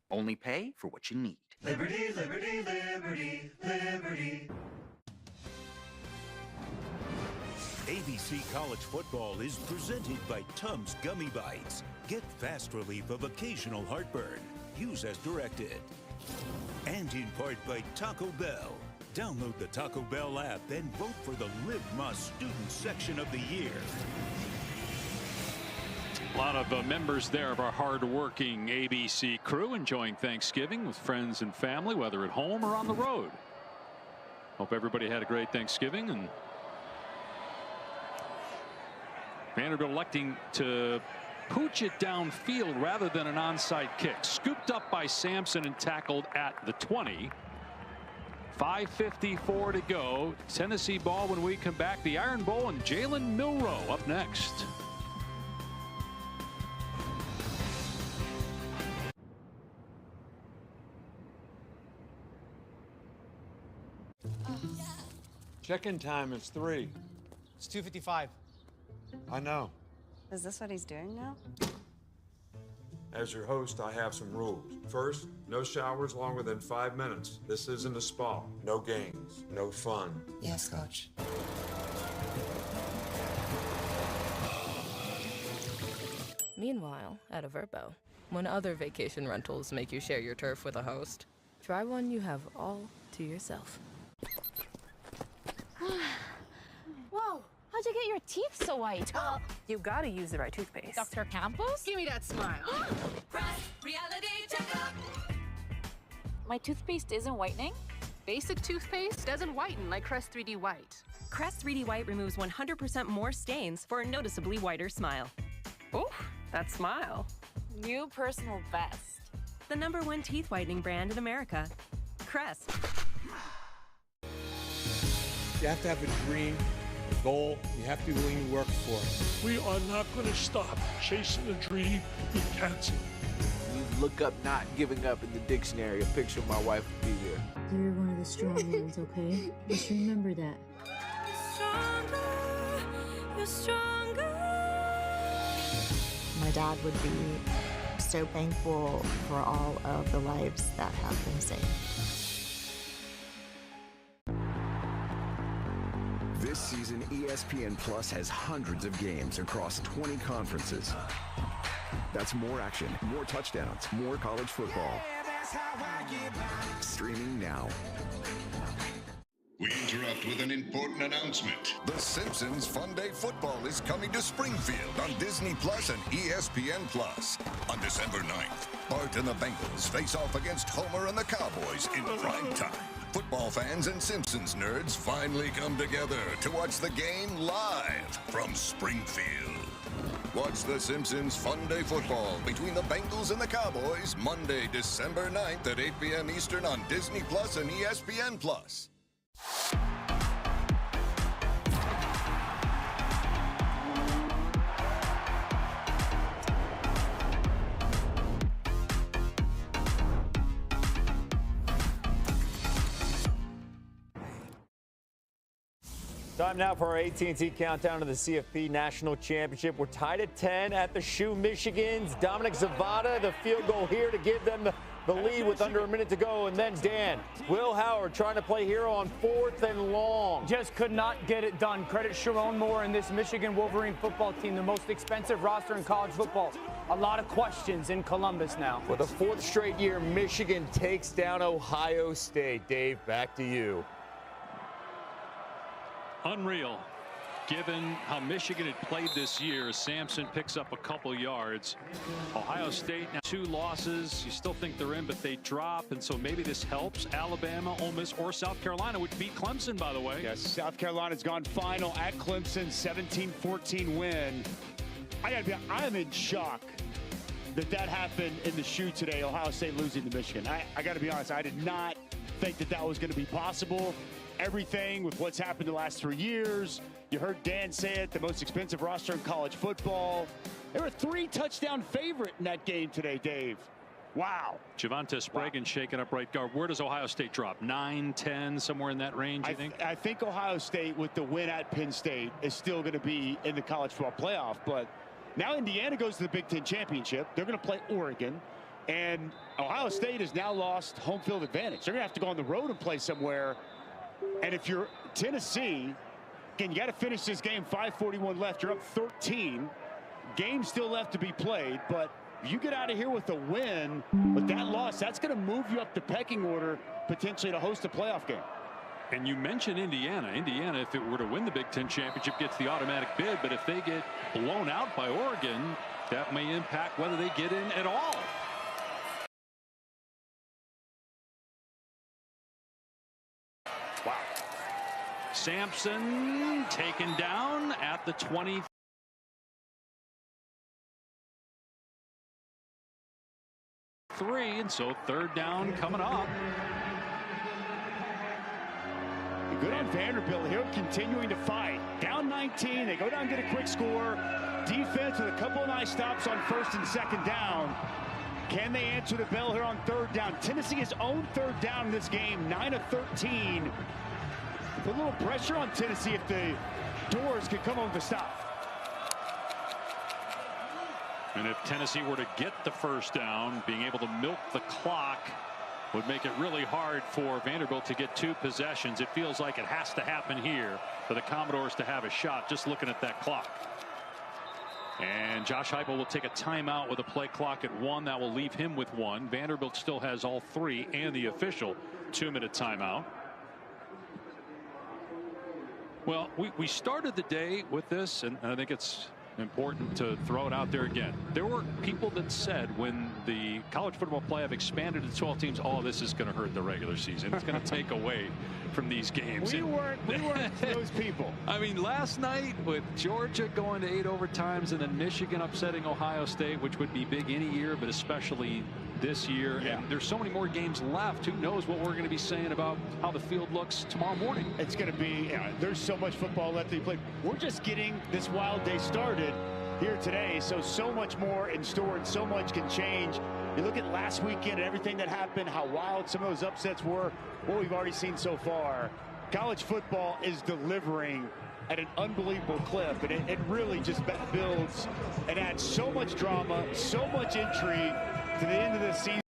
Only pay for what you need. Liberty, liberty, liberty, liberty. ABC College Football is presented by Tums Gummy Bites. Get fast relief of occasional heartburn. Use as directed. And in part by Taco Bell. Download the Taco Bell app and vote for the Live Más Student Section of the Year. A lot of members there of our hard-working ABC crew enjoying Thanksgiving with friends and family, whether at home or on the road. Hope everybody had a great Thanksgiving. And Vanderbilt electing to pooch it downfield rather than an onside kick. Scooped up by Sampson and tackled at the 20. 5:54 to go. Tennessee ball when we come back. The Iron Bowl and Jalen Milroe up next. Check-in time is 3. It's 2:55. I know. Is this what he's doing now? As your host, I have some rules. First, no showers longer than 5 minutes. This isn't a spa. No games, no fun. Yes, Coach. Meanwhile, at a Verbo, when other vacation rentals make you share your turf with a host, try one you have all to yourself. Whoa, how'd you get your teeth so white? You gotta use the right toothpaste. Dr. Campos? Give me that smile. Reality checkup. My toothpaste isn't whitening? Basic toothpaste doesn't whiten like Crest 3D White. Crest 3D White removes 100% more stains for a noticeably whiter smile. Ooh, that smile. New personal best. The #1 teeth whitening brand in America. Crest. You have to have a dream, a goal. You have to be willing to work for it. We are not going to stop chasing a dream with cancer. You look up not giving up in the dictionary, a picture of my wife would be there. You're one of the strong ones, okay? Just remember that. You're stronger. My dad would be so thankful for all of the lives that have been saved. This season, ESPN Plus has hundreds of games across 20 conferences. That's more action, more touchdowns, more college football. Streaming now. We interrupt with an important announcement. The Simpsons Fun Day Football is coming to Springfield on Disney Plus and ESPN Plus. On December 9th, Bart and the Bengals face off against Homer and the Cowboys in prime time. Football fans and Simpsons nerds finally come together to watch the game live from Springfield. Watch the Simpsons Fun Day Football between the Bengals and the Cowboys Monday, December 9th at 8 p.m. Eastern on Disney Plus and ESPN Plus. Time now for our AT&T countdown to the CFP National Championship. We're tied at 10 at the shoe. Michigan's Dominic Zavada, the field goal here to give them the lead with under a minute to go. And then Dan, Will Howard trying to play hero on 4th and long. Just could not get it done. Credit Sharon Moore and this Michigan Wolverine football team, the most expensive roster in college football. A lot of questions in Columbus now. For the 4th straight year, Michigan takes down Ohio State. Dave, back to you. Unreal. Given how Michigan had played this year, Sampson picks up a couple yards. Ohio State now 2 losses. You still think they're in, but they drop, and so maybe this helps. Alabama, Ole Miss, or South Carolina would beat Clemson, by the way. Yes, South Carolina's gone final at Clemson, 17-14 win. I am in shock that happened in the shoe today, Ohio State losing to Michigan. I got to be honest, I did not think that was going to be possible. Everything with what's happened the last 3 years. You heard Dan say it, the most expensive roster in college football. They were a 3-touchdown favorite in that game today, Dave. Wow. Javonte Sprague shaking up right guard. Where does Ohio State drop? 9, 10, somewhere in that range, you think? I think Ohio State, with the win at Penn State, is still going to be in the college football playoff. But now Indiana goes to the Big Ten championship. They're going to play Oregon. And Ohio State has now lost home field advantage. They're going to have to go on the road and play somewhere. And if you're Tennessee, again, you got to finish this game. 5:41 left. You're up 13. Game still left to be played. But if you get out of here with a win, with that loss, that's going to move you up the pecking order, potentially to host a playoff game. And you mentioned Indiana. Indiana, if it were to win the Big Ten championship, gets the automatic bid. But if they get blown out by Oregon, that may impact whether they get in at all. Wow. Sampson taken down at the 20. And so third down coming up. Good on Vanderbilt here, continuing to fight. Down 19, they go down and get a quick score. Defense with a couple of nice stops on first and second down. Can they answer the bell here on third down? Tennessee has owned third down in this game, 9 of 13. Put a little pressure on Tennessee if the doors can come over the stop. And if Tennessee were to get the first down, being able to milk the clock would make it really hard for Vanderbilt to get 2 possessions. It feels like it has to happen here for the Commodores to have a shot, just looking at that clock. And Josh Heupel will take a timeout with a play clock at 1. That will leave him with 1. Vanderbilt still has all 3 and the official 2-minute timeout. Well, we started the day with this, and I think it's important to throw it out there again. There were people that said when the college football playoff expanded to 12 teams, oh, this is going to hurt the regular season. It's going to take away from these games. We weren't those people. I mean, last night with Georgia going to 8 overtimes and then Michigan upsetting Ohio State, which would be big any year, but especially this year. Yeah. And there's so many more games left. Who knows what we're going to be saying about how the field looks tomorrow morning. It's going to be, there's so much football left to be played. We're just getting this wild day started here today. So much more in store and so much can change. You look at last weekend and everything that happened, how wild some of those upsets were, what we've already seen so far. College football is delivering at an unbelievable clip, and it really just builds and adds so much drama, so much intrigue to the end of the season.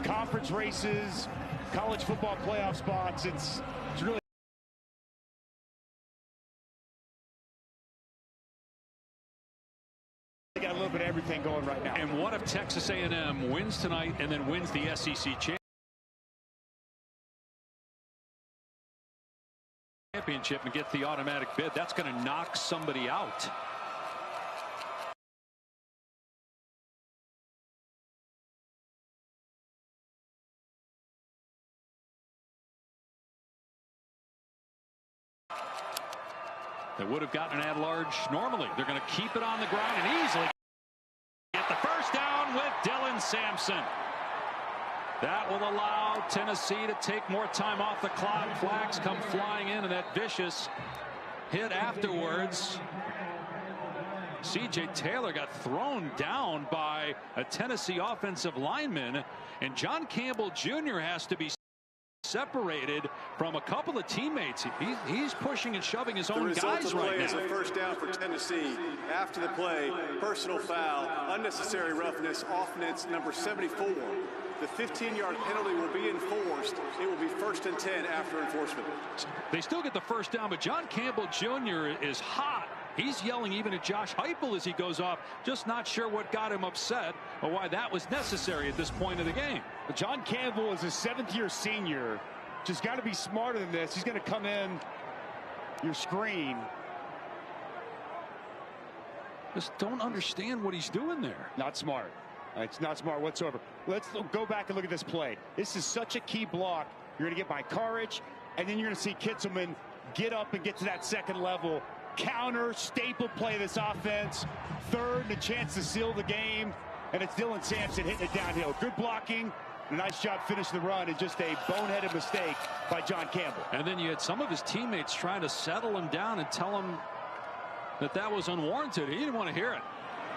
Conference races, college football playoff spots, it's really got a little bit of everything going right now. And what if Texas A&M wins tonight and then wins the SEC championship and gets the automatic bid? That's going to knock somebody out. They would have gotten an at-large normally. They're going to keep it on the ground and easily get the first down with Dylan Sampson. That will allow Tennessee to take more time off the clock. Flags come flying in, and that vicious hit afterwards. C.J. Taylor got thrown down by a Tennessee offensive lineman, and John Campbell Jr. has to be separated from a couple of teammates. He's pushing and shoving his own guys right now. Is a first down for Tennessee. After the play, personal foul, unnecessary roughness, offense number 74. The 15-yard penalty will be enforced. It will be 1st and 10 after enforcement. They still get the first down, but John Campbell Jr. is hot. He's yelling even at Josh Heupel as he goes off, just not sure what got him upset or why that was necessary at this point of the game. But John Campbell is a 7th-year senior. Just got to be smarter than this. He's going to come in your screen. Just don't understand what he's doing there. Not smart. It's not smart whatsoever. Let's go back and look at this play. This is such a key block. You're going to get by Courage, and then you're going to see Kitzelman get up and get to that second level. Counter, staple play of this offense. Third and a chance to seal the game. And it's Dylan Sampson hitting it downhill. Good blocking. A nice job finishing the run, and just a boneheaded mistake by John Campbell. And then you had some of his teammates trying to settle him down and tell him that was unwarranted. He didn't want to hear it.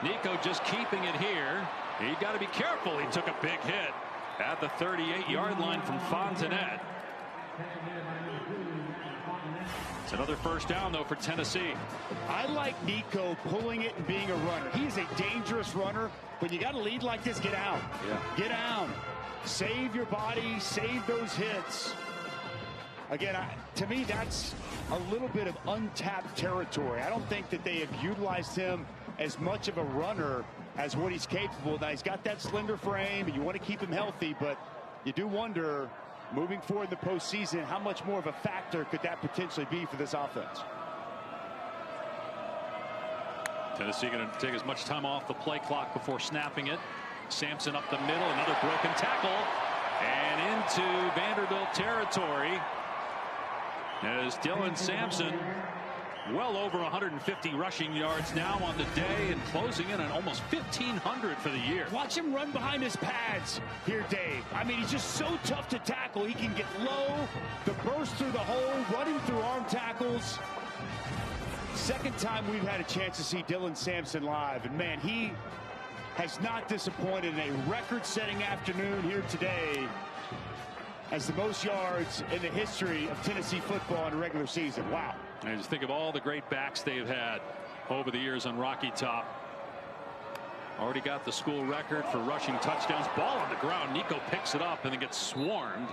Nico just keeping it here. He got to be careful. He took a big hit at the 38-yard line from Fontenette. Another first down, though, for Tennessee. I like Nico pulling it and being a runner. He's a dangerous runner. When you got a lead like this, get out. Yeah. Get down. Save your body. Save those hits. Again, to me, that's a little bit of untapped territory. I don't think that they have utilized him as much of a runner as what he's capable of. Now, he's got that slender frame, and you want to keep him healthy, but you do wonder, moving forward in the postseason, how much more of a factor could that potentially be for this offense? Tennessee going to take as much time off the play clock before snapping it. Sampson up the middle, another broken tackle, and into Vanderbilt territory as Dylan Sampson, well over 150 rushing yards now on the day and closing in on almost 1,500 for the year. Watch him run behind his pads here, Dave. I mean, he's just so tough to tackle. He can get low, the burst through the hole, running through arm tackles. Second time we've had a chance to see Dylan Sampson live, and man, he has not disappointed in a record-setting afternoon here today as the most yards in the history of Tennessee football in a regular season. Wow. And just think of all the great backs they've had over the years on Rocky Top. Already got the school record for rushing touchdowns. Ball on the ground. Nico picks it up and then gets swarmed.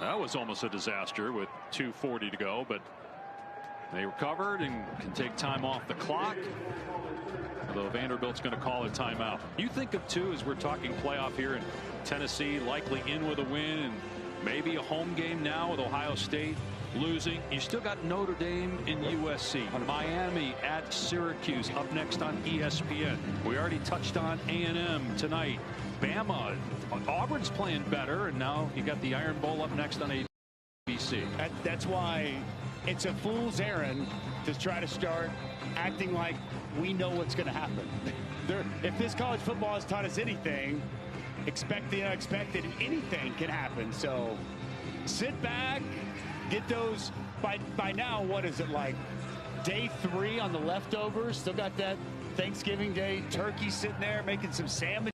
That was almost a disaster with 2:40 to go, but they recovered and can take time off the clock. Although Vanderbilt's going to call a timeout. You think of, too, as we're talking playoff here in Tennessee, likely in with a win and maybe a home game now with Ohio State losing. You still got Notre Dame in USC. Miami at Syracuse up next on ESPN. We already touched on A&M tonight. Bama, Auburn's playing better, and now you got the Iron Bowl up next on ABC. That's why it's a fool's errand to try to start acting like we know what's going to happen. If this college football has taught us anything, expect the unexpected, and anything can happen. So sit back, get those. By now, what is it like? Day 3 on the leftovers. Still got that Thanksgiving Day turkey sitting there making some salmon.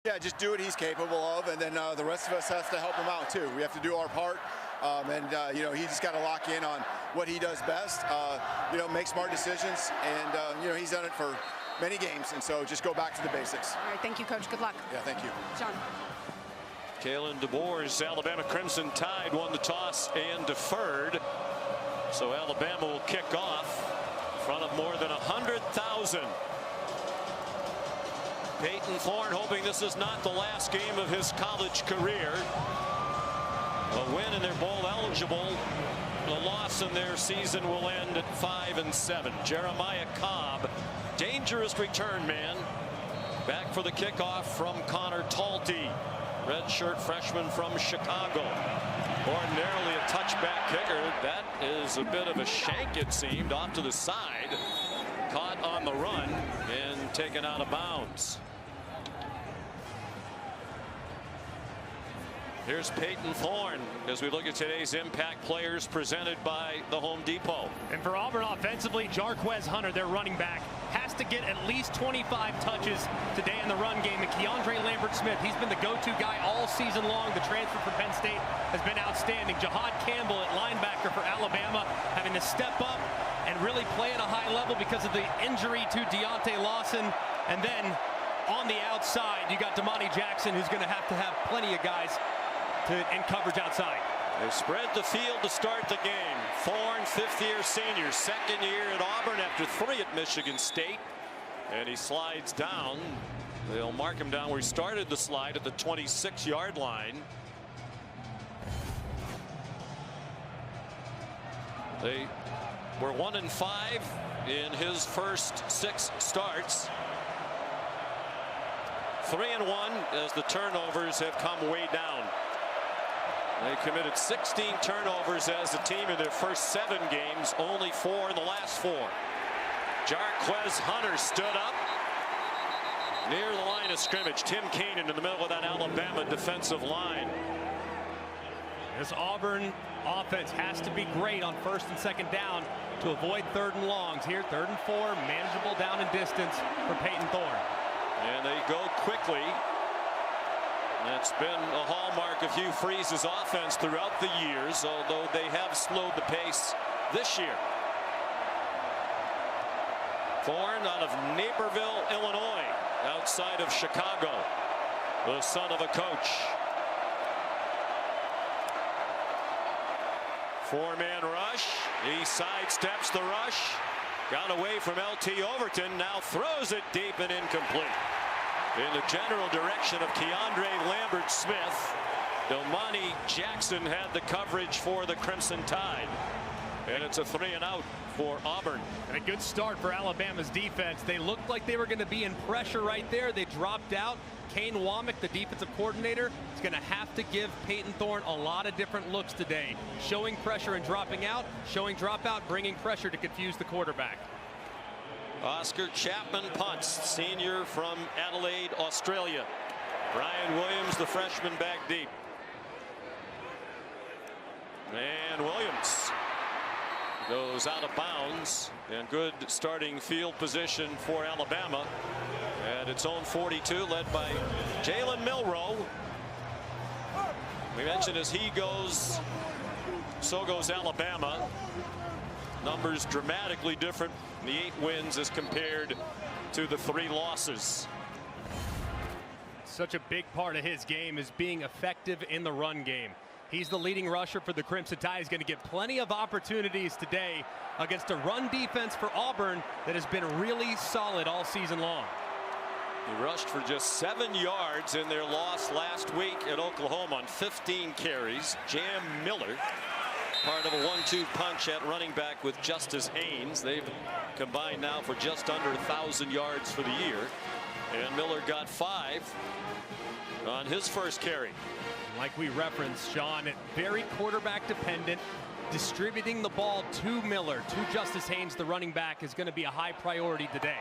Yeah, just do what he's capable of, and then the rest of us have to help him out too. We have to do our part, you know, he just got to lock in on what he does best. You know, make smart decisions, and you know, he's done it for many games, and so just go back to the basics. All right, thank you, Coach. Good luck. Yeah, thank you. John. Kalen DeBoer's Alabama Crimson Tide won the toss and deferred. So Alabama will kick off in front of more than 100,000. Peyton Thorne hoping this is not the last game of his college career. A win and they're bowl eligible. A loss in their season will end at 5-7. Jeremiah Cobb, dangerous return man. Back for the kickoff from Connor Talty, redshirt freshman from Chicago. Ordinarily a touchback kicker. That is a bit of a shank, it seemed, off to the side. Caught on the run and taken out of bounds. Here's Peyton Thorne as we look at today's impact players presented by the Home Depot. And for Auburn offensively, Jarquez Hunter, their running back, has to get at least 25 touches today in the run game. And Keandre Lambert-Smith, he's been the go-to guy all season long. The transfer from Penn State has been outstanding. Jahad Campbell at linebacker for Alabama, having to step up and really play at a high level because of the injury to Deontay Lawson. And then on the outside, you got Damani Jackson, who's going to have plenty of guys in coverage outside. They spread the field to start the game. Thorne, fifth-year senior, second year at Auburn after 3 at Michigan State. And he slides down. They'll mark him down where he started the slide at the 26-yard line. They were 1-5 in his first 6 starts. 3-1 as the turnovers have come way down. They committed 16 turnovers as a team in their first 7 games, only 4 in the last 4. Jarquez Hunter stood up near the line of scrimmage. Tim Keenan in the middle of that Alabama defensive line. This Auburn offense has to be great on first and second down to avoid 3rd and longs. Here, 3rd and 4, manageable down and distance for Peyton Thorne. And they go quickly. That's been a hallmark of Hugh Freeze's offense throughout the years, although they have slowed the pace this year. Thorne out of Naperville, Illinois, outside of Chicago, the son of a coach. 4-man rush. He sidesteps the rush. Got away from L.T. Overton. Now throws it deep and incomplete. In the general direction of Keandre Lambert-Smith. Damani Jackson had the coverage for the Crimson Tide. And it's a 3-and-out for Auburn. And a good start for Alabama's defense. They looked like they were going to be in pressure right there. They dropped out. Kane Womack, the defensive coordinator, is going to have to give Peyton Thorne a lot of different looks today. Showing pressure and dropping out, showing dropout, bringing pressure to confuse the quarterback. Oscar Chapman punts, senior from Adelaide, Australia. Brian Williams, the freshman, back deep. And Williams goes out of bounds, and good starting field position for Alabama at its own 42, led by Jalen Milroe. We mentioned as he goes, so goes Alabama. Numbers dramatically different. The 8 wins as compared to the 3 losses. Such a big part of his game is being effective in the run game. He's the leading rusher for the Crimson Tide. He's going to get plenty of opportunities today against a run defense for Auburn that has been really solid all season long. He rushed for just 7 yards in their loss last week at Oklahoma on 15 carries. Jam Miller, part of a 1-2 punch at running back with Justice Haynes. They've combined now for just under 1,000 yards for the year. And Miller got 5 on his first carry. Like we referenced, Sean, very quarterback dependent. Distributing the ball to Miller, to Justice Haynes, the running back, is going to be a high priority today.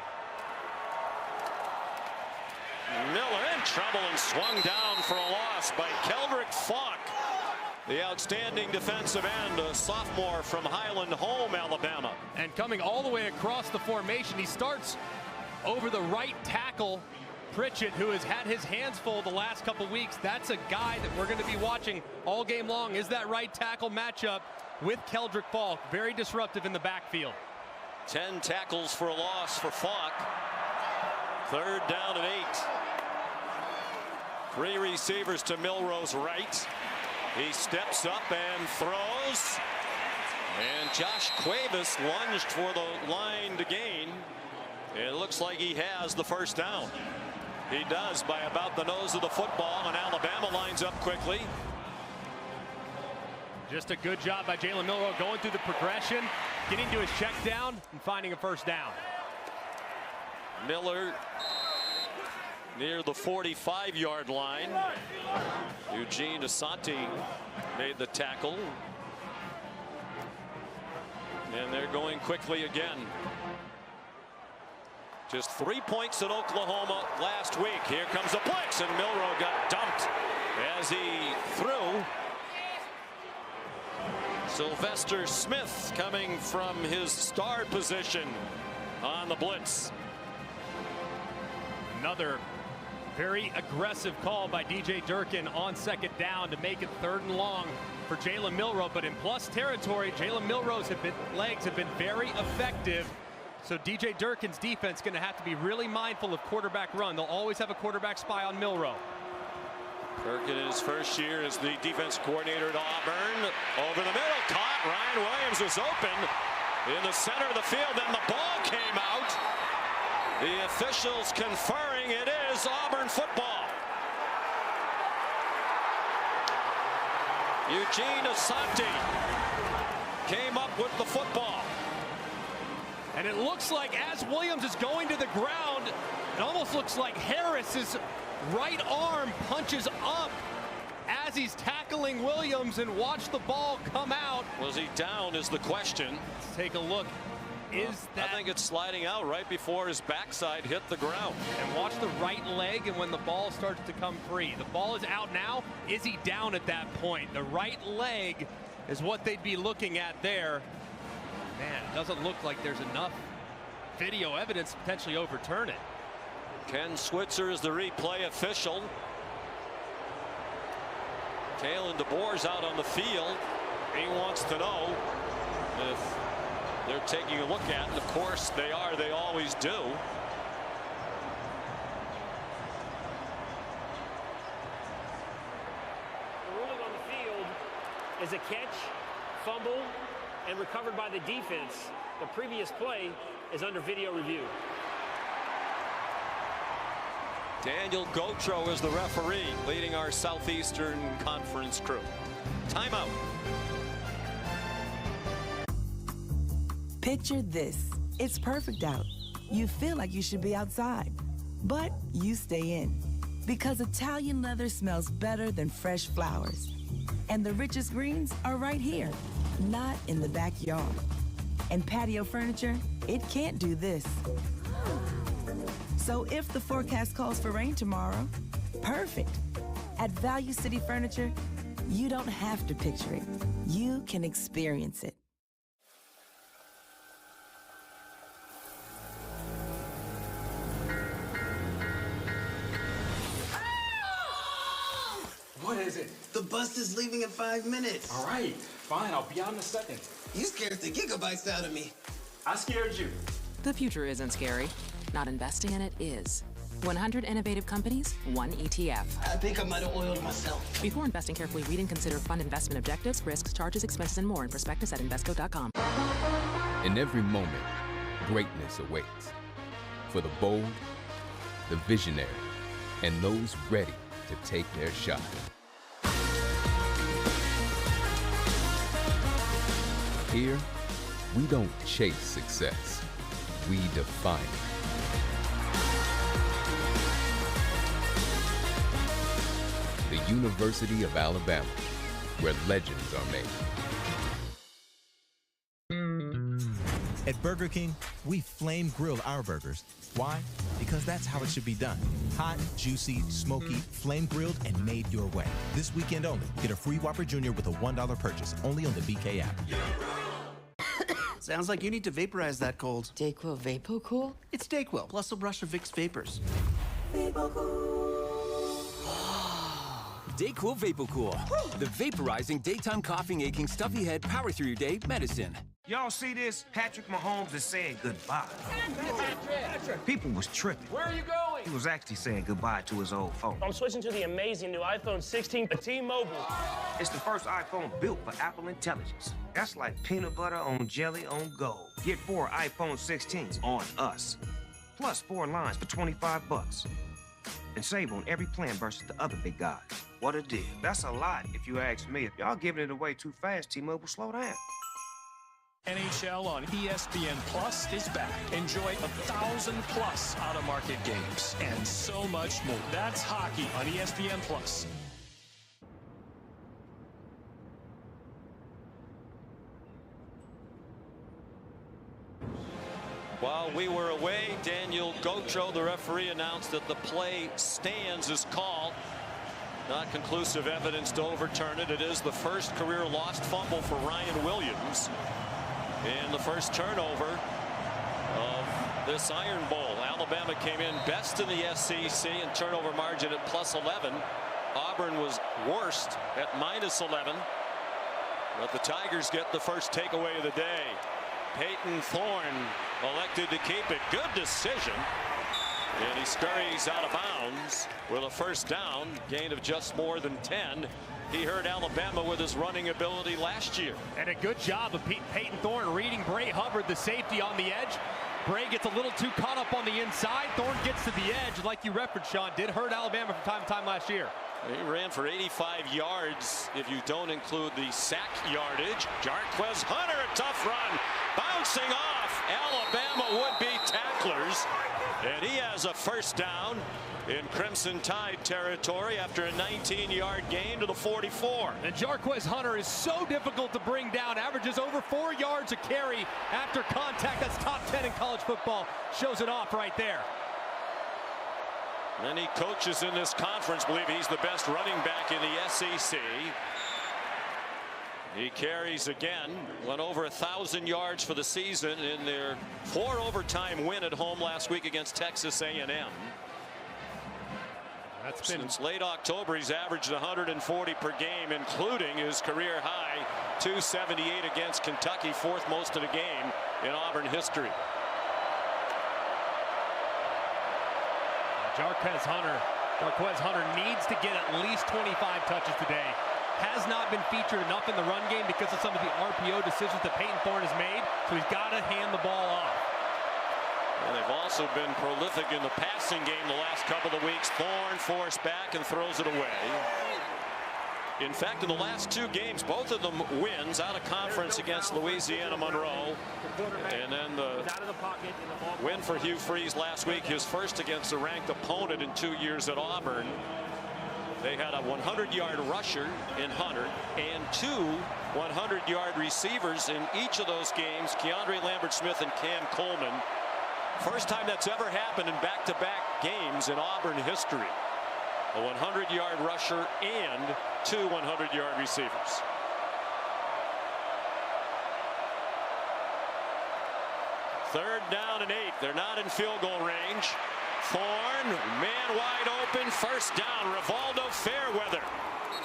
Miller in trouble and swung down for a loss by Keldrick Falk, the outstanding defensive end, a sophomore from Highland Home, Alabama. And coming all the way across the formation, he starts over the right tackle, Pritchett, who has had his hands full the last couple weeks. That's a guy that we're going to be watching all game long. Is that right tackle matchup with Keldrick Falk? Very disruptive in the backfield. 10 tackles for a loss for Falk. 3rd down and 8. 3 receivers to Milroe's right. He steps up and throws. And Josh Cuevas lunged for the line to gain. It looks like he has the first down. He does by about the nose of the football, and Alabama lines up quickly. Just a good job by Jalen Milroe going through the progression, getting to his check down, and finding a first down. Miller near the 45-yard line. Eugene Asante made the tackle. And they're going quickly again. Just 3 points in Oklahoma last week. Here comes a blitz, and Milroe got dumped as he threw. Sylvester Smith coming from his star position on the blitz. Another very aggressive call by DJ Durkin on 2nd down to make it 3rd and long for Jalen Milroe. But in plus territory, Jalen Milroe's legs have been very effective. So DJ Durkin's defense going to have to be really mindful of quarterback run. They'll always have a quarterback spy on Milroe. Durkin in his first year as the defense coordinator at Auburn. Over the middle, caught. Ryan Williams was open in the center of the field. Then the ball came out. The officials conferring it is Auburn football. Eugene Asante came up with the football. And it looks like as Williams is going to the ground, it almost looks like Harris's right arm punches up as he's tackling Williams, and watch the ball come out. Was he down is the question. Let's take a look. Is that... I think it's sliding out right before his backside hit the ground. And watch the right leg, and when the ball starts to come free. The ball is out now. Is he down at that point? The right leg is what they'd be looking at there. Man, it doesn't look like there's enough video evidence to potentially overturn it. Ken Switzer is the replay official. Kalen DeBoer's out on the field. He wants to know if they're taking a look at it. Of course they are. They always do. The ruling on the field is a catch, fumble, and recovered by the defense. The previous play is under video review. Daniel Gautreaux is the referee leading our Southeastern Conference crew. Timeout. Picture this. It's perfect out. You feel like you should be outside, but you stay in. Because Italian leather smells better than fresh flowers. And the richest greens are right here, not in the backyard. And patio furniture, it can't do this. So if the forecast calls for rain tomorrow, perfect. At Value City Furniture, you don't have to picture it. You can experience it. What is it? The bus is leaving in 5 minutes. All right, fine, I'll be out in a second. You scared the gigabytes out of me. I scared you. The future isn't scary. Not investing in it is. 100 innovative companies, one ETF. I think I might have oiled myself. Before investing, carefully read and consider fund investment objectives, risks, charges, expenses, and more in prospectus at Invesco.com. In every moment, greatness awaits. For the bold, the visionary, and those ready to take their shot. Here, we don't chase success, we define it. The University of Alabama, where legends are made. At Burger King, we flame grill our burgers. Why? Because that's how it should be done. Hot, juicy, smoky, flame grilled, and made your way. This weekend only, get a free Whopper Jr. with a $1 purchase, only on the BK app. Sounds like you need to vaporize that cold. Dayquil VapoCool? It's Dayquil, plus a brush of Vicks Vapors. DayQuil VapoCool, the vaporizing daytime coughing, aching, stuffy head, power through your day medicine. Y'all see this? Patrick Mahomes is saying goodbye. People was tripping. Where are you going? He was actually saying goodbye to his old phone. I'm switching to the amazing new iPhone 16 for T-Mobile. It's the first iPhone built for Apple Intelligence. That's like peanut butter on jelly on gold. Get 4 iPhone 16s on us. Plus 4 lines for $25. And save on every plan versus the other big guys. What a deal. That's a lot if you ask me. If y'all giving it away too fast, T-Mobile, slow down. NHL on ESPN Plus is back. Enjoy 1,000+ out-of-market games and so much more. That's hockey on ESPN Plus. While we were away, Daniel Gautreau, the referee, announced that the play stands is called. Not conclusive evidence to overturn it. It is the first career lost fumble for Ryan Williams in the first turnover of this Iron Bowl. Alabama came in best in the SEC in turnover margin at +11. Auburn was worst at -11. But the Tigers get the first takeaway of the day. Peyton Thorne elected to keep it. Good decision. And he scurries out of bounds with a first down, gain of just more than 10. He hurt Alabama with his running ability last year. And a good job of Peyton Thorne reading Bray Hubbard, the safety, on the edge. Bray gets a little too caught up on the inside. Thorne gets to the edge, like you referenced, Sean, did hurt Alabama from time to time last year. He ran for 85 yards if you don't include the sack yardage. Jarquez Hunter, a tough run, bouncing off Alabama would-be tacklers. And he has a first down in Crimson Tide territory after a 19-yard gain to the 44. And Jarquez Hunter is so difficult to bring down, averages over 4 yards a carry after contact. That's top 10 in college football. Shows it off right there. Many coaches in this conference believe he's the best running back in the SEC. He carries again, went over 1,000 yards for the season in their 4 overtime win at home last week against Texas A&M. Since late October, he's averaged 140 per game, including his career high 278 against Kentucky, 4th most in a game in Auburn history. Jarquez Hunter needs to get at least 25 touches today. Has not been featured enough in the run game because of some of the RPO decisions that Peyton Thorne has made, so he's got to hand the ball off. And they've also been prolific in the passing game the last couple of weeks. Thorne forced back and throws it away. In fact, in the last 2 games, both of them wins out of conference against Louisiana Monroe. And then the win for Hugh Freeze last week, his first against a ranked opponent in 2 years at Auburn. They had a 100-yard rusher in Hunter and 2 100-yard receivers in each of those games, Keandre Lambert-Smith and Cam Coleman. First time that's ever happened in back-to-back games in Auburn history. A 100-yard rusher and 2 100-yard receivers. Third down and 8. They're not in field goal range. Thorne, man wide open, first down. Rivaldo Fairweather,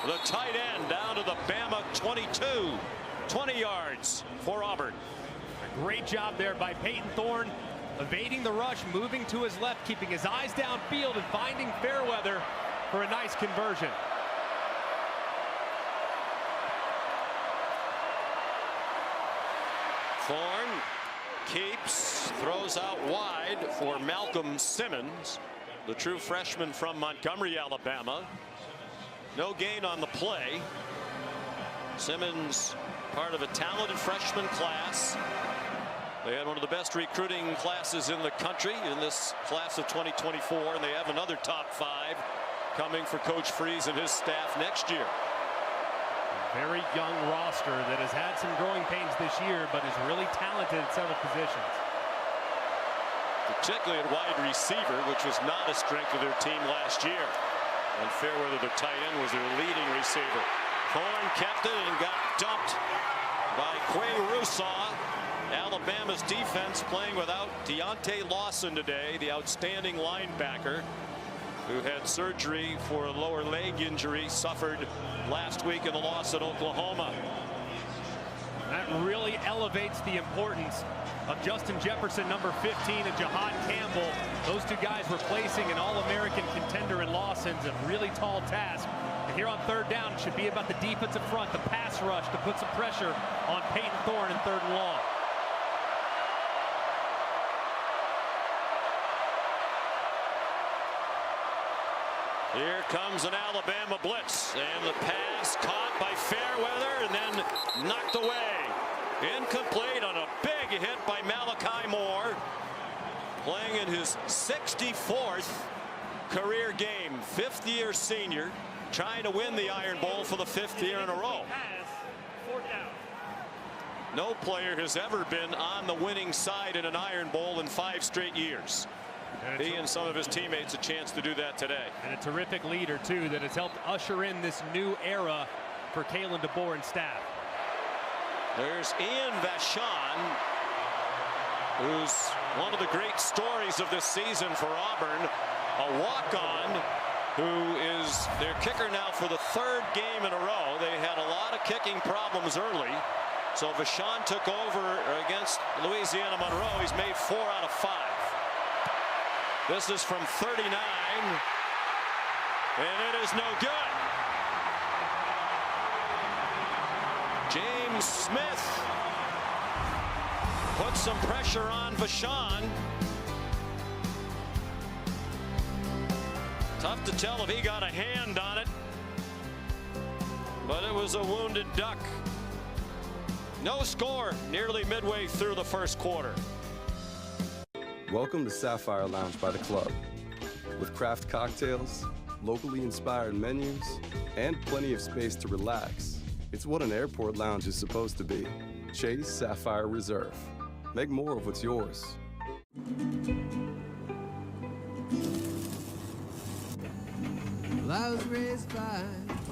the tight end, down to the Bama 22. 20 yards for Auburn. A great job there by Peyton Thorne, evading the rush, moving to his left, keeping his eyes downfield and finding Fairweather for a nice conversion. Thorne keeps, throws out wide for Malcolm Simmons, the true freshman from Montgomery, Alabama. No gain on the play. Simmons, part of a talented freshman class. They had one of the best recruiting classes in the country in this class of 2024, and they have another top 5 coming for Coach Freeze and his staff next year. Very young roster that has had some growing pains this year, but is really talented at several positions. Particularly at wide receiver, which was not a strength of their team last year. And Fairweather, the tight end, was their leading receiver. Thorne kept it and got dumped by Quay Russaw. Alabama's defense playing without Deontay Lawson today, the outstanding linebacker. who had surgery for a lower leg injury, suffered last week in the loss at Oklahoma. That really elevates the importance of Justin Jefferson, number 15, and Jahan Campbell. Those two guys replacing an All-American contender in Lawson's a really tall task. And here on third down, it should be about the defensive front, the pass rush to put some pressure on Peyton Thorne in 3rd and long. Here comes an Alabama blitz, and the pass caught by Fairweather and then knocked away. Incomplete on a big hit by Malachi Moore, playing in his 64th career game, 5th-year senior, trying to win the Iron Bowl for the 5th year in a row. No player has ever been on the winning side in an Iron Bowl in 5 straight years. He and some of his teammates a chance to do that today. And a terrific leader, too, that has helped usher in this new era for Kalen DeBoer and staff. There's Ian Vachon, who's one of the great stories of this season for Auburn, a walk-on who is their kicker now for the 3rd game in a row. They had a lot of kicking problems early, so Vachon took over against Louisiana Monroe. He's made 4 out of 5. This is from 39, and it is no good. James Smith puts some pressure on Vachon. Tough to tell if he got a hand on it, but it was a wounded duck. No score nearly midway through the 1st quarter. Welcome to Sapphire Lounge by the Club. With craft cocktails, locally inspired menus, and plenty of space to relax, it's what an airport lounge is supposed to be. Chase Sapphire Reserve. Make more of what's yours. Well, I was raised by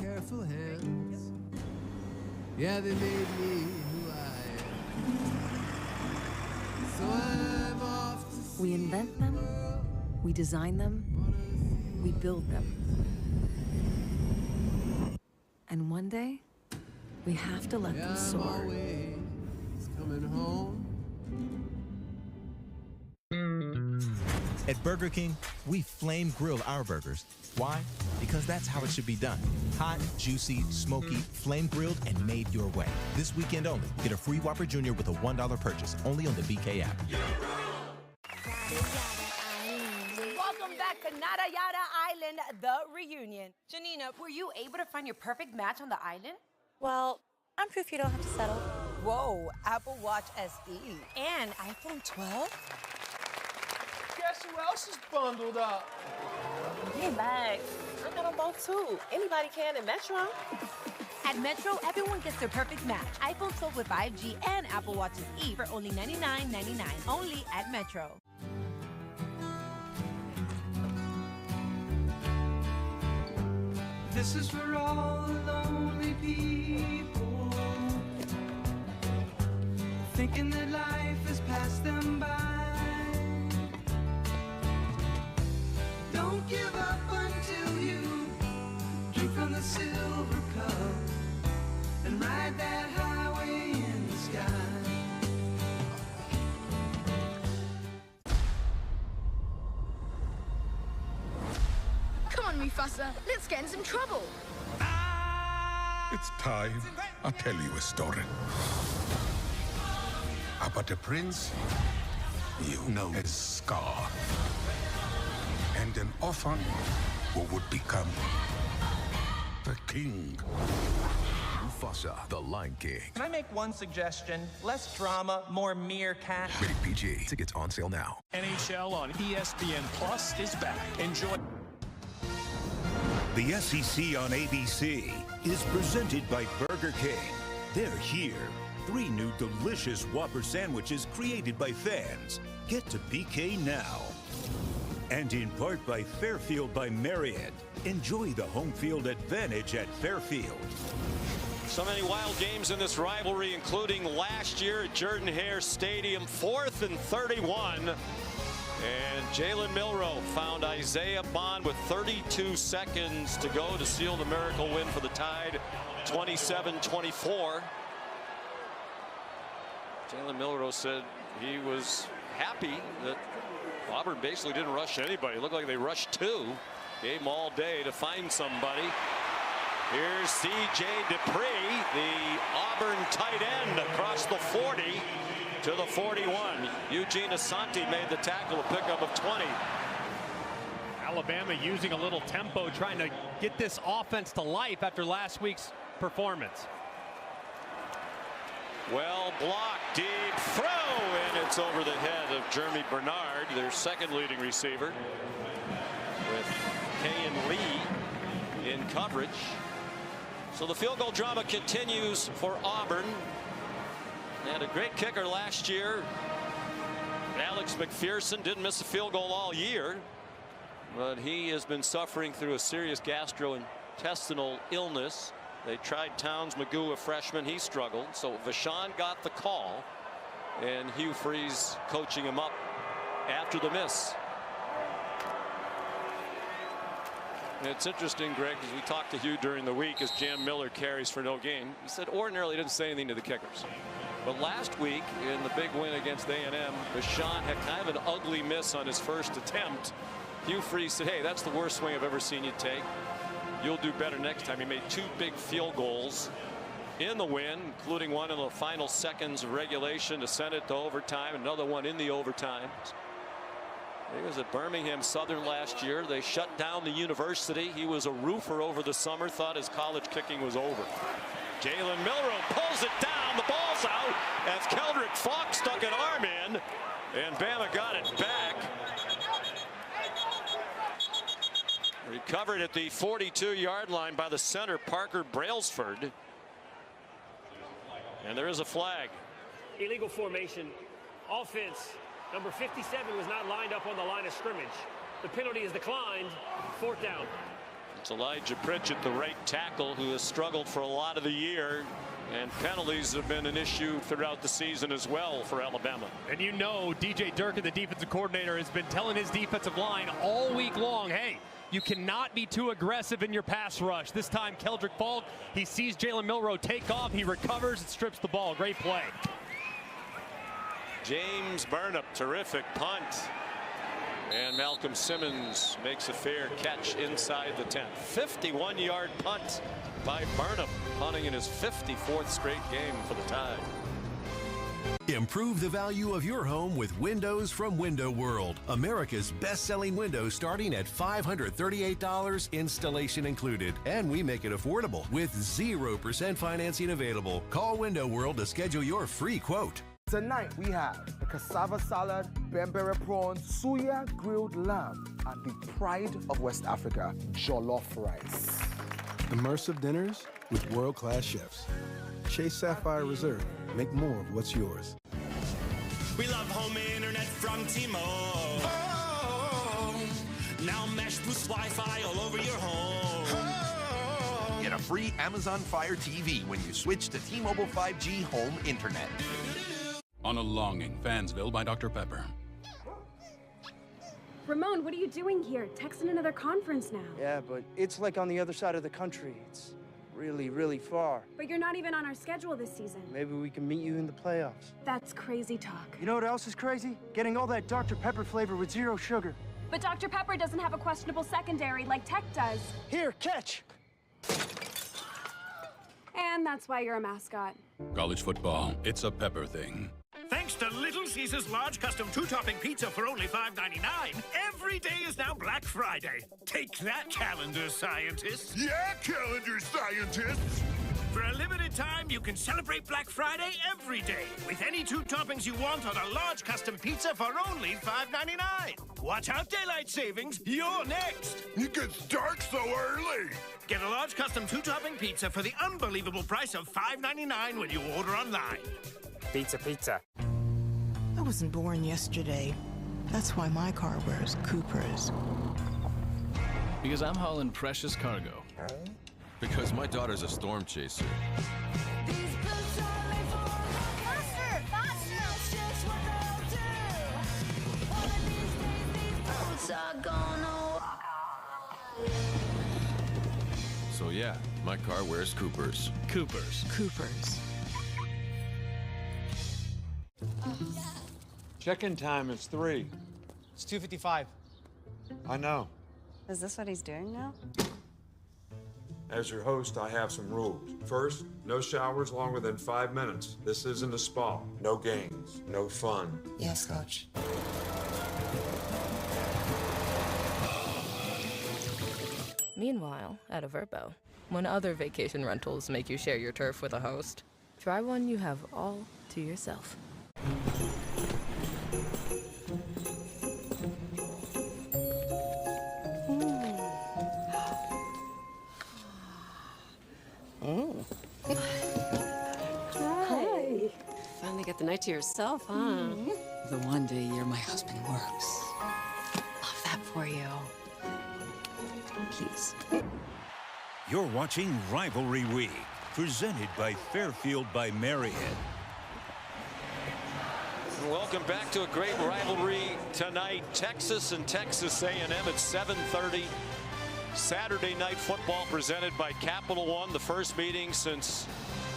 careful hands. Yeah, they made me who I am. So I'm off to see. We invent them, we design them, we build them. And one day, we have to let them soar. Coming home. At Burger King, we flame grill our burgers. Why? Because that's how it should be done. Hot, juicy, smoky, flame grilled, and made your way. This weekend only, get a free Whopper Jr. with a $1 purchase, only on the BK app. Welcome back to Nada Yada Island, the reunion. Janina, were you able to find your perfect match on the island? Well, I'm proof you don't have to settle. Whoa, Apple Watch SE and iPhone 12? Guess who else is bundled up? Hey, Max. I got them both, too. Anybody can in Metro. At Metro, everyone gets their perfect match. iPhone 12 with 5G and Apple Watches E for only $99.99. Only at Metro. This is for all the lonely people, thinking that life has passed them by. Don't give up until you drink from the silver cup and ride that highway in the sky. Come on, Mufasa. Let's get in some trouble. It's time I'll tell you a story about a prince you know as Scar, and an orphan who would become the king. Mufasa, the Lion King. Can I make one suggestion? Less drama, more meerkat. Rated PG. Tickets on sale now. NHL on ESPN Plus is back. Enjoy. The SEC on ABC is presented by Burger King. They're here. 3 new delicious Whopper sandwiches created by fans. Get to BK now. And in part by Fairfield by Marriott. Enjoy the home field advantage at Fairfield. So many wild games in this rivalry, including last year at Jordan-Hare Stadium, 4th and 31. And Jalen Milroe found Isaiah Bond with 32 seconds to go to seal the miracle win for the Tide, 27-24. Jalen Milroe said he was happy that Auburn basically didn't rush anybody. It looked like they rushed two. Gave them all day to find somebody. Here's C.J. Dupree, the Auburn tight end, across the 40 to the 41. Eugene Asante made the tackle, a pickup of 20. Alabama using a little tempo, trying to get this offense to life after last week's performance. Well blocked, deep throw, and it's over the head of Jeremy Bernard, their second leading receiver, with Kayan Lee in coverage. So the field goal drama continues for Auburn. They had a great kicker last year. Alex McPherson didn't miss a field goal all year, but he has been suffering through a serious gastrointestinal illness. They tried Towns Magoo, a freshman. He struggled. So Vashon got the call, and Hugh Freeze coaching him up after the miss. And it's interesting, Greg, because we talked to Hugh during the week as Jam Miller carries for no gain. He said ordinarily he didn't say anything to the kickers. But last week in the big win against A&M, Vashon had kind of an ugly miss on his first attempt. Hugh Freeze said, hey, that's the worst swing I've ever seen you take. You'll do better next time. He made two big field goals in the win, including one in the final seconds of regulation to send it to overtime, another one in the overtime. He was at Birmingham Southern last year. They shut down the university. He was a roofer over the summer, thought his college kicking was over. Jalen Milroe pulls it down. The ball's out as Keldrick Fox stuck an arm in, and Bama got it back. Recovered at the 42-yard line by the center, Parker Brailsford. And there is a flag. Illegal formation. Offense. Number 57 was not lined up on the line of scrimmage. The penalty is declined. 4th down. It's Elijah Pritchett, the right tackle, who has struggled for a lot of the year. And penalties have been an issue throughout the season as well for Alabama. And you know, DJ Durkin, the defensive coordinator, has been telling his defensive line all week long, hey, you cannot be too aggressive in your pass rush. This time, Keldrick Falk, he sees Jalen Milroe take off. He recovers and strips the ball. Great play. James Burnap, terrific punt. And Malcolm Simmons makes a fair catch inside the 10. 51-yard punt by Burnap, punting in his 54th straight game for the Tide. Improve the value of your home with windows from Window World. America's best-selling windows starting at $538, installation included. And we make it affordable with 0% financing available. Call Window World to schedule your free quote. Tonight we have the cassava salad, bembere prawns, suya grilled lamb, and the pride of West Africa, jollof rice. Immersive dinners with world-class chefs. Chase Sapphire Reserve. Make more of what's yours. We love home internet from T-Mobile. Oh, now Mesh boosts Wi-Fi all over your home. Oh. Get a free Amazon Fire TV when you switch to T-Mobile 5G Home Internet. On a Longing, Fansville by Dr. Pepper. Ramon, what are you doing here? Texting another conference now. Yeah, but it's like on the other side of the country. It's really, really far. But you're not even on our schedule this season. Maybe we can meet you in the playoffs. That's crazy talk. You know what else is crazy? Getting all that Dr. Pepper flavor with 0 sugar. But Dr. Pepper doesn't have a questionable secondary like Tech does. Here, catch! And that's why you're a mascot. College football, it's a Pepper thing. Thanks to Little Caesars large custom 2-topping pizza for only $5.99, every day is now Black Friday. Take that, calendar scientists. Yeah, calendar scientists. For a limited time, you can celebrate Black Friday every day with any 2 toppings you want on a large custom pizza for only $5.99. Watch out, daylight savings. You're next. It gets dark so early. Get a large custom 2-topping pizza for the unbelievable price of $5.99 when you order online. Pizza, pizza. I wasn't born yesterday. That's why my car wears Coopers. Because I'm hauling precious cargo. Because my daughter's a storm chaser. So yeah, my car wears Coopers. Coopers. Coopers. Check-in time is 3. It's 2:55. I know. Is this what he's doing now? As your host, I have some rules. First, no showers longer than 5 minutes. This isn't a spa. No games, no fun. Yes, Coach. Meanwhile, at a Verbo, when other vacation rentals make you share your turf with a host, try one you have all to yourself. Hi. Finally got the night to yourself, huh? The one day a year my husband works. Love that for you. Please. You're watching Rivalry Week, presented by Fairfield by Marriott. Welcome back to a great rivalry tonight. Texas and Texas A&M at 7:30. Saturday night football presented by Capital One. The first meeting since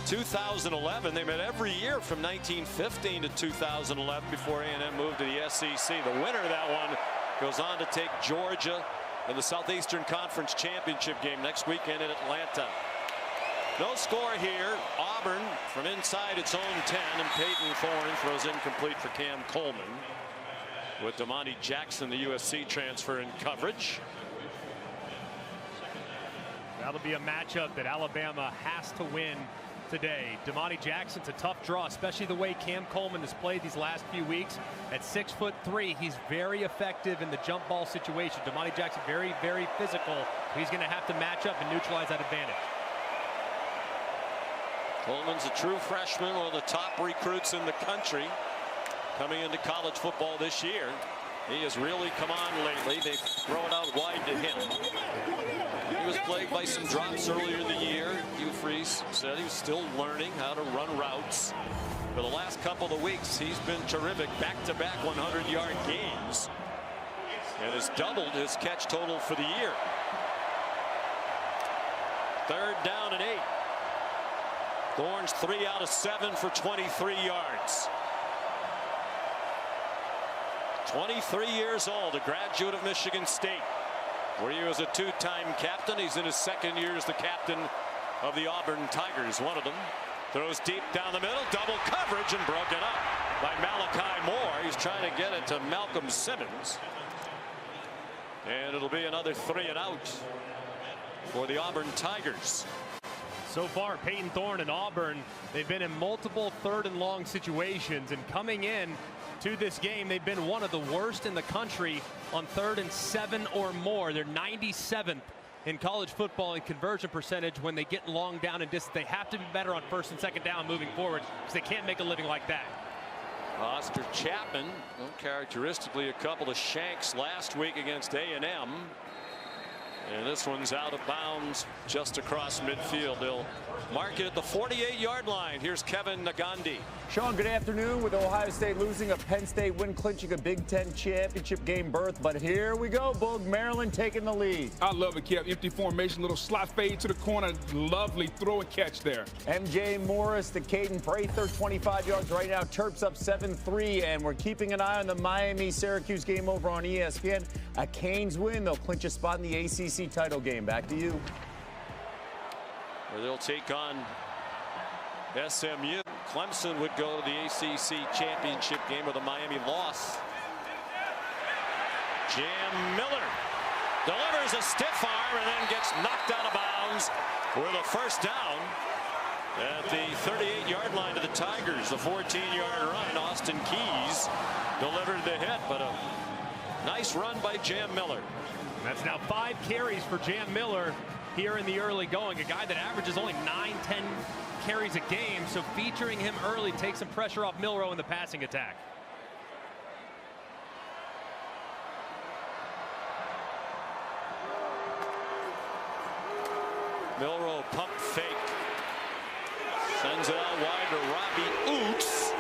2011. They met every year from 1915 to 2011 before A&M moved to the SEC. The winner of that one goes on to take Georgia in the Southeastern Conference Championship game next weekend in Atlanta. No score here. Auburn from inside its own 10, and Peyton Thorne throws incomplete for Cam Coleman, with Damani Jackson, the USC transfer, in coverage. That'll be a matchup that Alabama has to win today. Damani Jackson's a tough draw, especially the way Cam Coleman has played these last few weeks. At 6'3", he's very effective in the jump ball situation. Damani Jackson very, very physical. He's going to have to match up and neutralize that advantage. Coleman's a true freshman, one of the top recruits in the country coming into college football this year. He has really come on lately. They throw it out wide to him. He was plagued by some drops earlier in the year. Hugh Freeze said he was still learning how to run routes. For the last couple of weeks, he's been terrific. Back-to-back 100-yard games, and has doubled his catch total for the year. 3rd down and 8. Thorne's 3 out of 7 for 23 yards. 23 years old, a graduate of Michigan State, where he was a 2-time captain. He's in his 2nd year as the captain of the Auburn Tigers. One of them throws deep down the middle, double coverage, and broken up by Malachi Moore. He's trying to get it to Malcolm Simmons, and it'll be another 3 and out for the Auburn Tigers. So far, Peyton Thorne and Auburn, they've been in multiple 3rd and long situations, and coming in to this game, they've been one of the worst in the country on 3rd and 7 or more. They're 97th in college football in conversion percentage when they get long down and distance. They have to be better on 1st and 2nd down moving forward, because they can't make a living like that. Oscar Chapman, uncharacteristically a couple of shanks last week against A&M. And this one's out of bounds just across midfield. They'll mark it at the 48-yard line. Here's Kevin Nagandi. Sean, good afternoon. With Ohio State losing, a Penn State win clinching a Big Ten championship game berth. But here we go, Boog. Maryland taking the lead. I love it, Kev. Empty formation, little slot fade to the corner. Lovely throw and catch there. MJ Morris to Caden Prather, 25 yards right now. Terps up 7-3, and we're keeping an eye on the Miami-Syracuse game over on ESPN. A Canes win, they'll clinch a spot in the ACC title game. Back to you. Where they'll take on SMU. Clemson would go to the ACC championship game with a Miami loss. Jam Miller delivers a stiff arm and then gets knocked out of bounds with a 1st down at the 38-yard line to the Tigers. The 14-yard run. Austin Keys delivered the hit, but a nice run by Jam Miller. That's now 5 carries for Jam Miller here in the early going. A guy that averages only 9-10 carries a game, so featuring him early takes some pressure off Milroe in the passing attack. Milroe pump fake. Sends it out wide to Robbie Oots.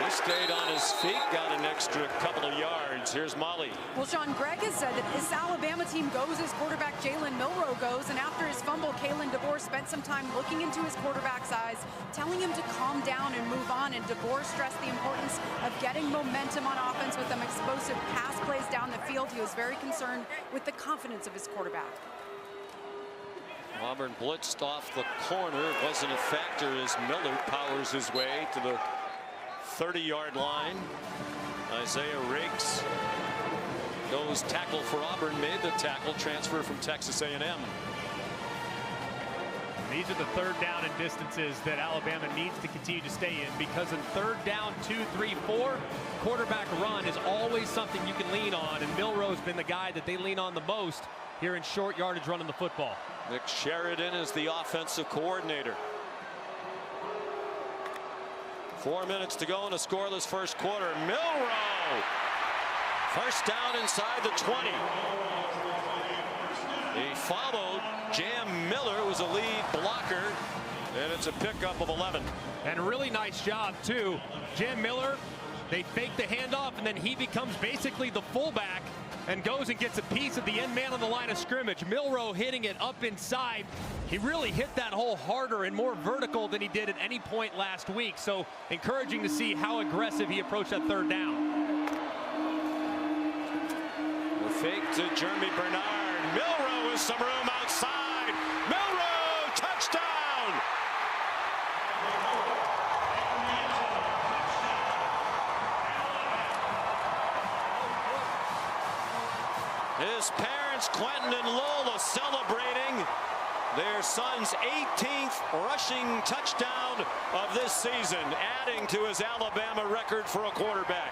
He stayed on his feet, got an extra couple of yards. Here's Molly. Well, Sean, Greg has said that this Alabama team goes as quarterback Jalen Milroe goes, and after his fumble, Kalen DeBoer spent some time looking into his quarterback's eyes, telling him to calm down and move on, and DeBoer stressed the importance of getting momentum on offense with them explosive pass plays down the field. He was very concerned with the confidence of his quarterback. Auburn blitzed off the corner. It wasn't a factor as Miller powers his way to the 30-yard line. Isaiah Riggs goes tackle for Auburn, made the tackle, transfer from Texas A&M. These are the third down and distances that Alabama needs to continue to stay in, because in third down, 2, 3, 4, quarterback run is always something you can lean on, and Milroe's been the guy that they lean on the most here in short yardage running the football. Nick Sheridan is the offensive coordinator. 4 minutes to go in a scoreless first quarter. Milroe, first down inside the 20. He followed Jam Miller, who was a lead blocker, and it's a pickup of 11. And a really nice job too. Jam Miller, they fake the handoff, and then he becomes basically the fullback and goes and gets a piece of the end man on the line of scrimmage. Milroe hitting it up inside. He really hit that hole harder and more vertical than he did at any point last week. So encouraging to see how aggressive he approached that third down. The fake to Jeremy Bernard. Milroe with some room outside. Milroe, touchdown! His parents, Quentin and Lola, celebrating their son's 18th rushing touchdown of this season, adding to his Alabama record for a quarterback.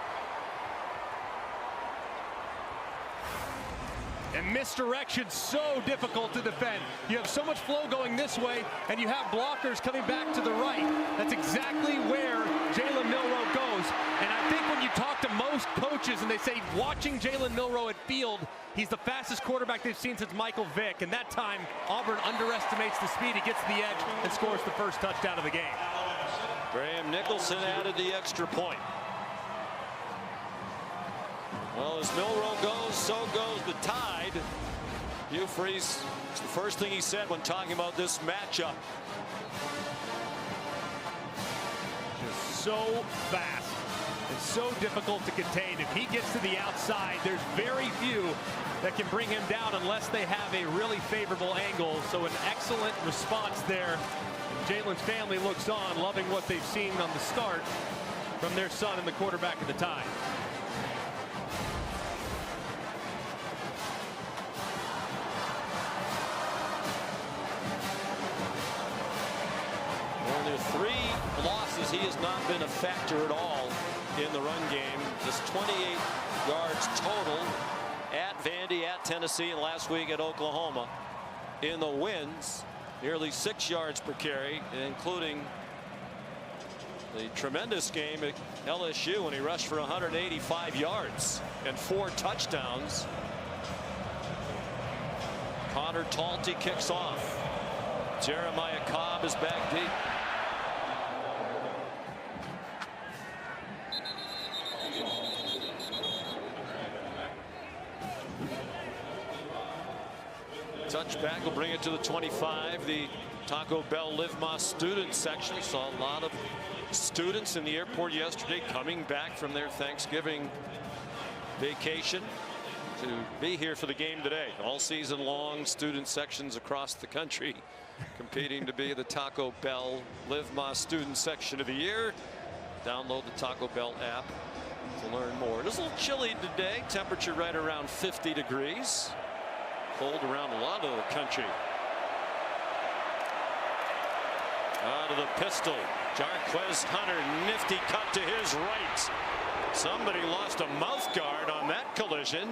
And misdirection, so difficult to defend. You have so much flow going this way, and you have blockers coming back to the right. That's exactly where Jalen Milroe goes. And I think when you talk to most coaches and they say watching Jalen Milroe at field, he's the fastest quarterback they've seen since Michael Vick. And that time, Auburn underestimates the speed. He gets to the edge and scores the first touchdown of the game. Graham Nicholson added the extra point. Well, as Milroe goes, so goes the Tide. Hugh Freeze, it's the first thing he said when talking about this matchup. Just so fast. It's so difficult to contain. If he gets to the outside, there's very few that can bring him down unless they have a really favorable angle. So an excellent response there. Jalen's family looks on, loving what they've seen on the start from their son and the quarterback of the Tide. Only 3 losses. He has not been a factor at all in the run game. Just 28 yards total at Vandy, at Tennessee, and last week at Oklahoma. In the wins, nearly 6 yards per carry, including the tremendous game at LSU when he rushed for 185 yards and 4 touchdowns. Connor Talty kicks off. Jeremiah Cobb is back deep. Touchback will bring it to the 25. The Taco Bell Live Más student section saw a lot of students in the airport yesterday coming back from their Thanksgiving vacation to be here for the game today. All season long, student sections across the country competing to be the Taco Bell Live Más student section of the year. Download the Taco Bell app to learn more. It is a little chilly today. Temperature right around 50 degrees. Cold around a lot of the country. Out of the pistol. Jarquez Hunter, nifty cut to his right. Somebody lost a mouth guard on that collision.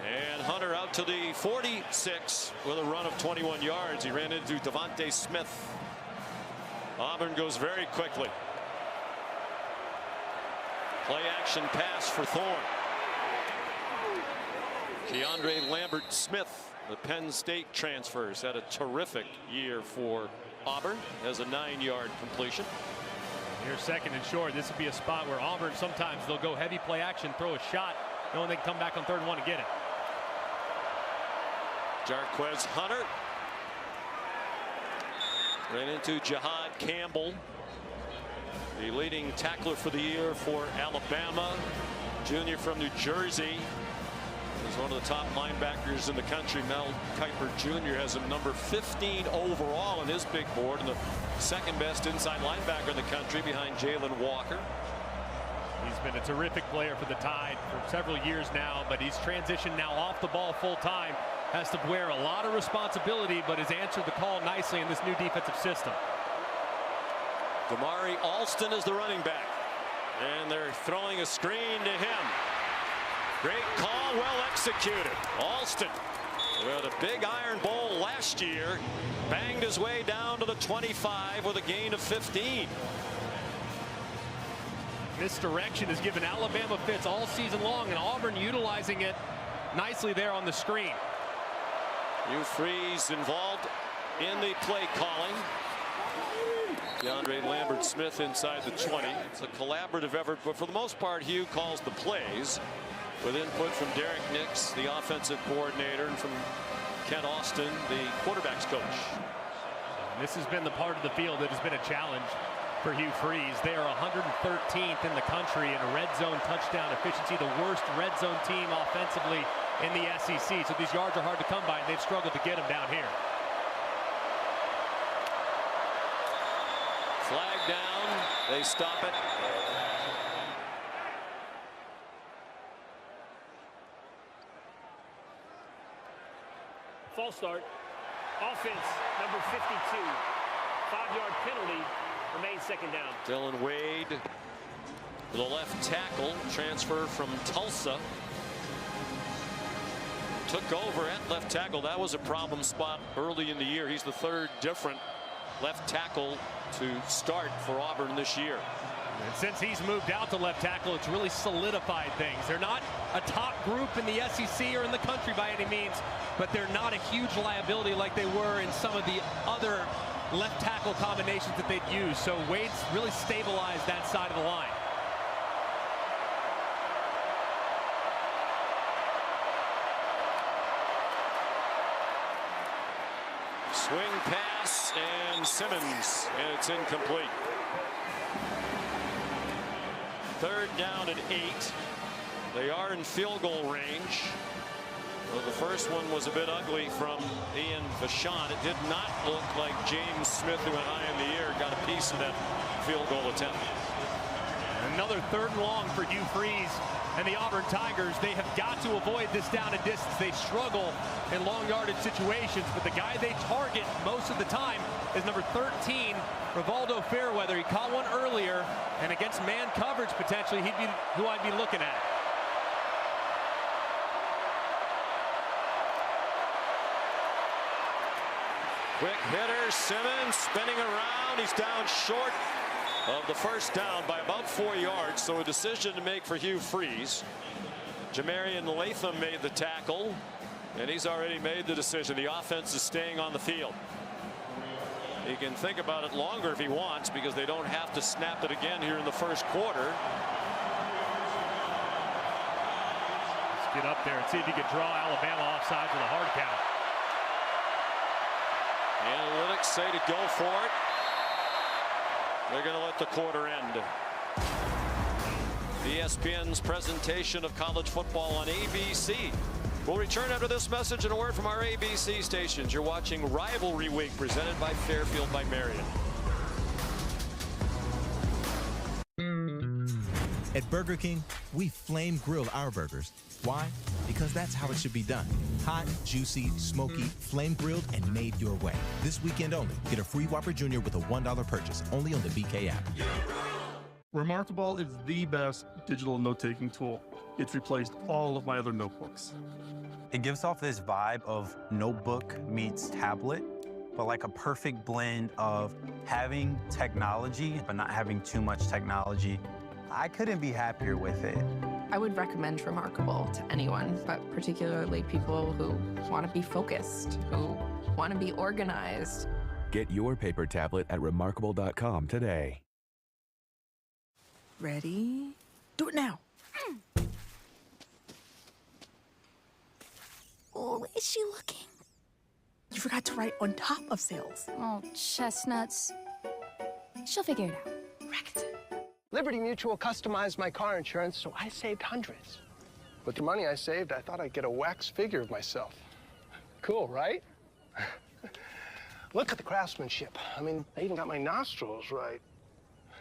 And Hunter out to the 46 with a run of 21 yards. He ran into Devontae Smith. Auburn goes very quickly. Play action pass for Thorne. Keandre Lambert Smith, the Penn State transfers, had a terrific year for Auburn as a 9-yard completion. Here's second and short. This would be a spot where Auburn sometimes they'll go heavy play action, throw a shot, knowing they can come back on 3rd and 1 and get it. Jarquez Hunter ran into Jihad Campbell, the leading tackler for the year for Alabama, junior from New Jersey. He's one of the top linebackers in the country. Mel Kiper Jr. has him number 15 overall on his big board, and the second best inside linebacker in the country behind Jalen Walker. He's been a terrific player for the Tide for several years now, but he's transitioned now off the ball full time. Has to wear a lot of responsibility, but has answered the call nicely in this new defensive system. Damari Alston is the running back, and they're throwing a screen to him. Great call, well executed. Alston, with a big Iron Bowl last year, banged his way down to the 25 with a gain of 15. Misdirection has given Alabama fits all season long, and Auburn utilizing it nicely there on the screen. Hugh Freeze involved in the play calling. DeAndre Lambert-Smith inside the 20. It's a collaborative effort, but for the most part, Hugh calls the plays with input from Derek Nix, the offensive coordinator, and from Kent Austin, the quarterback's coach. This has been the part of the field that has been a challenge for Hugh Freeze. They are 113th in the country in red zone touchdown efficiency, the worst red zone team offensively in the SEC. So these yards are hard to come by, and they've struggled to get them down here. Flag down, they stop it. False start. Offense, number 52. 5-yard penalty, remains second down. Dylan Wade, the left tackle, transfer from Tulsa. Took over at left tackle. That was a problem spot early in the year. He's the 3rd different left tackle to start for Auburn this year. And since he's moved out to left tackle, it's really solidified things. They're not a top group in the SEC or in the country by any means, but they're not a huge liability like they were in some of the other left tackle combinations that they'd use. So Wade's really stabilized that side of the line. Swing pass and Simmons, and it's incomplete. 3rd down and 8. They are in field goal range. Well, the first one was a bit ugly from Ian Vachon. It did not look like James Smith, who went high in the air, got a piece of that field goal attempt. Another 3rd and long for Hugh Freeze and the Auburn Tigers. They have got to avoid this down and distance. They struggle in long yardage situations, but the guy they target most of the time is number 13, Rivaldo Fairweather. He caught one earlier, and against man coverage potentially, he'd be who I'd be looking at. Quick hitter, Simmons spinning around. He's down short of the first down by about 4 yards, so a decision to make for Hugh Freeze. Jamarian Latham made the tackle, and he's already made the decision. The offense is staying on the field. He can think about it longer if he wants, because they don't have to snap it again here in the first quarter. Let's get up there and see if he can draw Alabama offsides with a hard count. Analytics say to go for it. They're going to let the quarter end. ESPN's presentation of college football on ABC. We'll return after this message and a word from our ABC stations. You're watching Rivalry Week, presented by Fairfield by Marriott. At Burger King, we flame grill our burgers. Why? Because that's how it should be done. Hot, juicy, smoky, flame grilled, and made your way. This weekend only, get a free Whopper Jr. with a $1 purchase, only on the BK app. Remarkable is the best digital note-taking tool. It's replaced all of my other notebooks. It gives off this vibe of notebook meets tablet, but like a perfect blend of having technology, but not having too much technology. I couldn't be happier with it. I would recommend Remarkable to anyone, but particularly people who want to be focused, who want to be organized. Get your paper tablet at remarkable.com today. Ready? Do it now. Oh, is she looking? You forgot to write on top of sales. Oh, chestnuts. She'll figure it out. Liberty Mutual customized my car insurance, so I saved hundreds. With the money I saved, I thought I'd get a wax figure of myself. Cool, right? Look at the craftsmanship. I mean, they even got my nostrils right.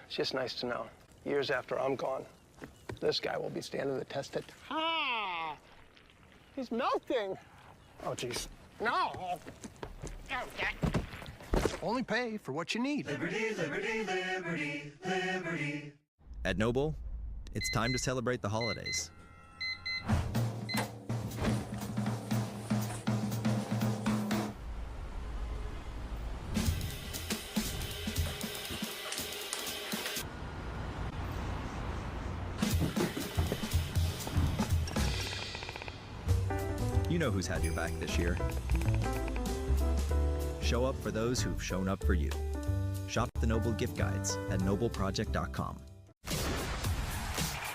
It's just nice to know, years after I'm gone, this guy will be standing the test of time. He's melting. Oh, geez. No. Okay. Only pay for what you need. Liberty, liberty, liberty, liberty. At Noble, it's time to celebrate the holidays. You know who's had your back this year. Show up for those who've shown up for you. Shop the Noble gift guides at nobleproject.com.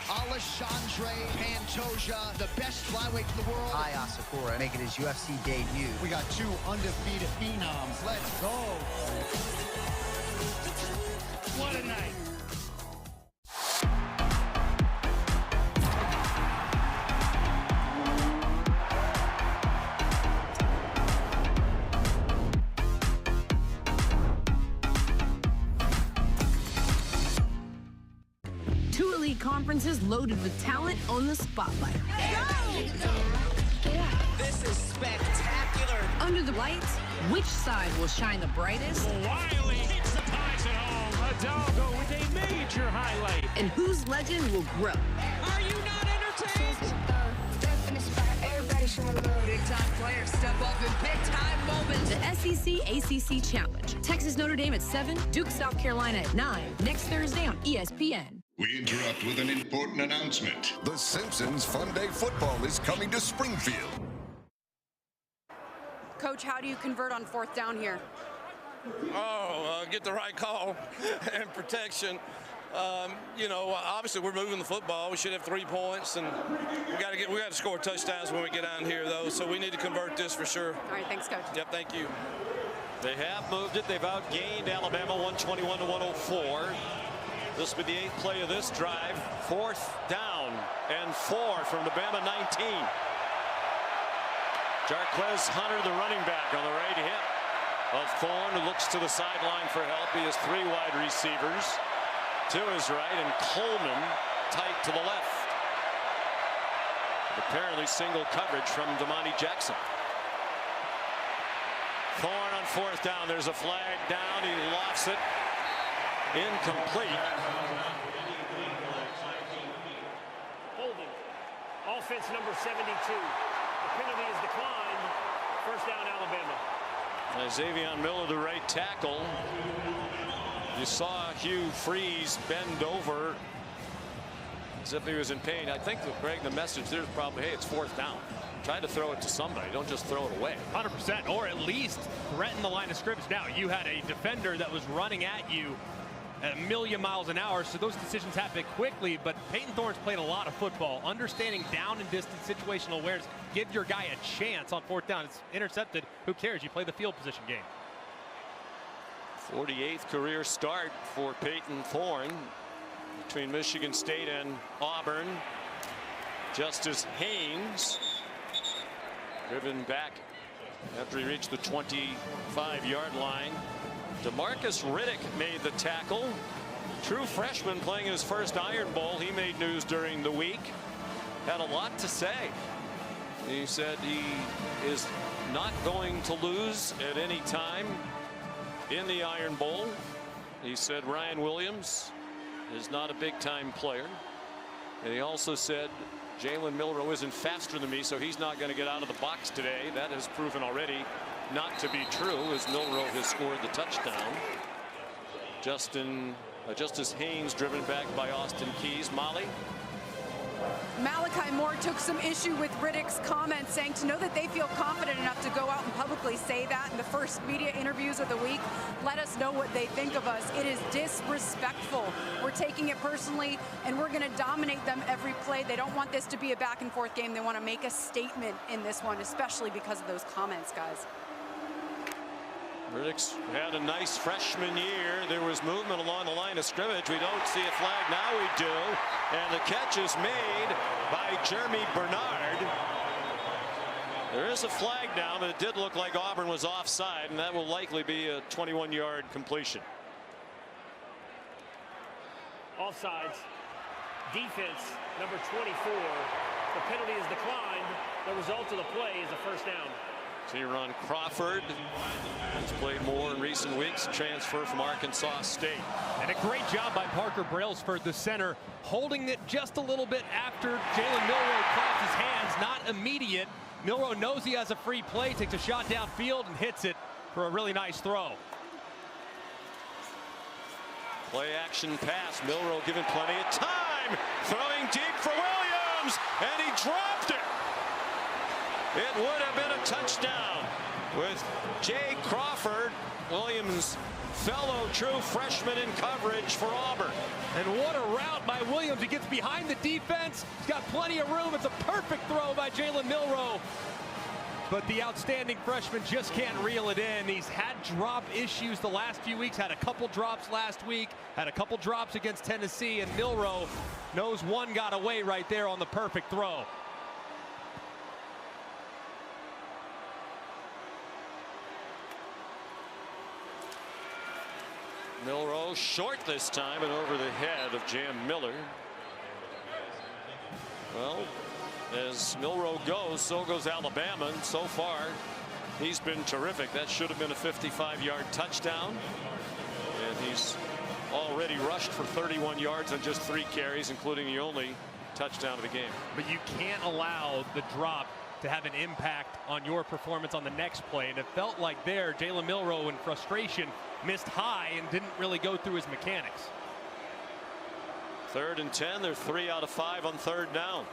Alexandre Pantoja, the best flyweight in the world. Aya Sakura making his UFC debut. We got two undefeated phenoms. Let's go. What a night. Conferences loaded with talent on the spotlight. This is spectacular. Under the lights, which side will shine the brightest? Wiley keeps the ties at home. Hidalgo with a major highlight. And whose legend will grow? Are you not entertained? Big-time players step up in big-time moments. The SEC ACC Challenge. Texas Notre Dame at 7, Duke South Carolina at 9. Next Thursday on ESPN. We interrupt with an important announcement. The Simpsons Fun Day Football is coming to Springfield. Coach, how do you convert on 4th down here? Get the right call and protection. You know, obviously we're moving the football. We should have 3 points, and we got to score touchdowns when we get down here, though. So we need to convert this for sure. All right, thanks, Coach. Yep, thank you. They have moved it. They've outgained Alabama 121 to 104. This will be the 8th play of this drive. 4th down and 4 from the Bama 19. Jarquez Hunter, the running back, on the right hip of Thorne, who looks to the sideline for help. He has 3 wide receivers to his right, and Coleman tight to the left. Apparently single coverage from Damani Jackson. Thorne on 4th down. There's a flag down. He lofts it. Incomplete. Holding. Offense number 72. The penalty is declined. 1st down, Alabama. Xavier Miller, the right tackle. You saw Hugh Freeze bend over as if he was in pain. I think, Greg, the message there is probably, hey, it's 4th down. Try to throw it to somebody. Don't just throw it away. 100%, or at least threaten the line of scrimmage. Now, you had a defender that was running at you at 1,000,000 miles an hour, so those decisions happen quickly, but Peyton Thorne's played a lot of football. Understanding down and distance situational awareness, give your guy a chance on 4th down. It's intercepted. Who cares? You play the field position game. 48th career start for Peyton Thorne between Michigan State and Auburn. Justice Haynes driven back after he reached the 25-yard line. DeMarcus Riddick made the tackle. True freshman playing his first Iron Bowl. He made news during the week. Had a lot to say. He said he is not going to lose at any time in the Iron Bowl. He said Ryan Williams is not a big-time player. And he also said Jalen Milroe isn't faster than me, so he's not going to get out of the box today. That has proven already not to be true, as Milroe has scored the touchdown. Justice Haynes driven back by Austin Keys. Molly, Malachi Moore took some issue with Riddick's comments, saying to know that they feel confident enough to go out and publicly say that in the first media interviews of the week, let us know what they think of us. It is disrespectful. We're taking it personally, and we're going to dominate them every play. They don't want this to be a back-and-forth game. They want to make a statement in this one, especially because of those comments, guys. Riddick's had a nice freshman year. There was movement along the line of scrimmage. We don't see a flag. Now we do. And the catch is made by Jeremy Bernard. There is a flag now, but it did look like Auburn was offside, and that will likely be a 21-yard completion. Offsides. Defense, number 24. The penalty is declined. The result of the play is a first down. Teron Crawford has played more in recent weeks, transfer from Arkansas State. And a great job by Parker Brailsford, the center, holding it just a little bit after Jalen Milroe claps his hands, not immediate. Milroe knows he has a free play, takes a shot downfield and hits it for a really nice throw. Play action pass, Milroe given plenty of time, throwing deep for Williams, and he dropped it. It would have been a touchdown with Jay Crawford, Williams' fellow true freshman in coverage for Auburn. And what a route by Williams. He gets behind the defense. He's got plenty of room. It's a perfect throw by Jalen Milroe. But the outstanding freshman just can't reel it in. He's had drop issues the last few weeks, had a couple drops last week, had a couple drops against Tennessee, and Milroe knows one got away right there on the perfect throw. Milroe short this time and over the head of Jam Miller. Well, as Milroe goes, so goes Alabama, and so far he's been terrific. That should have been a 55-yard touchdown, and he's already rushed for 31 yards on just 3 carries, including the only touchdown of the game. But you can't allow the drop to have an impact on your performance on the next play, and it felt like there Jalen Milroe in frustration missed high and didn't really go through his mechanics. 3rd and 10. They're 3 out of 5 on 3rd down.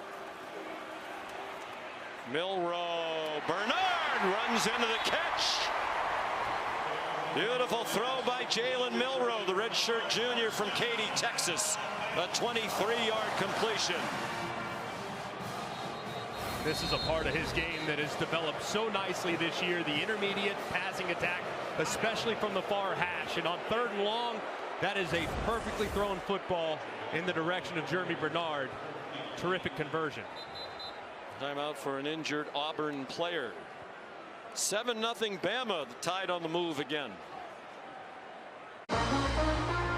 Milroe, Bernard runs into the catch. Beautiful throw by Jalen Milroe, the redshirt junior from Katy, Texas. A 23-yard completion. This is a part of his game that has developed so nicely this year, the intermediate passing attack, especially from the far hash. And on 3rd and long, that is a perfectly thrown football in the direction of Jeremy Bernard. Terrific conversion. Timeout for an injured Auburn player. 7-0 Bama, the Tide on the move again.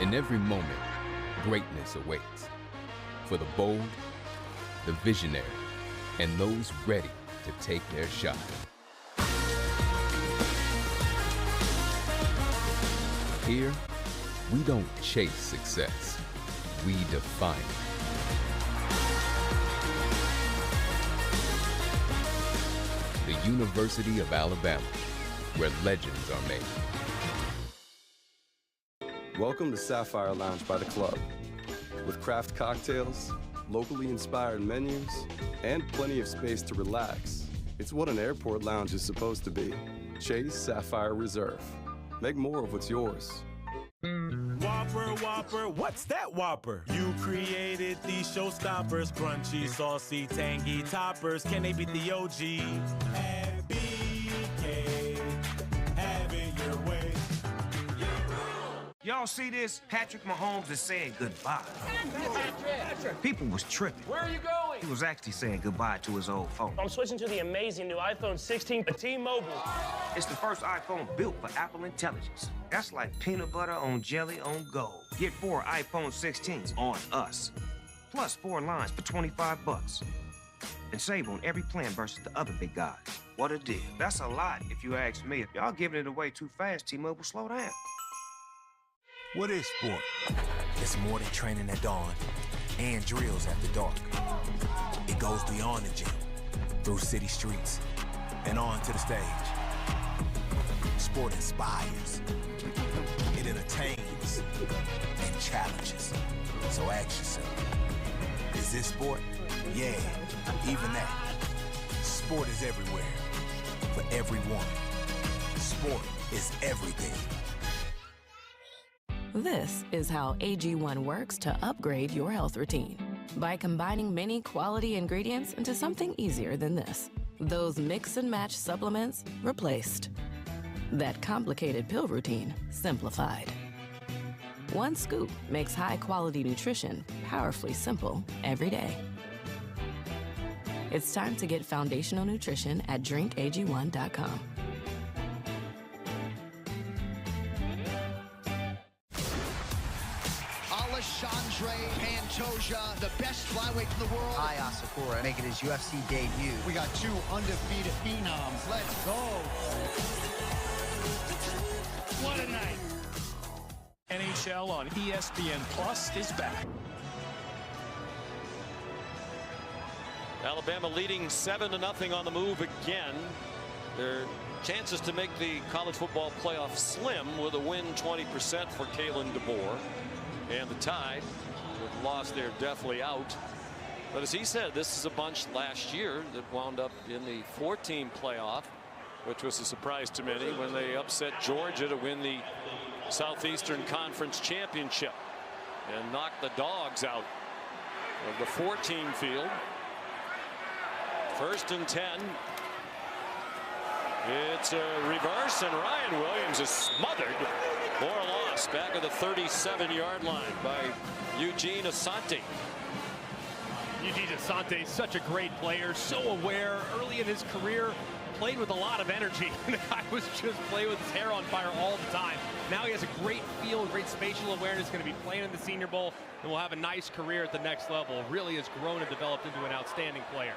In every moment, greatness awaits. For the bold, the visionary, and those ready to take their shot. Here, we don't chase success, we define it. The University of Alabama, where legends are made. Welcome to Sapphire Lounge by the Club. With craft cocktails, locally inspired menus, and plenty of space to relax. It's what an airport lounge is supposed to be. Chase Sapphire Reserve. Make more of what's yours. Whopper, Whopper, what's that Whopper? You created these showstoppers, crunchy, saucy, tangy toppers. Can they beat the OG? At BK, have it your way. Y'all see this? Patrick Mahomes is saying goodbye. People was tripping. Where are you going? He was actually saying goodbye to his old phone. I'm switching to the amazing new iPhone 16 for T-Mobile. It's the first iPhone built for Apple Intelligence. That's like peanut butter on jelly on gold. Get 4 iPhone 16s on us. Plus 4 lines for $25. And save on every plan versus the other big guys. What a deal. That's a lot if you ask me. If y'all giving it away too fast, T-Mobile, slow down. What is sport? It's more than training at dawn and drills after dark. It goes beyond the gym, through city streets, and on to the stage. Sport inspires, it entertains, and challenges. So ask yourself, is this sport? Yeah, even that. Sport is everywhere. For everyone. Sport is everything. This is how AG1 works to upgrade your health routine. By combining many quality ingredients into something easier than this. Those mix and match supplements replaced. That complicated pill routine simplified. One scoop makes high-quality nutrition powerfully simple every day. It's time to get foundational nutrition at drinkag1.com. Alexandre Pantoja, the best flyweight in the world. Aya Sakura making his UFC debut. We got two undefeated phenoms. Let's go. What a night. NHL on ESPN Plus is back. Alabama leading 7-0 on the move again. Their chances to make the college football playoff slim with a win 20% for Kalen DeBoer. And the Tide, with loss, they're definitely out. But as he said, this is a bunch last year that wound up in the 4-team playoff, which was a surprise to many when they upset Georgia to win the Southeastern Conference Championship and knocked the Dogs out of the 4-team field. 1st and 10. It's a reverse, and Ryan Williams is smothered for a loss back at the 37-yard line by Eugene Asante. Eugene Asante, such a great player, so aware early in his career, played with a lot of energy. The guy was just playing with his hair on fire all the time. Now he has a great feel, great spatial awareness, going to be playing in the Senior Bowl, and will have a nice career at the next level. Really has grown and developed into an outstanding player.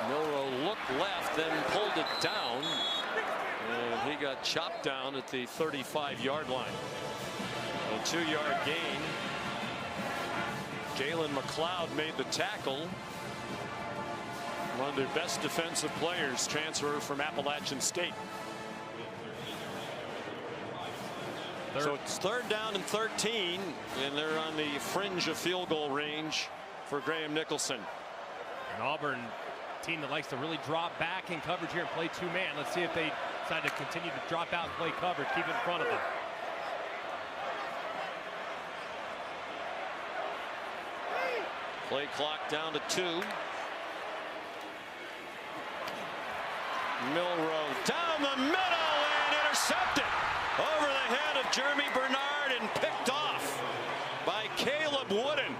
Milroe looked left, then pulled it down, and he got chopped down at the 35-yard line. A 2-yard gain. Jalen McLeod made the tackle. One of their best defensive players, transfer from Appalachian State. So it's 3rd down and 13, and they're on the fringe of field goal range for Graham Nicholson. An Auburn team that likes to really drop back in coverage here and play 2-man. Let's see if they decide to continue to drop out and play coverage, keep it in front of them. Play clock down to 2. Milroe down the middle and intercepted over the head of Jeremy Bernard and picked off by Caleb Wooden.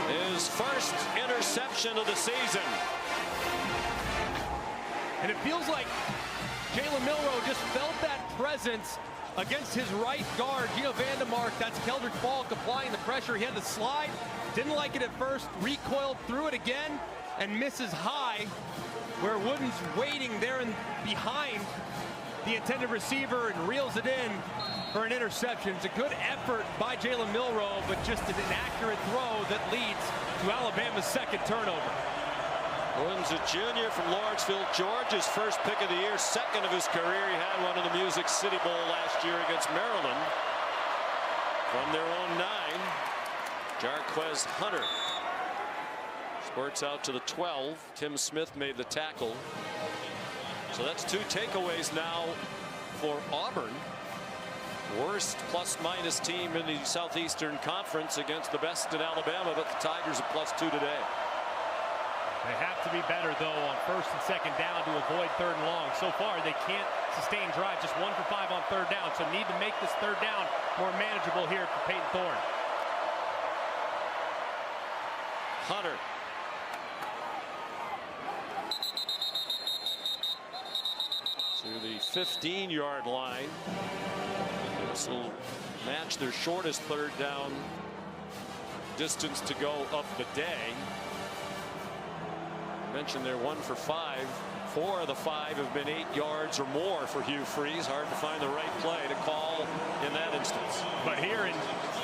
His first interception of the season. And it feels like Jalen Milroe just felt that presence against his right guard, Gio Vandermark. That's Keldrick Falk applying the pressure. He had to slide. Didn't like it at first. Recoiled, threw it again, and misses high, where Wooden's waiting there and behind the intended receiver and reels it in for an interception. It's a good effort by Jalen Milroe, but just an inaccurate throw that leads to Alabama's 2nd turnover. Wooden's a junior from Lawrenceville, Georgia. His first pick of the year, 2nd of his career. He had one in the Music City Bowl last year against Maryland. From their own 9, Jarquez Hunter squirts out to the 12. Tim Smith made the tackle. So that's 2 takeaways now for Auburn. Worst plus-minus team in the Southeastern Conference against the best in Alabama, but the Tigers are +2 today. They have to be better, though, on 1st and 2nd down to avoid 3rd and long. So far, they can't sustain drive, just 1 for 5 on 3rd down. So need to make this 3rd down more manageable here for Peyton Thorne. Hunter. To the 15-yard line. This will match their shortest 3rd down distance to go of the day. I mentioned they're 1 for 5. 4 of the 5 have been 8 yards or more for Hugh Freeze. Hard to find the right play to call in that instance. But here in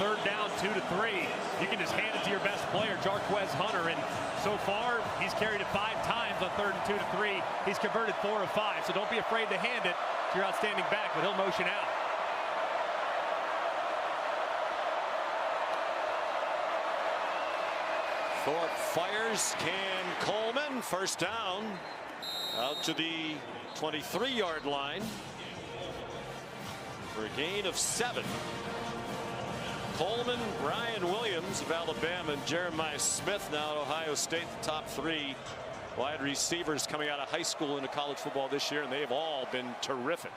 3rd down, 2 to 3, you can just hand it to your best player, Jarquez Hunter. And so far, he's carried it 5 times on 3rd and 2 to 3. He's converted 4 of 5. So don't be afraid to hand it. It's your outstanding back, but he'll motion out. Thorpe fires. Can Coleman. First down. Out to the 23-yard line for a gain of 7. Coleman, Brian Williams of Alabama, and Jeremiah Smith now at Ohio State, the top 3 wide receivers coming out of high school into college football this year, and they've all been terrific.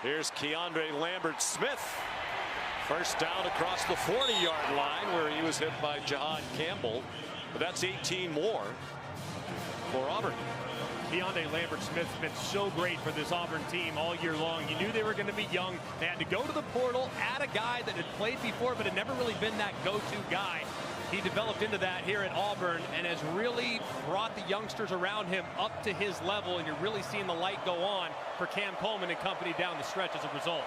Here's Keandre Lambert-Smith. First down across the 40-yard line where he was hit by Jahad Campbell, but that's 18 more for Auburn. Keandre Lambert-Smith's been so great for this Auburn team all year long. You knew they were going to be young. They had to go to the portal, add a guy that had played before but had never really been that go-to guy. He developed into that here at Auburn and has really brought the youngsters around him up to his level, and you're really seeing the light go on for Cam Coleman and company down the stretch as a result.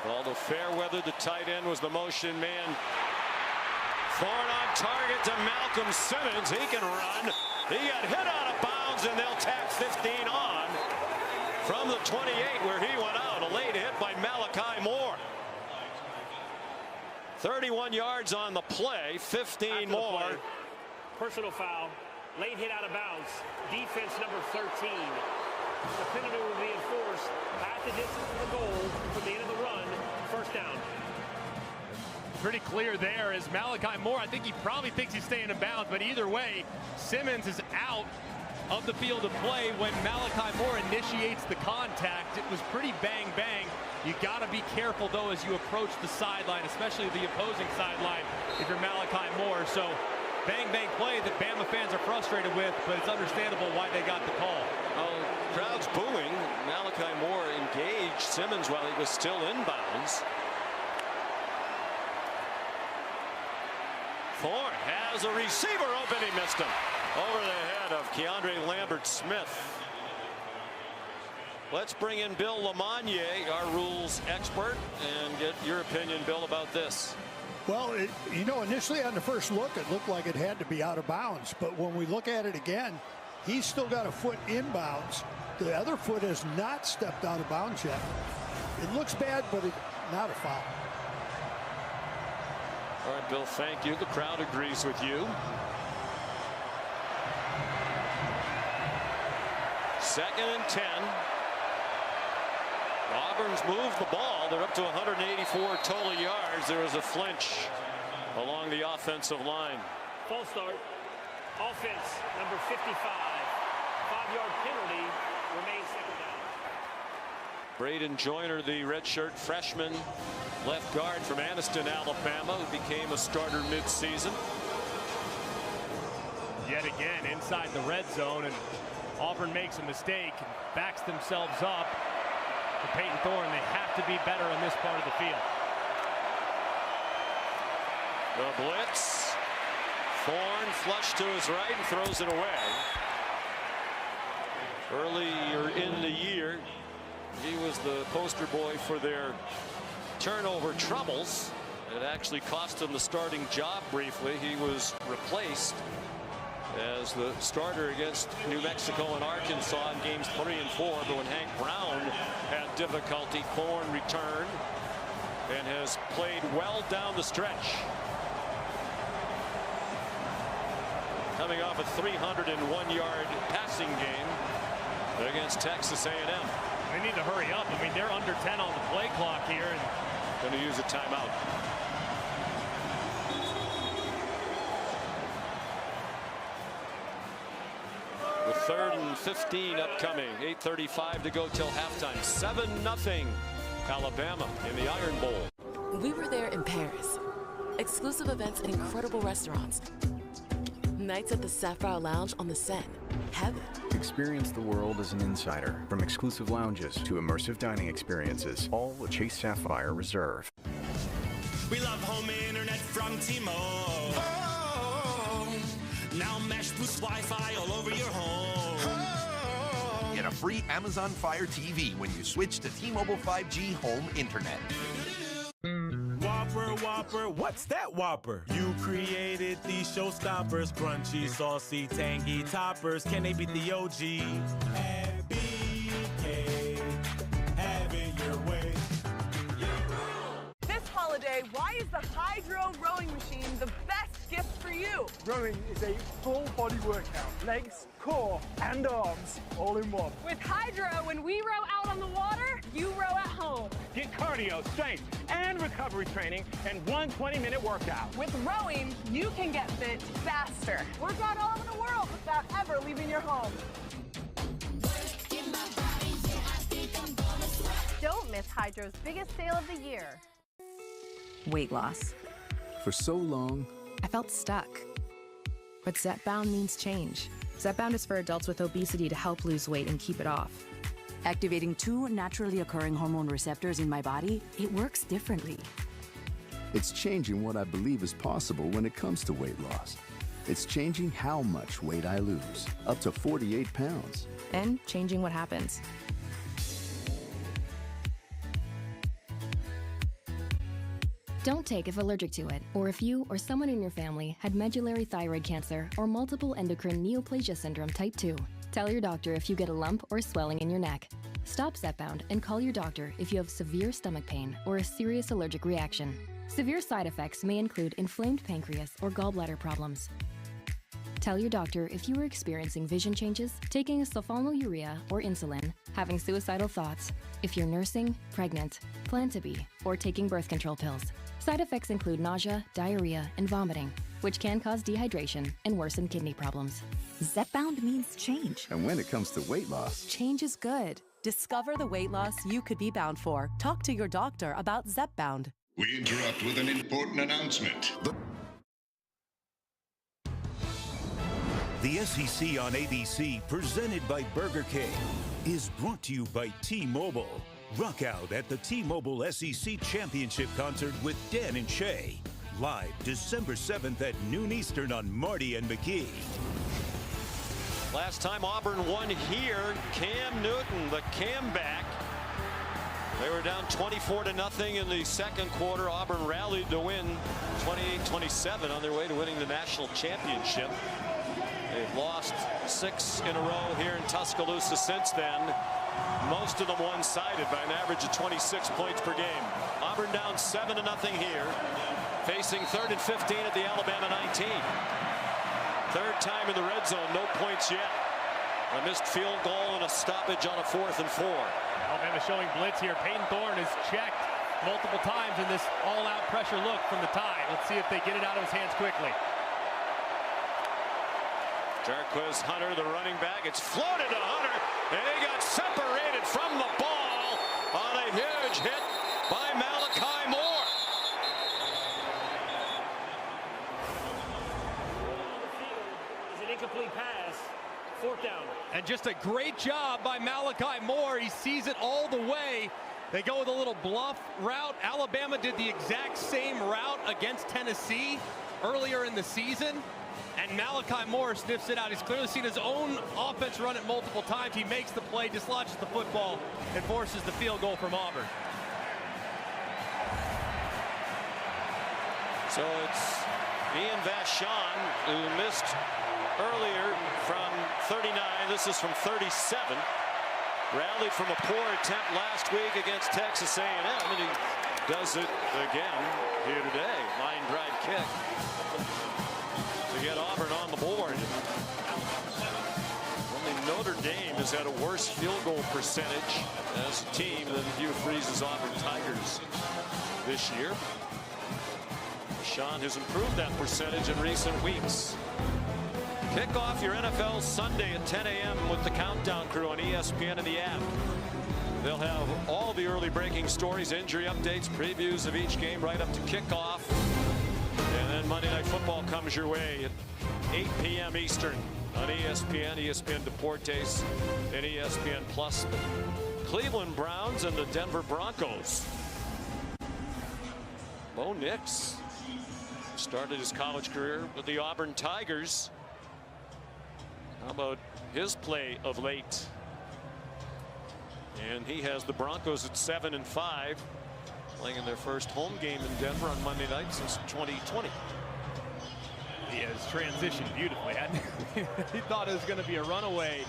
Although Fairweather, the tight end, was the motion man. Thorne on target to Malcolm Simmons. He can run. He got hit out of bounds, and they'll tack 15 on from the 28 where he went out. A late hit by Malachi Moore. 31 yards on the play, 15 more. Play. Personal foul. Late hit out of bounds. Defense number 13. The penalty will be enforced at the distance of the goal from the end of the run. First down. Pretty clear there as Malachi Moore, I think he probably thinks he's staying in bounds, but either way, Simmons is out of the field of play when Malachi Moore initiates the contact. It was pretty bang-bang. You got to be careful, though, as you approach the sideline, especially the opposing sideline if you're Malachi Moore. So bang-bang play that Bama fans are frustrated with, but it's understandable why they got the call. Oh, crowd's booing. Malachi Moore engaged Simmons while he was still inbounds. Thorne has a receiver open. He missed him. Over the head of Keandre Lambert-Smith. Let's bring in Bill Lamagnier, our rules expert, and get your opinion, Bill, about this. Well, initially on the first look, it looked like it had to be out of bounds. But when we look at it again, he's still got a foot inbounds. The other foot has not stepped out of bounds yet. It looks bad, but it's not a foul. All right, Bill, thank you. The crowd agrees with you. Second and 10. Auburn's moved the ball. They're up to 184 total yards. There was a flinch along the offensive line. False start. Offense, number 55. 5-yard penalty. Remains second down. Braden Joyner, the redshirt freshman left guard from Anniston, Alabama, who became a starter midseason. Yet again inside the red zone, and Auburn makes a mistake and backs themselves up. For Peyton Thorne, they have to be better in this part of the field. The blitz. Thorne flush to his right and throws it away. Earlier in the year, he was the poster boy for their turnover troubles. It actually cost him the starting job briefly. He was replaced as the starter against New Mexico and Arkansas in games 3 and 4. But when Hank Brown had difficulty, Thorne returned and has played well down the stretch. Coming off a 301-yard passing game against Texas A&M. They need to hurry up. I mean, they're under 10 on the play clock here, and going to use a timeout. With 3rd and 15 upcoming. 8:35 to go till halftime. 7-0 Alabama in the Iron Bowl. We were there in Paris. Exclusive events and incredible restaurants. Nights at the Sapphire Lounge on the Seine. Heaven. Experience the world as an insider. From exclusive lounges to immersive dining experiences, all with Chase Sapphire Reserve. We love home internet from T-Mobile. Oh, now Mesh boosts Wi-Fi all over your home. Oh. Get a free Amazon Fire TV when you switch to T-Mobile 5G Home Internet. Whopper, what's that Whopper? You created these showstoppers, crunchy, saucy, tangy toppers. Can they beat the OG? And BK, have it your way. This holiday, why is the Hydro rowing machine the best gift for you? Rowing is a full body workout. Legs, core, and arms, all in one. With Hydro, when we row out on the water, you row at home. Get cardio, strength, and recovery training in one 20-minute workout. With rowing, you can get fit faster. Work out all over the world without ever leaving your home. Don't miss Hydro's biggest sale of the year. Weight loss. For so long, I felt stuck. But Zepbound means change. Zepbound is for adults with obesity to help lose weight and keep it off. Activating 2 naturally occurring hormone receptors in my body, it works differently. it's changing what I believe is possible when it comes to weight loss. It's changing how much weight I lose, up to 48 pounds. And changing what happens. Don't take if allergic to it, or if you or someone in your family had medullary thyroid cancer or multiple endocrine neoplasia syndrome type 2. Tell your doctor if you get a lump or swelling in your neck. Stop Zepbound and call your doctor if you have severe stomach pain or a serious allergic reaction. Severe side effects may include inflamed pancreas or gallbladder problems. Tell your doctor if you are experiencing vision changes, taking a sulfonylurea or insulin, having suicidal thoughts, if you're nursing, pregnant, plan to be, or taking birth control pills. Side effects include nausea, diarrhea, and vomiting, which can cause dehydration and worsen kidney problems. Zepbound means change. And when it comes to weight loss, change is good. Discover the weight loss you could be bound for. Talk to your doctor about Zepbound. We interrupt with an important announcement. The SEC on ABC, presented by Burger King, is brought to you by T-Mobile. Rock out at the T-Mobile SEC Championship Concert with Dan and Shay. Live December 7th at noon Eastern on Marty and McGee. Last time Auburn won here, Cam Newton, the Cam back. They were down 24-0 in the second quarter. Auburn rallied to win 28-27 on their way to winning the national championship. They've lost 6 in a row here in Tuscaloosa since then. Most of them one-sided by an average of 26 points per game. Auburn down 7-0 here, facing 3rd and 15 at the Alabama 19. Third time in the red zone, no points yet. A missed field goal and a stoppage on a 4th and 4. Alabama showing blitz here. Peyton Thorne is checked multiple times in this all-out pressure look from the tie. Let's see if they get it out of his hands quickly. Jarquez Hunter, the running back. It's floated to Hunter, and he got separated from the ball on a huge hit by Malachi Moore. It's an incomplete pass. 4th down. And just a great job by Malachi Moore. He sees it all the way. They go with a little bluff route. Alabama did the exact same route against Tennessee earlier in the season. And Malachi Moore sniffs it out. He's clearly seen his own offense run it multiple times. He makes the play, dislodges the football, and forces the field goal from Auburn. So it's Ian Vachon, who missed earlier from 39. This is from 37. Rallied from a poor attempt last week against Texas A&M, and he does it again here today. Line drive kick to get Auburn on the board. Only Notre Dame has had a worse field goal percentage as a team than Hugh Freeze's Auburn Tigers this year. Sean has improved that percentage in recent weeks. Kick off your NFL Sunday at 10 a.m. with the Countdown crew on ESPN and the app. They'll have all the early breaking stories, injury updates, previews of each game right up to kickoff. And then Monday Night Football comes your way at 8 p.m. Eastern on ESPN, ESPN Deportes, and ESPN Plus. The Cleveland Browns and the Denver Broncos. Bo Nix started his college career with the Auburn Tigers. How about his play of late? And he has the Broncos at 7-5. playing in their first home game in Denver on Monday night since 2020. He has transitioned beautifully. He thought it was going to be a runaway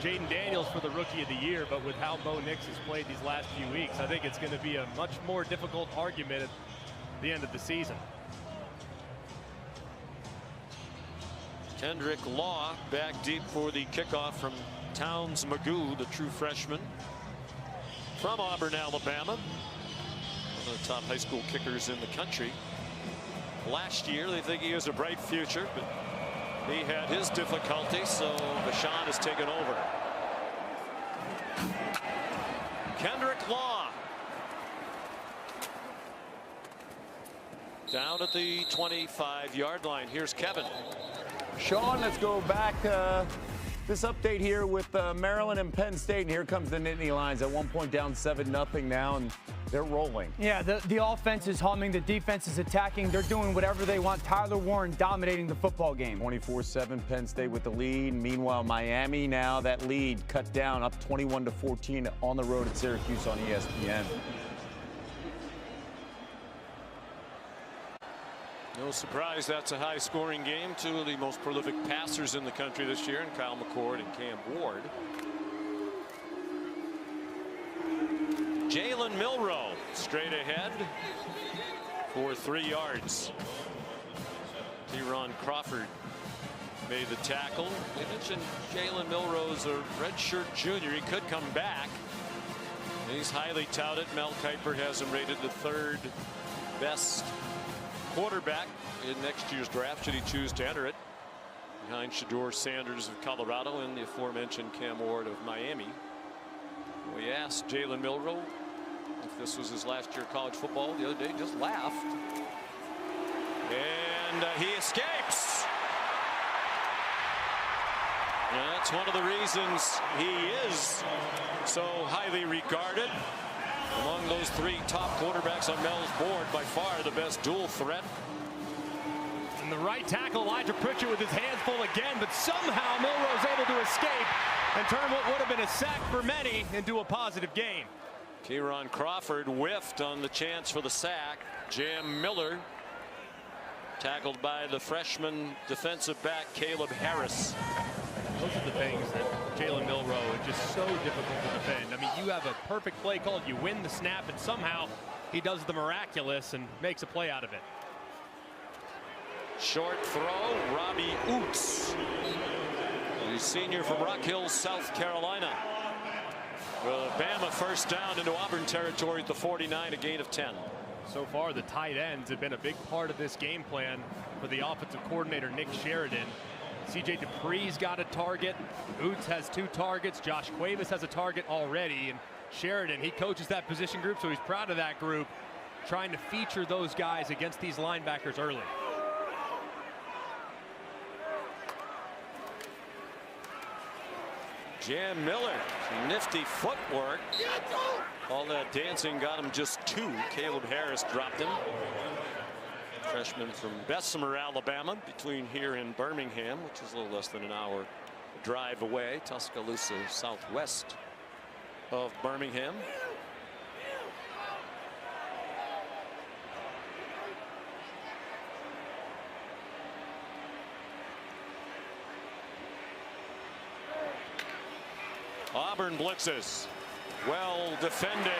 Jaden Daniels for the Rookie of the Year, but with how Bo Nix has played these last few weeks, I think it's going to be a much more difficult argument at the end of the season. Kendrick Law back deep for the kickoff from Towns Magoo, the true freshman from Auburn, Alabama. One of the top high school kickers in the country. Last year, they think he has a bright future, but he had his difficulties, so Vashon has taken over. Kendrick Law down at the 25-yard line. Here's Kevin. Sean, let's go back this update here with Maryland and Penn State, and here comes the Nittany Lions at one point down 7-0 now, and they're rolling. Yeah, the offense is humming, the defense is attacking, they're doing whatever they want. Tyler Warren dominating the football game. 24-7, Penn State with the lead. Meanwhile, Miami now that lead cut down, up 21-14 on the road at Syracuse on ESPN. No surprise that's a high-scoring game. Two of the most prolific passers in the country this year, and Kyle McCord and Cam Ward. Jalen Milroe straight ahead for 3 yards. Teron Crawford made the tackle. They mentioned Jalen Milroe's a redshirt junior. He could come back. He's highly touted. Mel Kiper has him rated the 3rd best quarterback in next year's draft, should he choose to enter it, behind Shedeur Sanders of Colorado and the aforementioned Cam Ward of Miami. We asked Jalen Milroe if this was his last year of college football the other day. Just laughed, and he escapes. And that's one of the reasons he is so highly regarded. Among those 3 top quarterbacks on Mel's board, by far the best dual threat. And the right tackle, Elijah Pritchard, with his hands full again, but somehow Milroe's able to escape and turn what would have been a sack for many into a positive gain. Teron Crawford whiffed on the chance for the sack. Jam Miller tackled by the freshman defensive back Caleb Harris. Those are the things that Jalen Milroe is just so difficult to defend. I mean, you have a perfect play called, you win the snap, and somehow he does the miraculous and makes a play out of it. Short throw, Robbie Oots, the senior from Rock Hill, South Carolina. Bama first down into Auburn territory at the 49, a gain of 10. So far, the tight ends have been a big part of this game plan for the offensive coordinator, Nick Sheridan. C.J. Dupree's got a target. Oots has 2 targets. Josh Cuevas has a target already. And Sheridan, he coaches that position group, so he's proud of that group, trying to feature those guys against these linebackers early. Jam Miller, nifty footwork. All that dancing got him just 2. Caleb Harris dropped him. Freshman from Bessemer, Alabama, between here and Birmingham, which is a little less than an hour drive away. Tuscaloosa, southwest of Birmingham. Auburn blitzes. Well defended.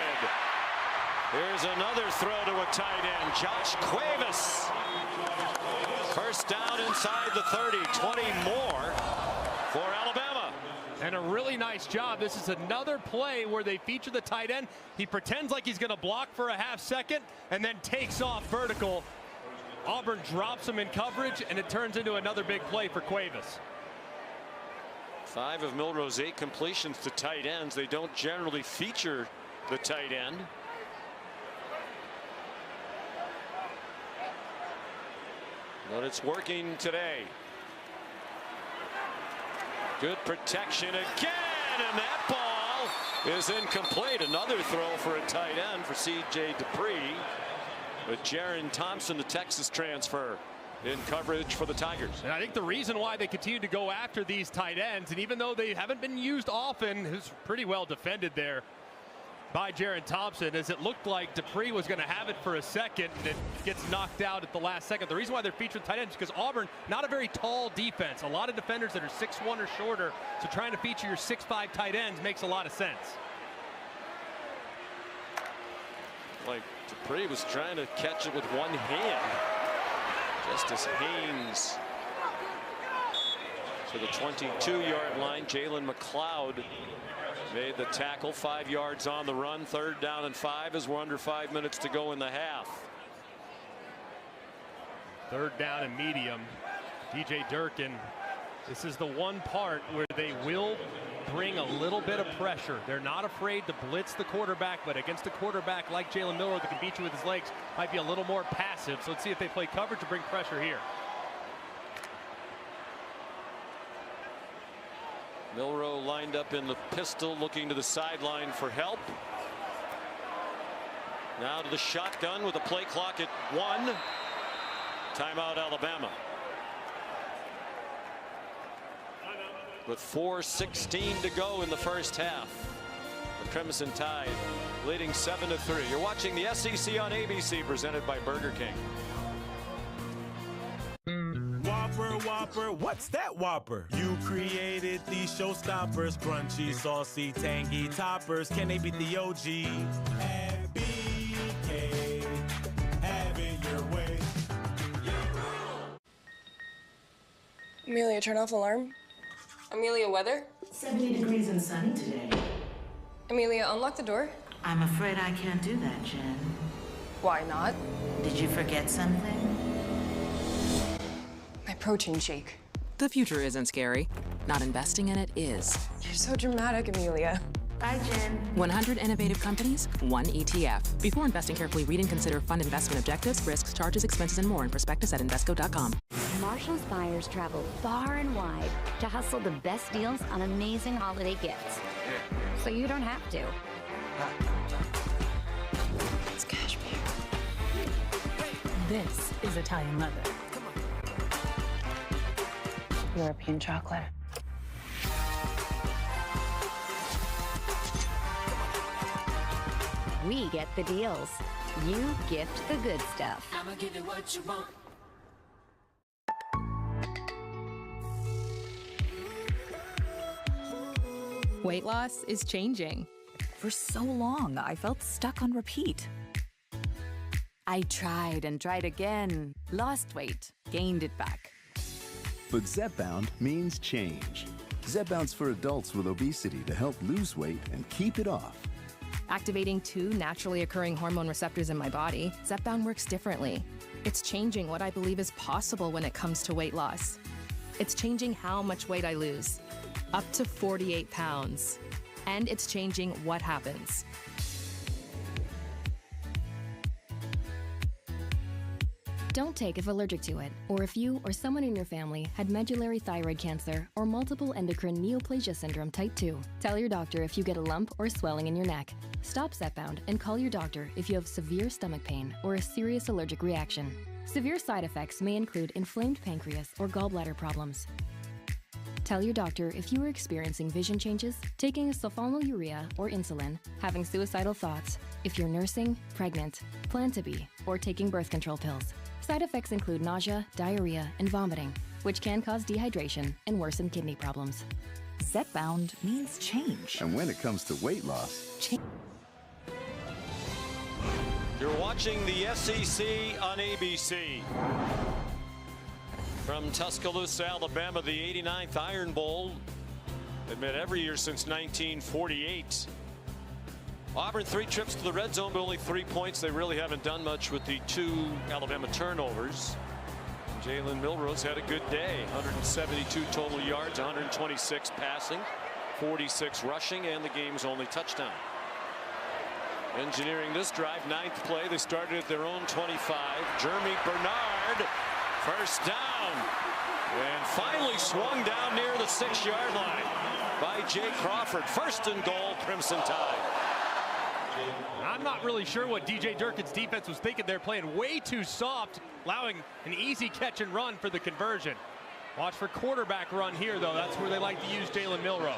Here's another throw to a tight end. Josh Cuevas. First down inside the 30. 20 more for Alabama. And a really nice job. This is another play where they feature the tight end. He pretends like he's going to block for a half second and then takes off vertical. Auburn drops him in coverage, and it turns into another big play for Cuevas. 5 of Milroe's 8 completions to tight ends. They don't generally feature the tight end. But it's working today. Good protection again, and that ball is incomplete. Another throw for a tight end for C.J. Dupree. But Jaron Thompson, the Texas transfer, in coverage for the Tigers. And I think the reason why they continue to go after these tight ends, and even though they haven't been used often, it's pretty well defended there, by Jaron Thompson, as it looked like Dupree was going to have it for a second, and it gets knocked out at the last second. The reason why they're featuring tight ends is because Auburn, not a very tall defense. A lot of defenders that are 6'1" or shorter, so trying to feature your 6'5" tight ends makes a lot of sense. Like Dupree was trying to catch it with one hand. Just as Haynes to the 22-yard line, Jalen McLeod made the tackle. 5 yards on the run. 3rd down and 5 as we're under 5 minutes to go in the half. 3rd down and medium. DJ Durkin, this is the one part where they will bring a little bit of pressure. They're not afraid to blitz the quarterback, but against a quarterback like Jalen Milroe that can beat you with his legs, might be a little more passive. So let's see if they play coverage to bring pressure here. Milroe lined up in the pistol, looking to the sideline for help. Now to the shotgun with the play clock at 1. Timeout Alabama. With 4:16 to go in the first half. The Crimson Tide leading 7-3. You're watching the SEC on ABC, presented by Burger King. Whopper, Whopper, what's that Whopper? You created these showstoppers, crunchy, saucy, tangy toppers. Can they beat the OG? And BK, have it your way. Amelia, turn off alarm. Amelia, weather? 70 degrees and sunny today. Amelia, unlock the door. I'm afraid I can't do that, Jen. Why not? Did you forget something? My protein shake. The future isn't scary. Not investing in it is. You're so dramatic, Amelia. Bye, Jen. 100 innovative companies, 1 ETF. Before investing carefully, read and consider fund investment objectives, risks, charges, expenses, and more in prospectus at Invesco.com. Marshall's buyers travel far and wide to hustle the best deals on amazing holiday gifts. So you don't have to. It's cashmere. This is Italian leather. European chocolate. We get the deals. You gift the good stuff. I'ma give you what you want. Weight loss is changing. For so long, I felt stuck on repeat. I tried and tried again, lost weight, gained it back. But Zepbound means change. Zepbound's for adults with obesity to help lose weight and keep it off. Activating 2 naturally occurring hormone receptors in my body, Zepbound works differently. It's changing what I believe is possible when it comes to weight loss. It's changing how much weight I lose, up to 48 pounds. And it's changing what happens. Don't take if allergic to it, or if you or someone in your family had medullary thyroid cancer or multiple endocrine neoplasia syndrome type 2. Tell your doctor if you get a lump or swelling in your neck. Stop Zepbound and call your doctor if you have severe stomach pain or a serious allergic reaction. Severe side effects may include inflamed pancreas or gallbladder problems. Tell your doctor if you are experiencing vision changes, taking a sulfonylurea or insulin, having suicidal thoughts, if you're nursing, pregnant, plan to be, or taking birth control pills. Side effects include nausea, diarrhea, and vomiting, which can cause dehydration and worsen kidney problems. Zepbound means change. And when it comes to weight loss, You're watching the SEC on ABC. From Tuscaloosa, Alabama, the 89th Iron Bowl. They've met every year since 1948. Auburn 3 trips to the red zone, but only 3 points. They really haven't done much with the 2 Alabama turnovers. Jalen Milroe's had a good day. 172 total yards, 126 passing, 46 rushing, and the game's only touchdown. Engineering this drive, 9th play. They started at their own 25. Jeremy Bernard, first down. And finally swung down near the 6-yard line by Jay Crawford. First and goal, Crimson Tide. I'm not really sure what DJ Durkin's defense was thinking. They're playing way too soft, allowing an easy catch and run for the conversion. Watch for quarterback run here, though. That's where they like to use Jalen Milroe.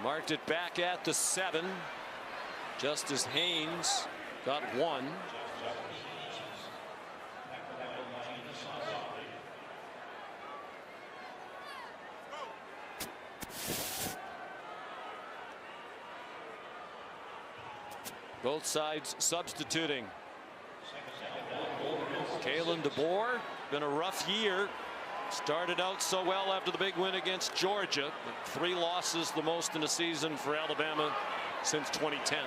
Marked it back at the 7. Justice Haynes got 1. Both sides substituting. Kalen DeBoer, been a rough year. Started out so well after the big win against Georgia. 3 losses, the most in a season for Alabama since 2010.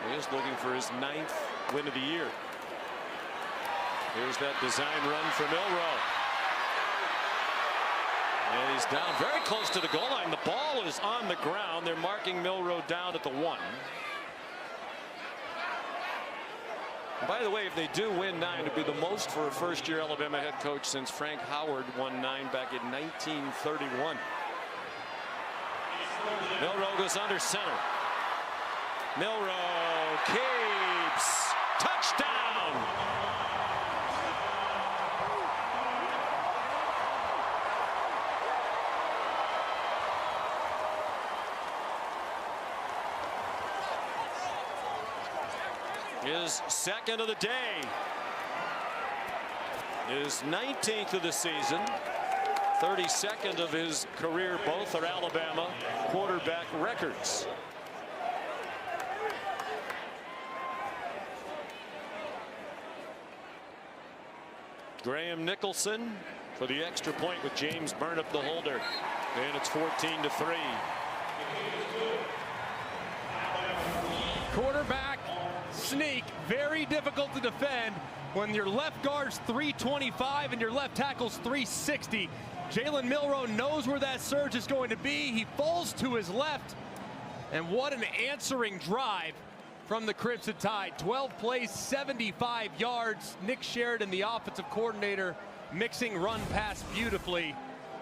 He is looking for his 9th win of the year. Here's that design run for Milroe. And he's down very close to the goal line. The ball is on the ground. They're marking Milroe down at the 1. By the way, if they do win 9, it'd be the most for a first-year Alabama head coach since Frank Howard won 9 back in 1931. Milroe goes under center. Milroe keeps. Touchdown! His 2nd of the day. His 19th of the season. 32nd of his career. Both are Alabama quarterback records. Graham Nicholson for the extra point with James Burnip the holder. And it's 14-3. Quarterback sneak, very difficult to defend when your left guard's 325 and your left tackle's 360. Jalen Milroe knows where that surge is going to be. He falls to his left, and what an answering drive from the Crimson Tide. 12 plays, 75 yards. Nick Sheridan, the offensive coordinator, mixing run pass beautifully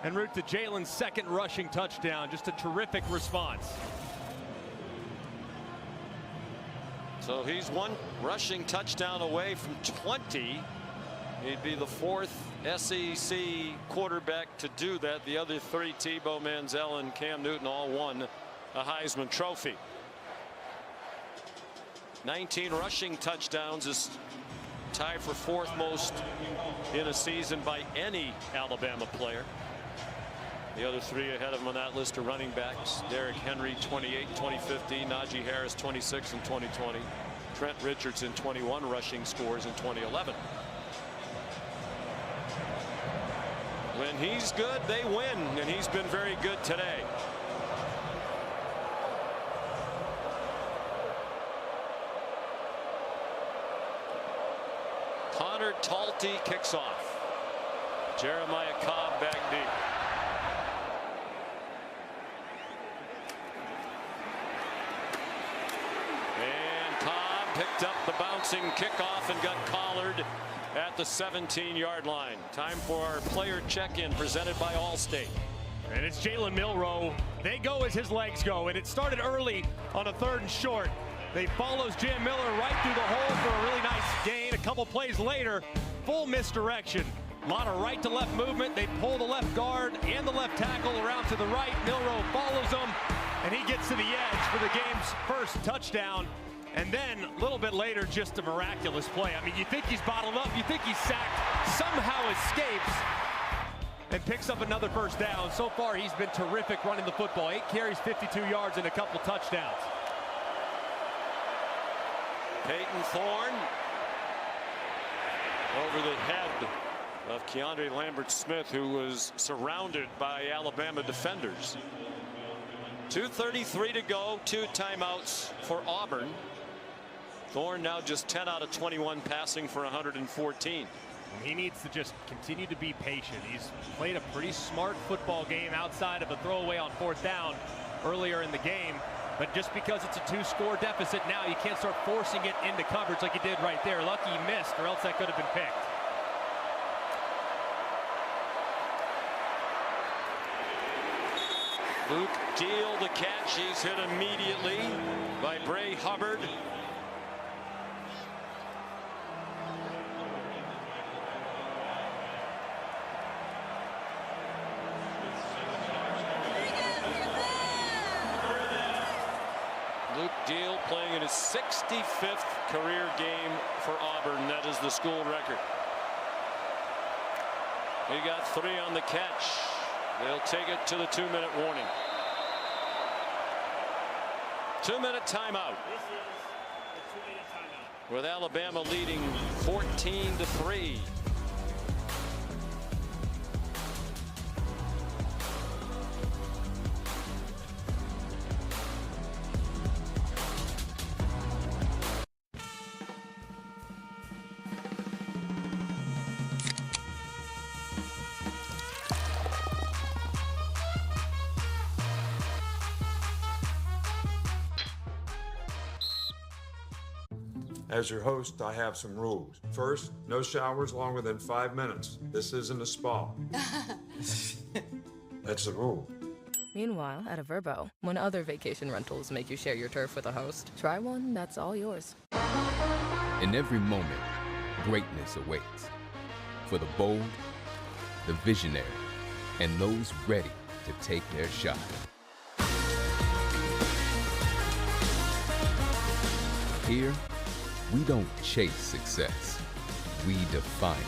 en route to Jalen's 2nd rushing touchdown. Just a terrific response. So he's 1 rushing touchdown away from 20. He'd be the 4th SEC quarterback to do that. The other 3, Tebow, Manziel, and Cam Newton, all won a Heisman Trophy. 19 rushing touchdowns is tied for 4th most in a season by any Alabama player. The other 3 ahead of him on that list are running backs. Derrick Henry, 28, 2015. Najee Harris, 26 in 2020. Trent Richardson, 21 rushing scores in 2011. When he's good, they win, and he's been very good today. Connor Talty kicks off. Jeremiah Cobb back deep. Picked up the bouncing kickoff and got collared at the 17-yard line. Time for our player check-in presented by Allstate. And it's Jalen Milroe. They go as his legs go, and it started early on a 3rd and short. They follows Jam Miller right through the hole for a really nice gain. A couple plays later, full misdirection. A lot of right to left movement. They pull the left guard and the left tackle around to the right. Milroe follows them, and he gets to the edge for the game's 1st touchdown. And then a little bit later, just a miraculous play. I mean, you think he's bottled up, you think he's sacked, somehow escapes and picks up another 1st down. So far, he's been terrific running the football. 8 carries, 52 yards, and a couple touchdowns. Peyton Thorne over the head of Keandre Lambert-Smith, who was surrounded by Alabama defenders. 2:33 to go, 2 timeouts for Auburn. Thorne now just 10 out of 21 passing for 114. He needs to just continue to be patient. He's played a pretty smart football game outside of a throwaway on 4th down earlier in the game. But just because it's a 2-score deficit now, you can't start forcing it into coverage like he did right there. Lucky he missed, or else that could have been picked. Luke Deal the catch. He's hit immediately by Bray Hubbard. 65th career game for Auburn. That is the school record. He got 3 on the catch. They'll take it to the 2-minute warning. 2-minute timeout. This is the 2-minute timeout. With Alabama leading 14-3. As your host, I have some rules. First, no showers longer than 5 minutes. This isn't a spa. That's the rule. Meanwhile, at a Verbo, when other vacation rentals make you share your turf with a host, try one that's all yours. In every moment, greatness awaits. For the bold, the visionary, and those ready to take their shot. Here, we don't chase success, we define it.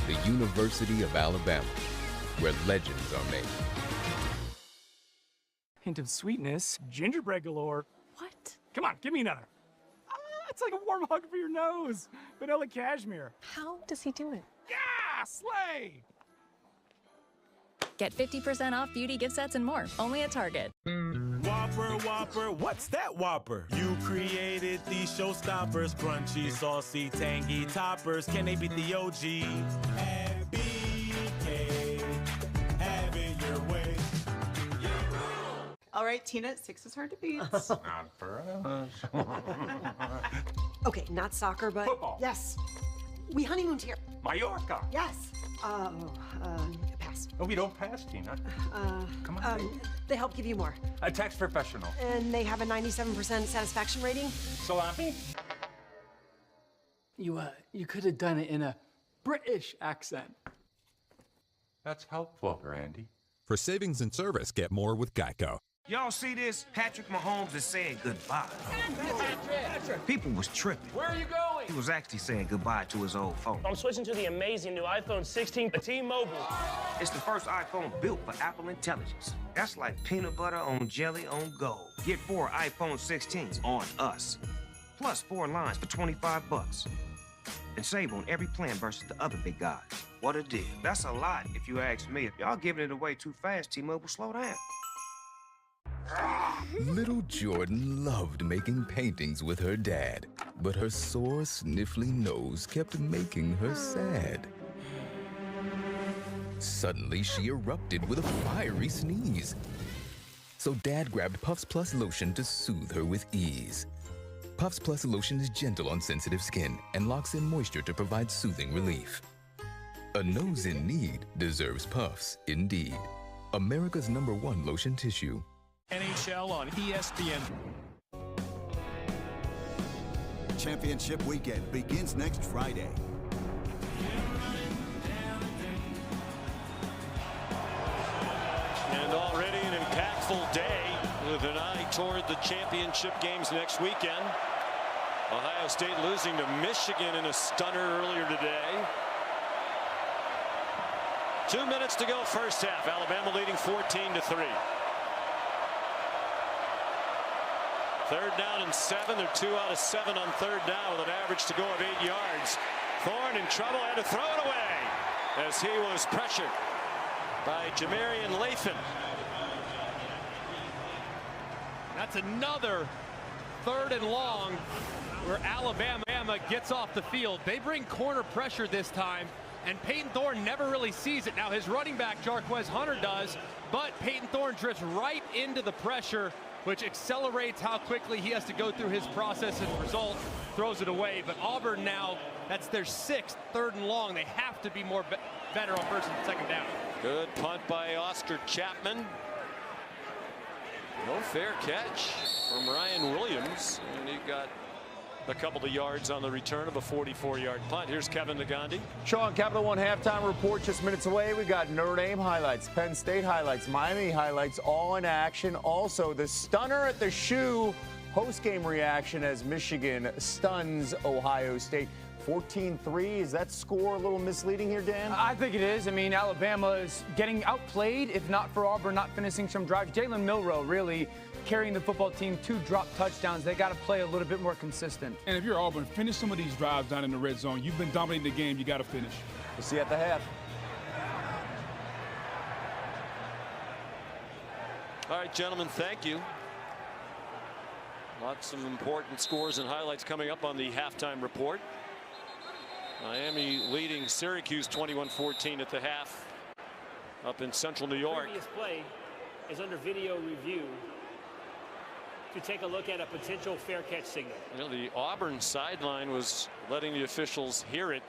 The University of Alabama, where legends are made. Hint of sweetness, gingerbread galore. What? Come on, give me another. It's like a warm hug for your nose. Vanilla cashmere. How does he do it? Yeah, slay! Get 50% off beauty gift sets and more, only at Target. Whopper, Whopper, what's that Whopper? You created these showstoppers, crunchy, saucy, tangy toppers. Can they beat the OG? BK, have it your way. All right, Tina, 6 is hard to beat. Not for us. Okay, not soccer, but Football. Yes. We honeymooned here. Mallorca. Yes. Pass. No, we don't pass, Tina. Come on, baby. They help give you more. A tax professional. And they have a 97% satisfaction rating. Salami? You could have done it in a British accent. That's helpful, Randy. For savings and service, get more with Geico. Y'all see this? Patrick Mahomes is saying goodbye. People was tripping. Where are you going? He was actually saying goodbye to his old phone. I'm switching to the amazing new iPhone 16 T-Mobile. It's the first iPhone built for Apple Intelligence. That's like peanut butter on jelly on gold. Get 4 iPhone 16s on us. Plus 4 lines for $25. And save on every plan versus the other big guys. What a deal. That's a lot if you ask me. If y'all giving it away too fast, T-Mobile, slow down. Little Jordan loved making paintings with her dad, but her sore, sniffly nose kept making her sad. Suddenly, she erupted with a fiery sneeze. So Dad grabbed Puffs Plus lotion to soothe her with ease. Puffs Plus lotion is gentle on sensitive skin and locks in moisture to provide soothing relief. A nose in need deserves Puffs, indeed. America's #1 lotion tissue. NHL on ESPN. Championship weekend begins next Friday. And already an impactful day with an eye toward the championship games next weekend. Ohio State losing to Michigan in a stunner earlier today. 2 minutes to go first half. Alabama leading 14-3. 3rd down and 7. They're 2 out of 7 on 3rd down with an average to go of 8 yards. Thorne in trouble, had to throw it away as he was pressured by Jamarian Lathan. That's another 3rd and long where Alabama gets off the field. They bring corner pressure this time, and Peyton Thorne never really sees it. Now his running back, Jarquez Hunter, does, but Peyton Thorne drifts right into the pressure, which accelerates how quickly he has to go through his process, and the result throws it away. But Auburn now, that's their 6th 3rd and long. They have to be better on 1st and 2nd down. Good punt by Oscar Chapman. No fair catch from Ryan Williams, and he got a couple of yards on the return of a 44-yard punt. Here's Kevin Nagandi. Sean, Capital One halftime report just minutes away. We got Notre Dame highlights, Penn State highlights, Miami highlights, all in action. Also, the stunner at the shoe post-game reaction as Michigan stuns Ohio State. 14-3, is that score a little misleading here, Dan? I think it is. I mean, Alabama is getting outplayed, if not for Auburn not finishing some drives. Jalen Milroe really carrying the football team, 2 drop touchdowns. They got to play a little bit more consistent. And if you're Auburn, finish some of these drives down in the red zone. You've been dominating the game. You got to finish. We'll see you at the half. All right, gentlemen, thank you. Lots of important scores and highlights coming up on the halftime report. Miami leading Syracuse 21-14 at the half up in central New York. Previous play is under video review to take a look at a potential fair catch signal. You know, the Auburn sideline was letting the officials hear it.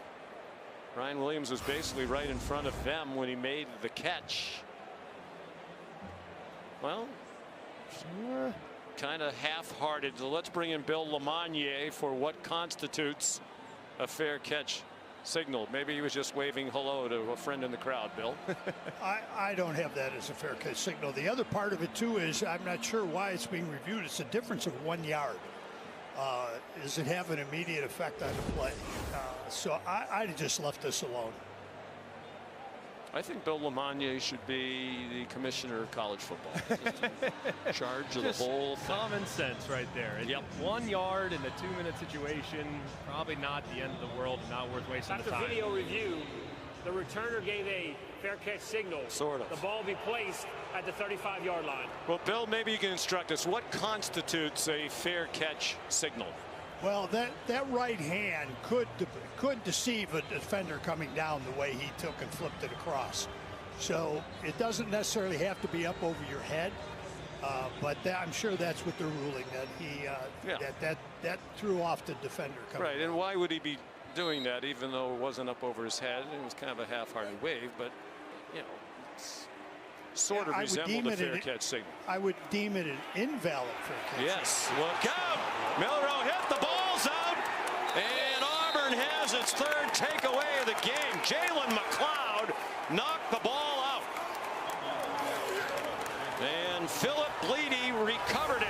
Ryan Williams was basically right in front of them when he made the catch. Well, kind of half-hearted. So let's bring in Bill LeMonnier for what constitutes a fair catch signal. Maybe he was just waving hello to a friend in the crowd. Bill. I don't have that as a fair catch signal. The other part of it too is I'm not sure why it's being reviewed. It's a difference of 1 yard. Does it have an immediate effect on the play? So I'd just left this alone. I think Bill LeMonnier should be the commissioner of college football. In charge of the whole thing. Common sense right there. Yep. 1 yard in a 2-minute situation, probably not the end of the world, not worth wasting the time. After video review, the returner gave a fair catch signal. Sort of. The ball be placed at the 35-yard line. Well, Bill, maybe you can instruct us. What constitutes a fair catch signal? Well, that right hand could deceive a defender coming down the way he took and flipped it across. So it doesn't necessarily have to be up over your head, but I'm sure that's what they're ruling, that he that threw off the defender coming right, down. and why would he be doing that even though it wasn't up over his head? It was kind of a half-hearted wave, but you know, it's sort of resembled a fair catch signal. I would deem it an invalid fair catch. Yes, look out! Milroe hit, the ball's out, and Auburn has its 3rd takeaway of the game. Jalen McLeod knocked the ball out, and Philip Bleedy recovered it.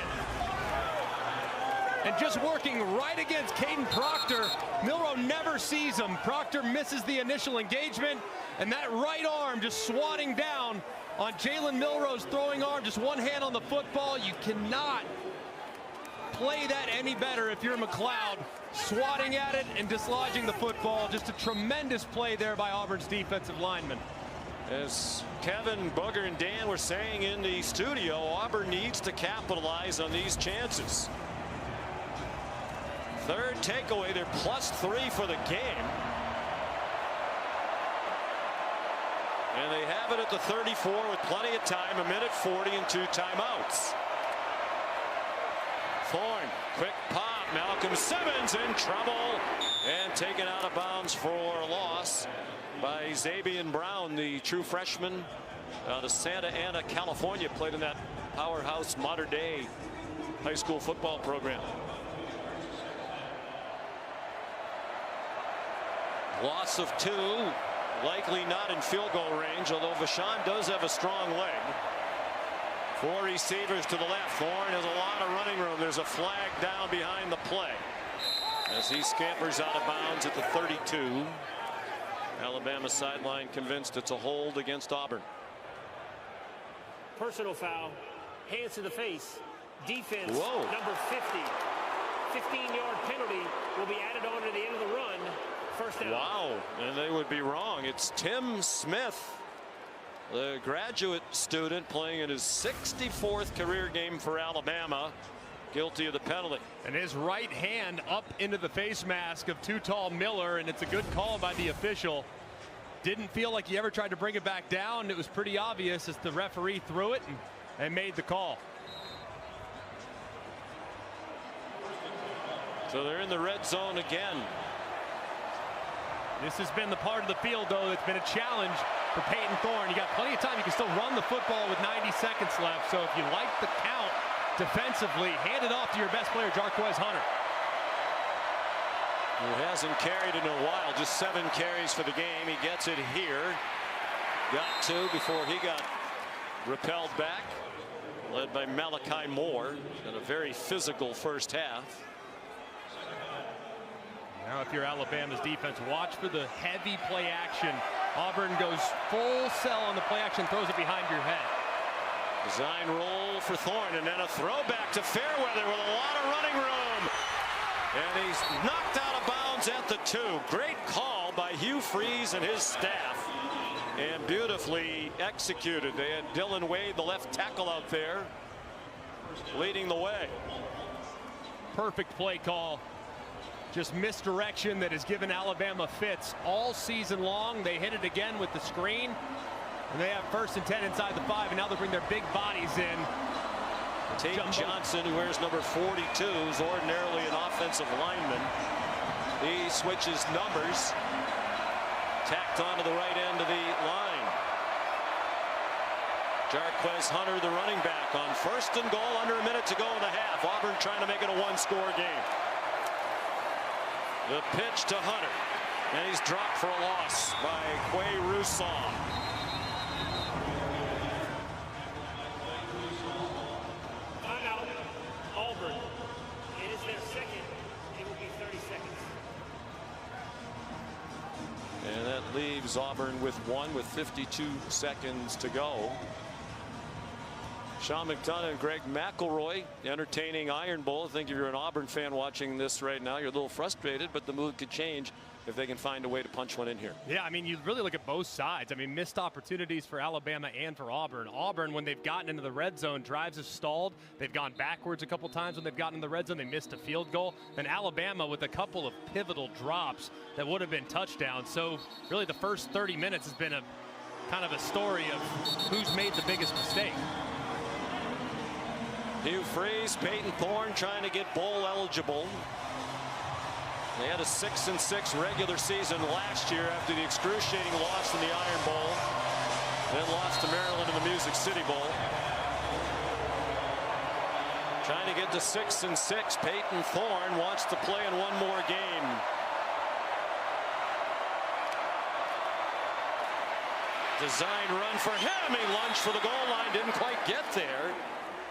And just working right against Caden Proctor. Milroe never sees him. Proctor misses the initial engagement, and that right arm just swatting down on Jalen Milroe's throwing arm. Just one hand on the football. You cannot play that any better if you're McLeod. Swatting at it and dislodging the football. Just a tremendous play there by Auburn's defensive lineman. As Kevin, Booger, and Dan were saying in the studio, Auburn needs to capitalize on these chances. 3rd takeaway, they're +3 for the game. And they have it at the 34 with plenty of time, 1:40 and 2 timeouts. Thorne, quick pop, Malcolm Simmons in trouble and taken out of bounds for a loss by Zabian Brown, the true freshman out of Santa Ana, California, played in that powerhouse modern day high school football program. Loss of 2, likely not in field goal range, although Vachon does have a strong leg. 4 receivers to the left. Thorne has a lot of running room. There's a flag down behind the play as he scampers out of bounds at the 32. Alabama sideline convinced it's a hold against Auburn. Personal foul, hands to the face, defense. Whoa. Number 50. 15-yard penalty will be added on to the end of the run. First down. Wow, and they would be wrong. It's Tim Smith, the graduate student, playing in his 64th career game for Alabama, guilty of the penalty. And his right hand up into the face mask of too tall Miller, and it's a good call by the official. Didn't feel like he ever tried to bring it back down. It was pretty obvious as the referee threw it and made the call. So they're in the red zone again. This has been the part of the field, though, that's been a challenge for Peyton Thorne. You got plenty of time. You can still run the football with 90 seconds left. So if you like the count defensively, hand it off to your best player, Jarquez Hunter. Who hasn't carried in a while, just 7 carries for the game. He gets it here. Got 2 before he got repelled back. Led by Malachi Moore. In a very physical first half. Now if you're Alabama's defense, watch for the heavy play action. Auburn goes full sell on the play action, throws it behind your head. Design roll for Thorne, and then a throwback to Fairweather with a lot of running room. And he's knocked out of bounds at the 2. Great call by Hugh Freeze and his staff. And beautifully executed. They had Dylan Wade, the left tackle, out there leading the way. Perfect play call. Just misdirection that has given Alabama fits all season long. They hit it again with the screen. And they have 1st and 10 inside the 5, and now they bring their big bodies in. Tate Johnson, who wears number 42, is ordinarily an offensive lineman. He switches numbers. Tacked onto the right end of the line. Jarquez Hunter, the running back, on 1st and goal, under a minute to go in the half. Auburn trying to make it a 1-score game. The pitch to Hunter, and he's dropped for a loss by Quay Rousseau. Timeout, Auburn. It is their second. It will be 30 seconds. And that leaves Auburn with 1 with 52 seconds to go. Sean McDonough and Greg McElroy entertaining Iron Bowl. I think if you're an Auburn fan watching this right now, you're a little frustrated, but the mood could change if they can find a way to punch one in here. Yeah, I mean, you really look at both sides. I mean, missed opportunities for Alabama and for Auburn. Auburn, when they've gotten into the red zone, drives have stalled. They've gone backwards a couple times when they've gotten in the red zone. They missed a field goal. And Alabama with a couple of pivotal drops that would have been touchdowns. So really the first 30 minutes has been a kind of a story of who's made the biggest mistake. Hugh Freeze, Peyton Thorne trying to get bowl eligible. They had a 6-6 regular season last year after the excruciating loss in the Iron Bowl. Then lost to Maryland in the Music City Bowl. Trying to get to 6-6. Peyton Thorne wants to play in one more game. Design run for him. He lunged for the goal line, didn't quite get there.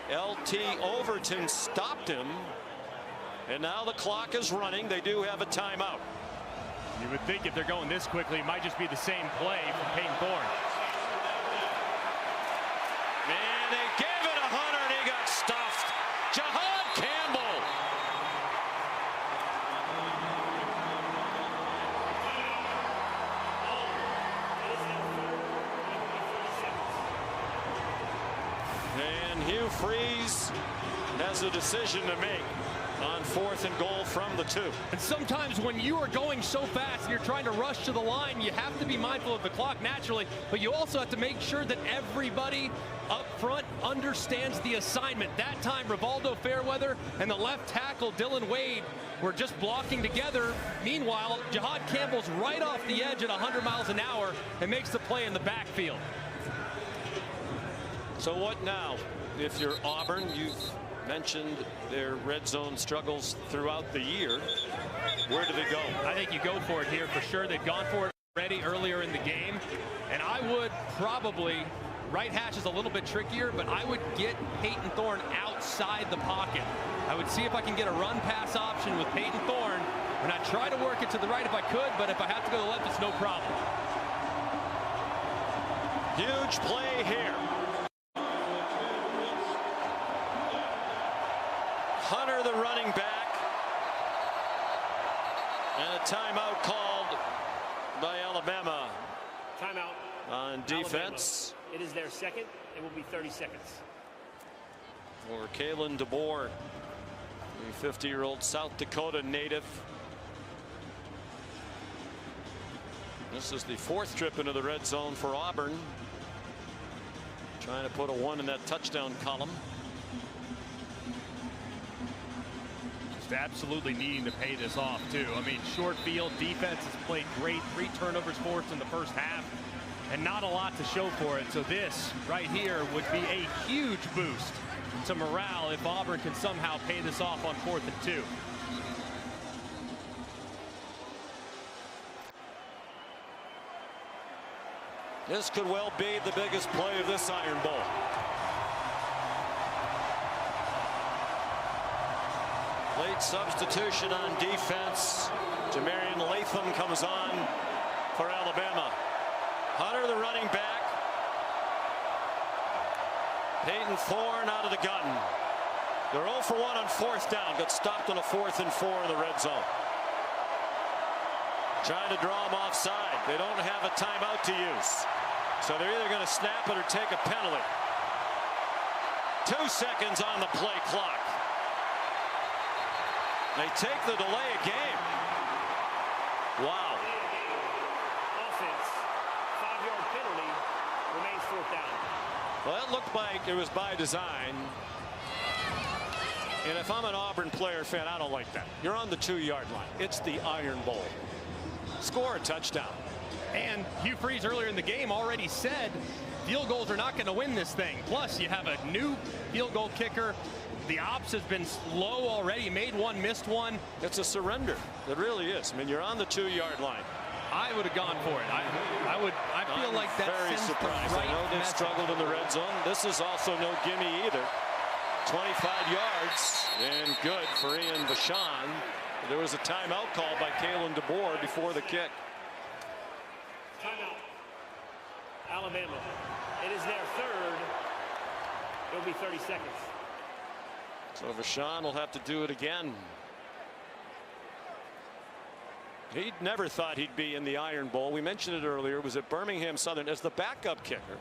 LT Overton stopped him. And now the clock is running. They do have a timeout. You would think if they're going this quickly, it might just be the same play from Peyton Thorne. And they gave it to Hunter, and he got stuffed. Jahad Campbell. And Hugh Freeze has a decision to make on 4th and goal from the 2. And sometimes when you are going so fast and you're trying to rush to the line, you have to be mindful of the clock naturally, but you also have to make sure that everybody up front understands the assignment. That time, Rivaldo Fairweather and the left tackle, Dylan Wade, were just blocking together. Meanwhile, Jahad Campbell's right off the edge at 100 miles an hour and makes the play in the backfield. So what now? If you're Auburn, you've mentioned their red zone struggles throughout the year. Where do they go? I think you go for it here for sure. They've gone for it already earlier in the game. And I would probably, right hash is a little bit trickier, but I would get Peyton Thorne outside the pocket. I would see if I can get a run pass option with Peyton Thorne. And I'd try to work it to the right if I could, but if I have to go to the left, it's no problem. Huge play here. Hunter, the running back, and a timeout called by Alabama. Timeout on defense. Alabama. It is their second. It will be 30 seconds. For Kalen DeBoer, the 50-year-old South Dakota native. This is the 4th trip into the red zone for Auburn. Trying to put a 1 in that touchdown column. Absolutely needing to pay this off too. I mean, short field defense has played great. 3 turnovers forced in the first half and not a lot to show for it. So this right here would be a huge boost to morale if Auburn can somehow pay this off on 4th and 2. This could well be the biggest play of this Iron Bowl. Late substitution on defense. Jamarian Latham comes on for Alabama. Hunter, the running back. Peyton Thorne out of the gun. They're 0 for 1 on 4th down. Got stopped on a 4th and 4 in the red zone. Trying to draw them offside. They don't have a timeout to use. So they're either going to snap it or take a penalty. 2 seconds on the play clock. They take the delay of game. Wow. Offense. 5-yard penalty. Remains 4th down. Well, that looked like it was by design. And if I'm an Auburn player fan, I don't like that. You're on the 2-yard line. It's the Iron Bowl. Score a touchdown. And Hugh Freeze earlier in the game already said field goals are not going to win this thing. Plus, you have a new field goal kicker. The ops has been slow already. Made one, missed one. It's a surrender. It really is. I mean, you're on the 2-yard line. I would have gone for it. I feel like that very sends surprised. the right I know they've message. struggled in the red zone. This is also no gimme either. 25 yards and good for Ian Vachon. There was a timeout called by Kalen DeBoer before the kick. Timeout. Alabama. It is their 3rd. It'll be 30 seconds. So Vachon will have to do it again. He never thought he'd be in the Iron Bowl. We mentioned it earlier. It was at Birmingham Southern as the backup kicker.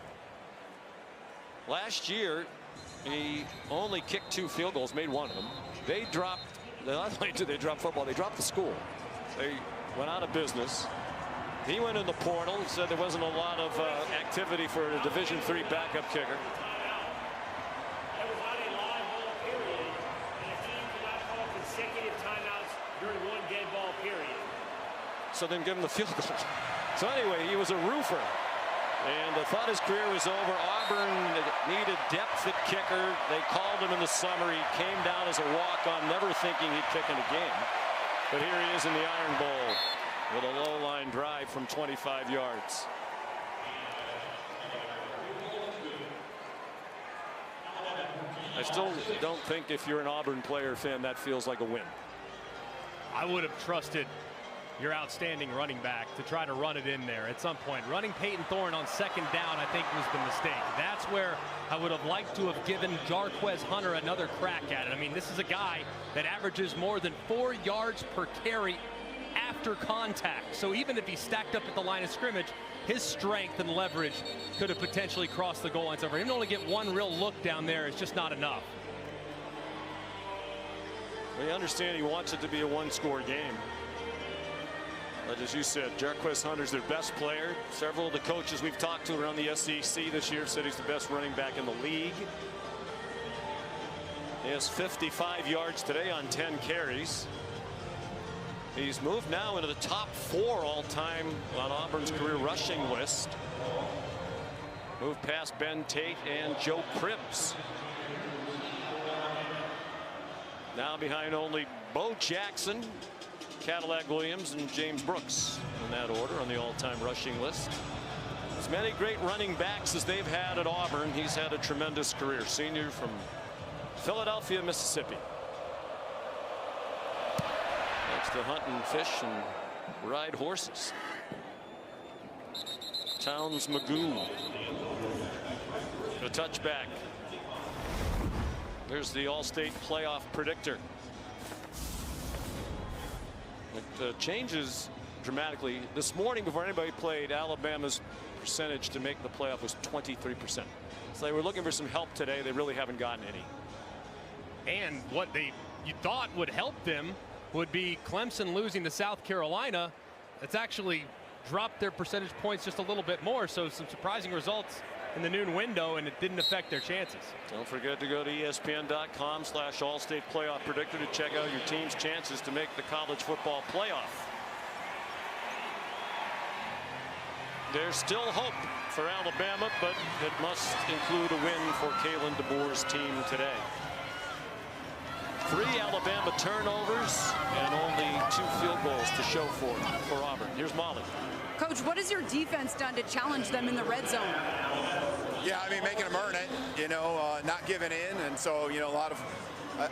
Last year, he only kicked 2 field goals, made one of them. They dropped, not only did they drop football, they dropped the school. They went out of business. He went in the portal, said there wasn't a lot of activity for a Division III backup kicker. There was not a live ball period, and a team cannot call consecutive timeouts during one dead ball period. So then give him the field goal. So anyway, he was a roofer. And I thought his career was over. Auburn needed depth at kicker. They called him in the summer. He came down as a walk-on, never thinking he'd kick in a game. But here he is in the Iron Bowl with a low-line drive from 25 yards. I still don't think if you're an Auburn player fan that feels like a win. I would have trusted your outstanding running back to try to run it in there at some point. Running Peyton Thorne on 2nd down, I think, was the mistake. That's where I would have liked to have given Jarquez Hunter another crack at it. I mean, this is a guy that averages more than 4 yards per carry after contact. So even if he stacked up at the line of scrimmage, his strength and leverage could have potentially crossed the goal line. So for him to only get one real look down there is just not enough. We understand he wants it to be a 1-score game. But as you said, Jarquez Hunter's their best player. Several of the coaches we've talked to around the SEC this year said he's the best running back in the league. He has 55 yards today on 10 carries. He's moved now into the top 4 all-time on Auburn's career rushing list. Moved past Ben Tate and Joe Cribbs. Now behind only Bo Jackson, Cadillac Williams, and James Brooks in that order on the all-time rushing list. As many great running backs as they've had at Auburn, he's had a tremendous career. Senior from Philadelphia, Mississippi. Likes to hunt and fish and ride horses. Towns Magoo. The touchback. There's the All-State playoff predictor. It changes dramatically. This morning, before anybody played, Alabama's percentage to make the playoff was 23%. So they were looking for some help today. They really haven't gotten any. And what you thought would help them would be Clemson losing to South Carolina. It's actually dropped their percentage points just a little bit more. So some surprising results in the noon window, and it didn't affect their chances. Don't forget to go to ESPN.com/All-State Playoff Predictor to check out your team's chances to make the college football playoff. There's still hope for Alabama, but it must include a win for Kalen DeBoer's team today. 3 Alabama turnovers and only 2 field goals to show for Auburn. Here's Molly. Coach, what has your defense done to challenge them in the red zone? Yeah, I mean, making them earn it, you know, not giving in. And so, you know, a lot of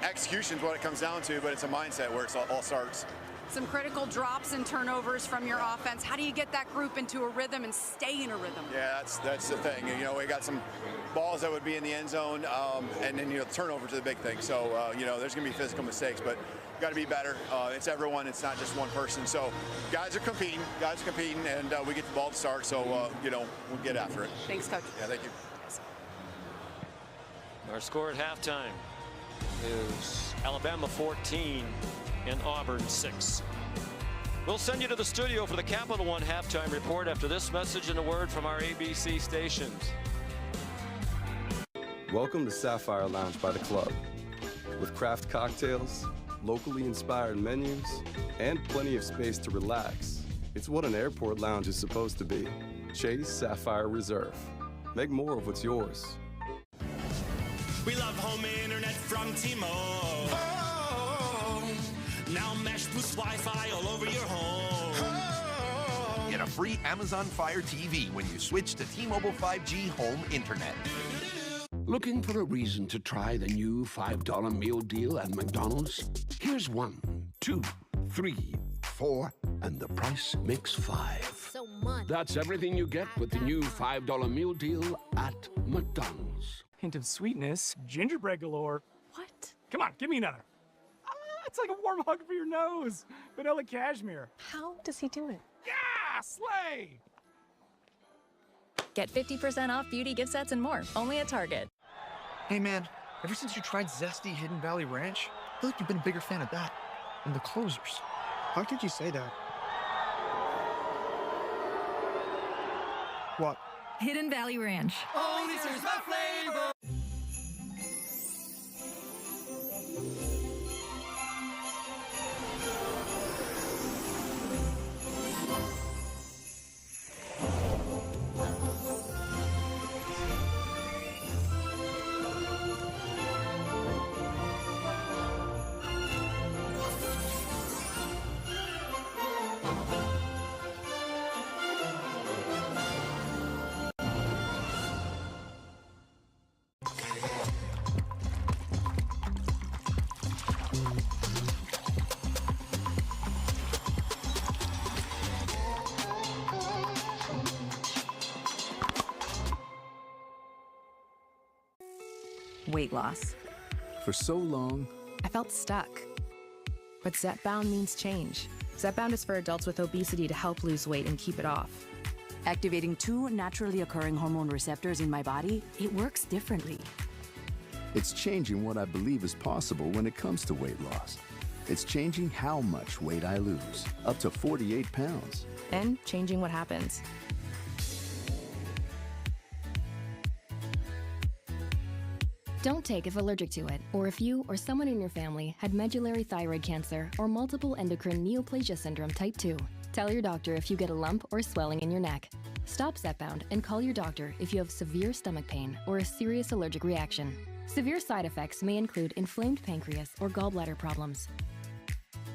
execution is what it comes down to, but it's a mindset where it all starts. Some critical drops and turnovers from your offense. How do you get that group into a rhythm and stay in a rhythm? Yeah, that's the thing. You know, we got some balls that would be in the end zone, and then, you know, turnovers are the big thing. So, you know, there's going to be physical mistakes, but got to be better. It's everyone. It's not just one person. So guys are competing, and we get the ball to start. So, you know, we'll get after it. Thanks, Coach. Yeah, thank you. Our score at halftime is Alabama 14 and Auburn 6. We'll send you to the studio for the Capital One halftime report after this message and a word from our ABC stations. Welcome to Sapphire Lounge by the Club. With craft cocktails, locally inspired menus, and plenty of space to relax, it's what an airport lounge is supposed to be. Chase Sapphire Reserve. Make more of what's yours. We love home internet from T-Mobile. Oh, now Mesh boosts Wi-Fi all over your home. Get a free Amazon Fire TV when you switch to T-Mobile 5G Home Internet. Looking for a reason to try the new $5 meal deal at McDonald's? Here's 1, 2, 3, 4, and the price makes 5. So much. That's everything you get with the new $5 meal deal at McDonald's. Hint of sweetness, gingerbread galore. What? Come on, give me another. It's like a warm hug for your nose. Vanilla cashmere. How does he do it? Yeah, slay! Get 50% off beauty gift sets and more, only at Target. Hey man, ever since you tried Zesty Hidden Valley Ranch, I feel like you've been a bigger fan of that. And the closers. How could you say that? What? Hidden Valley Ranch. Only serves my flavor! Weight loss. For so long, I felt stuck. But Zepbound means change. Zepbound is for adults with obesity to help lose weight and keep it off. Activating 2 naturally occurring hormone receptors in my body, it works differently. it's changing what I believe is possible when it comes to weight loss. It's changing how much weight I lose, up to 48 pounds. And changing what happens. Don't take if allergic to it, or if you or someone in your family had medullary thyroid cancer or multiple endocrine neoplasia syndrome type 2. Tell your doctor if you get a lump or swelling in your neck. Stop Zepbound and call your doctor if you have severe stomach pain or a serious allergic reaction. Severe side effects may include inflamed pancreas or gallbladder problems.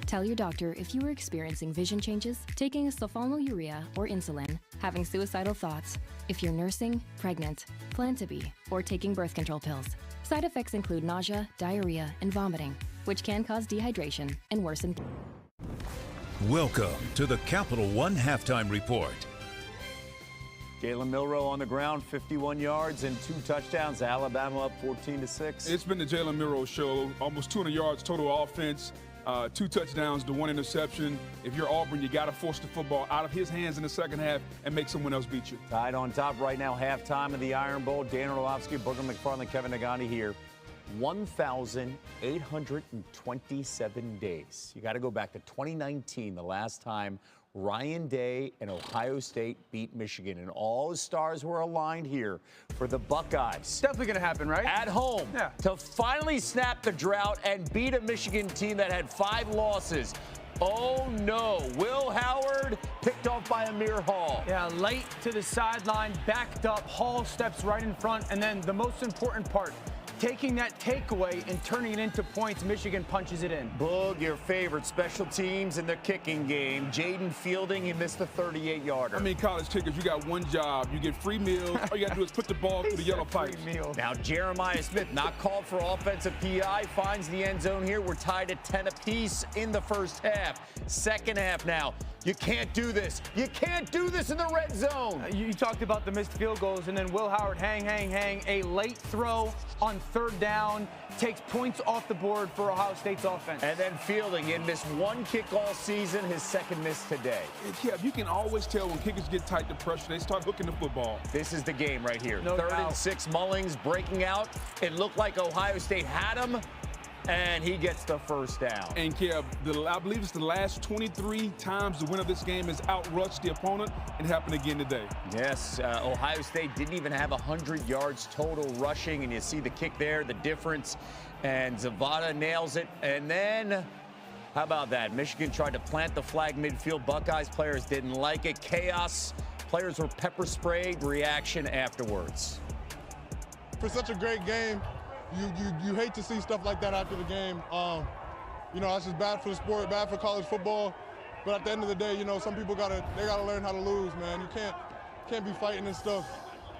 Tell your doctor if you are experiencing vision changes, taking a sulfonylurea or insulin, having suicidal thoughts, if you're nursing, pregnant, plan to be, or taking birth control pills. Side effects include nausea, diarrhea, and vomiting, which can cause dehydration and worsen. Welcome to the Capital One Halftime Report. Jalen Milroe on the ground, 51 yards and 2 touchdowns. Alabama up 14-6. It's been the Jalen Milroe show. Almost 200 yards total offense, 2 touchdowns to 1 interception. If you're Auburn, you got to force the football out of his hands in the second half and make someone else beat you. Tied on top right now, halftime of the Iron Bowl. Dan Orlovsky, Booger McFarland, Kevin Nagani here. 1,827 days. You got to go back to 2019, the last time Ryan Day and Ohio State beat Michigan, and all the stars were aligned here for the Buckeyes. Definitely going to happen, right? At home, yeah, to finally snap the drought and beat a Michigan team that had 5 losses. Oh no, Will Howard picked off by Amir Hall. Yeah, late to the sideline, backed up, Hall steps right in front, and then the most important part, taking that takeaway and turning it into points. Michigan punches it in. Boog, your favorite special teams in the kicking game. Jaden Fielding, he missed the 38-yarder. I mean, college kickers, you got one job. You get free meals. All you got to do is put the ball through the yellow pipes. Now, Jeremiah Smith, not called for offensive PI, finds the end zone here. We're tied at 10 apiece in the first half. Second half now. You can't do this. You can't do this in the red zone. You talked about the missed field goals, and then Will Howard, hang. A late throw on third down takes points off the board for Ohio State's offense. And then Fielding, he missed one kick all season, his second miss today. Yeah, you can always tell when kickers get tight to pressure, they start hooking the football. This is the game right here. No Third doubt. and 6, Mullings breaking out. It looked like Ohio State had him, and he gets the first down. And Kev, I believe it's the last 23 times the winner of this game has outrushed the opponent, and it happened again today. Yes, Ohio State didn't even have 100 yards total rushing, and you see the kick there, the difference, and Zavada nails it. And then, how about that? Michigan tried to plant the flag midfield. Buckeyes players didn't like it. Chaos. Players were pepper sprayed. Reaction afterwards. For such a great game, you hate to see stuff like that after the game. You know, that's just bad for the sport, bad for college football. But at the end of the day, you know, some people gotta learn how to lose, man. You can't be fighting and stuff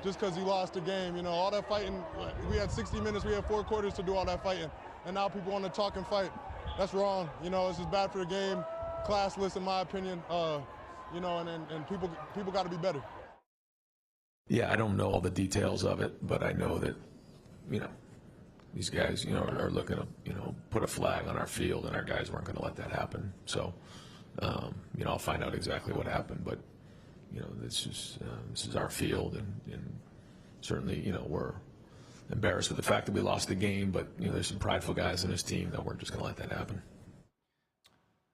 just because you lost the game. You know, all that fighting. We had 60 minutes, we had 4 quarters to do all that fighting, and now people want to talk and fight. That's wrong. You know, it's just bad for the game, classless in my opinion. You know, and people got to be better. Yeah, I don't know all the details of it, but I know that, you know, these guys, you know, are looking to, you know, put a flag on our field, and our guys weren't going to let that happen. So, you know, I'll find out exactly what happened, but, you know, this is our field, and certainly, you know, we're embarrassed with the fact that we lost the game, but, you know, there's some prideful guys in this team that weren't just going to let that happen.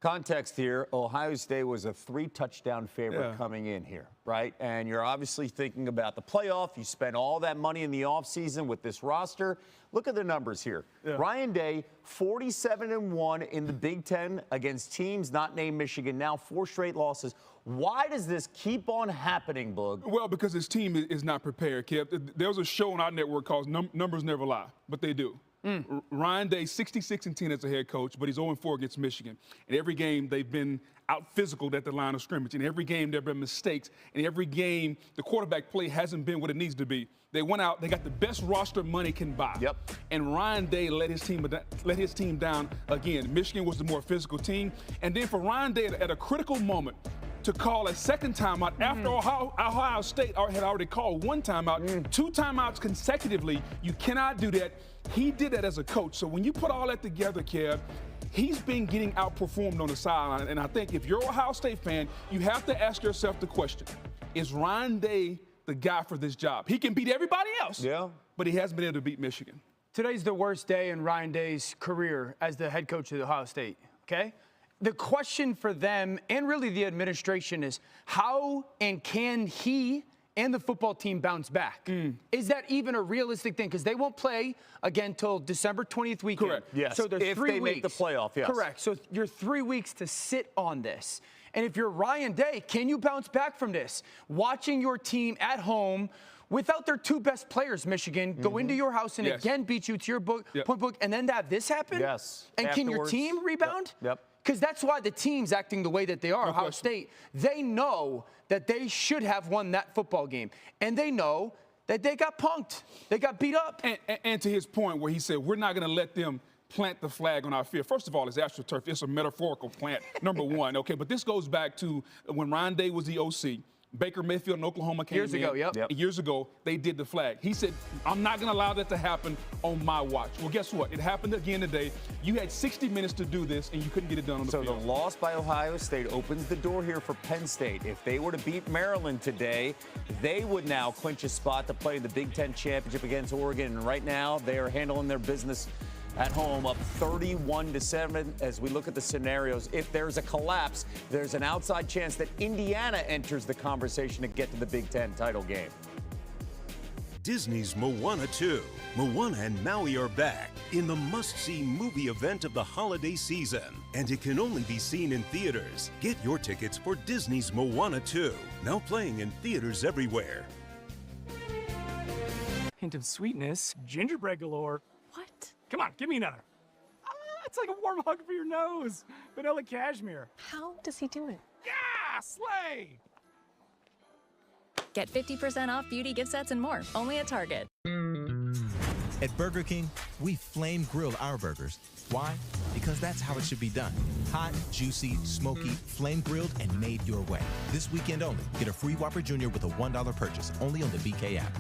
Context here, Ohio State was a 3-touchdown favorite coming in here, right? And you're obviously thinking about the playoff. You spent all that money in the offseason with this roster. Look at the numbers here. Ryan Day, 47-1 in the Big Ten against teams not named Michigan. Now 4 straight losses. Why does this keep on happening, Boog? Well, because his team is not prepared, Kev. There was a show on our network called Numbers Never Lie, but they do. Ryan Day, 66-10 as a head coach, but he's 0-4 against Michigan. In every game, they've been out-physicaled at the line of scrimmage. In every game, there have been mistakes. In every game, the quarterback play hasn't been what it needs to be. They went out, they got the best roster money can buy. And Ryan Day let his team down again. Michigan was the more physical team. And then for Ryan Day at a critical moment to call a second timeout after Ohio State had already called 1 timeout, 2 timeouts consecutively, you cannot do that. He did that as a coach. So when you put all that together, Kev, he's been getting outperformed on the sideline. And I think if you're an Ohio State fan, you have to ask yourself the question, is Ryan Day the guy for this job? He can beat everybody else, but he hasn't been able to beat Michigan. Today's the worst day in Ryan Day's career as the head coach of Ohio State, okay? The question for them and really the administration is how and can he and the football team bounce back? Is that even a realistic thing? Because they won't play again till December 20th weekend. Correct. Yes. So there's if 3 they weeks. make the playoff, yes. Correct. So you're 3 weeks to sit on this. And if you're Ryan Day, can you bounce back from this? Watching your team at home without their 2 best players, Michigan, go into your house and again beat you to your point book, and then to have this happen? Yes. And can your team rebound? Yep. Because that's why the team's acting the way that they are. Ohio State, they know that they should have won that football game. And they know that they got punked. They got beat up. And to his point where he said, we're not going to let them plant the flag on our field. First of all, it's AstroTurf. It's a metaphorical plant, number one. Okay, but this goes back to when Ryan Day was the OC. Baker Mayfield in Oklahoma came years ago, Years ago, they did the flag. He said, I'm not going to allow that to happen on my watch. Well, guess what? It happened again today. You had 60 minutes to do this, and you couldn't get it done on the field. So the loss by Ohio State opens the door here for Penn State. If they were to beat Maryland today, they would now clinch a spot to play in the Big Ten Championship against Oregon. And right now, they are handling their business at home, up 31-7. As we look at the scenarios, if there's a collapse, there's an outside chance that Indiana enters the conversation to get to the Big Ten title game. Disney's Moana 2. Moana and Maui are back in the must-see movie event of the holiday season, and it can only be seen in theaters. Get your tickets for Disney's Moana 2, now playing in theaters everywhere. Hint of sweetness, gingerbread galore. What? Come on, give me another. It's like a warm hug for your nose. Vanilla cashmere. How does he do it? Yeah, slay! Get 50% off beauty gift sets and more, only at Target. At Burger King, we flame grill our burgers. Why? Because that's how it should be done. Hot, juicy, smoky, flame grilled, and made your way. This weekend only, get a free Whopper Jr. with a $1 purchase, only on the BK app.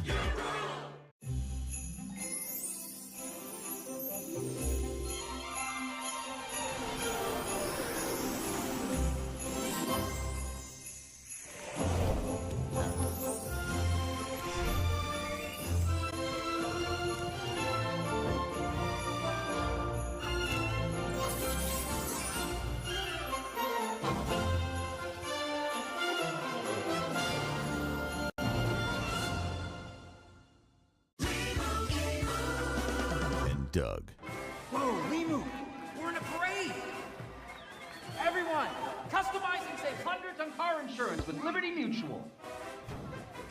Doug. Whoa, we moved. We're in a parade. Everyone, customize and save hundreds on car insurance with Liberty Mutual.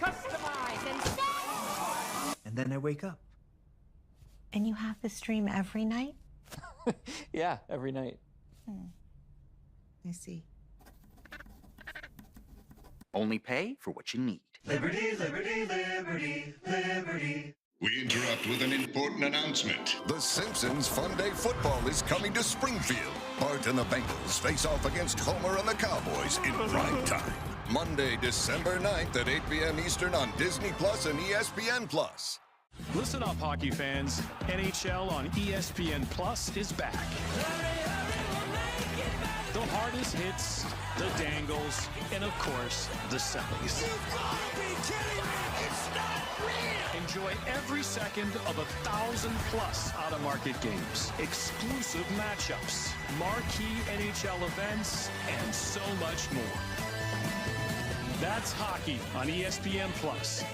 Customize and save. And then I wake up. And you have this dream every night? Yeah, every night. I see. Only pay for what you need. Liberty, liberty, liberty, liberty. We interrupt with an important announcement. The Simpsons Fun Day Football is coming to Springfield. Bart and the Bengals face off against Homer and the Cowboys in prime time. Monday, December 9th at 8 p.m. Eastern on Disney Plus and ESPN Plus. Listen up, hockey fans. NHL on ESPN Plus is back. The hardest hits, the dangles, and of course, the sellies. Enjoy every second of 1,000+ out-of-market games, exclusive matchups, marquee NHL events, and so much more. That's hockey on ESPN Plus.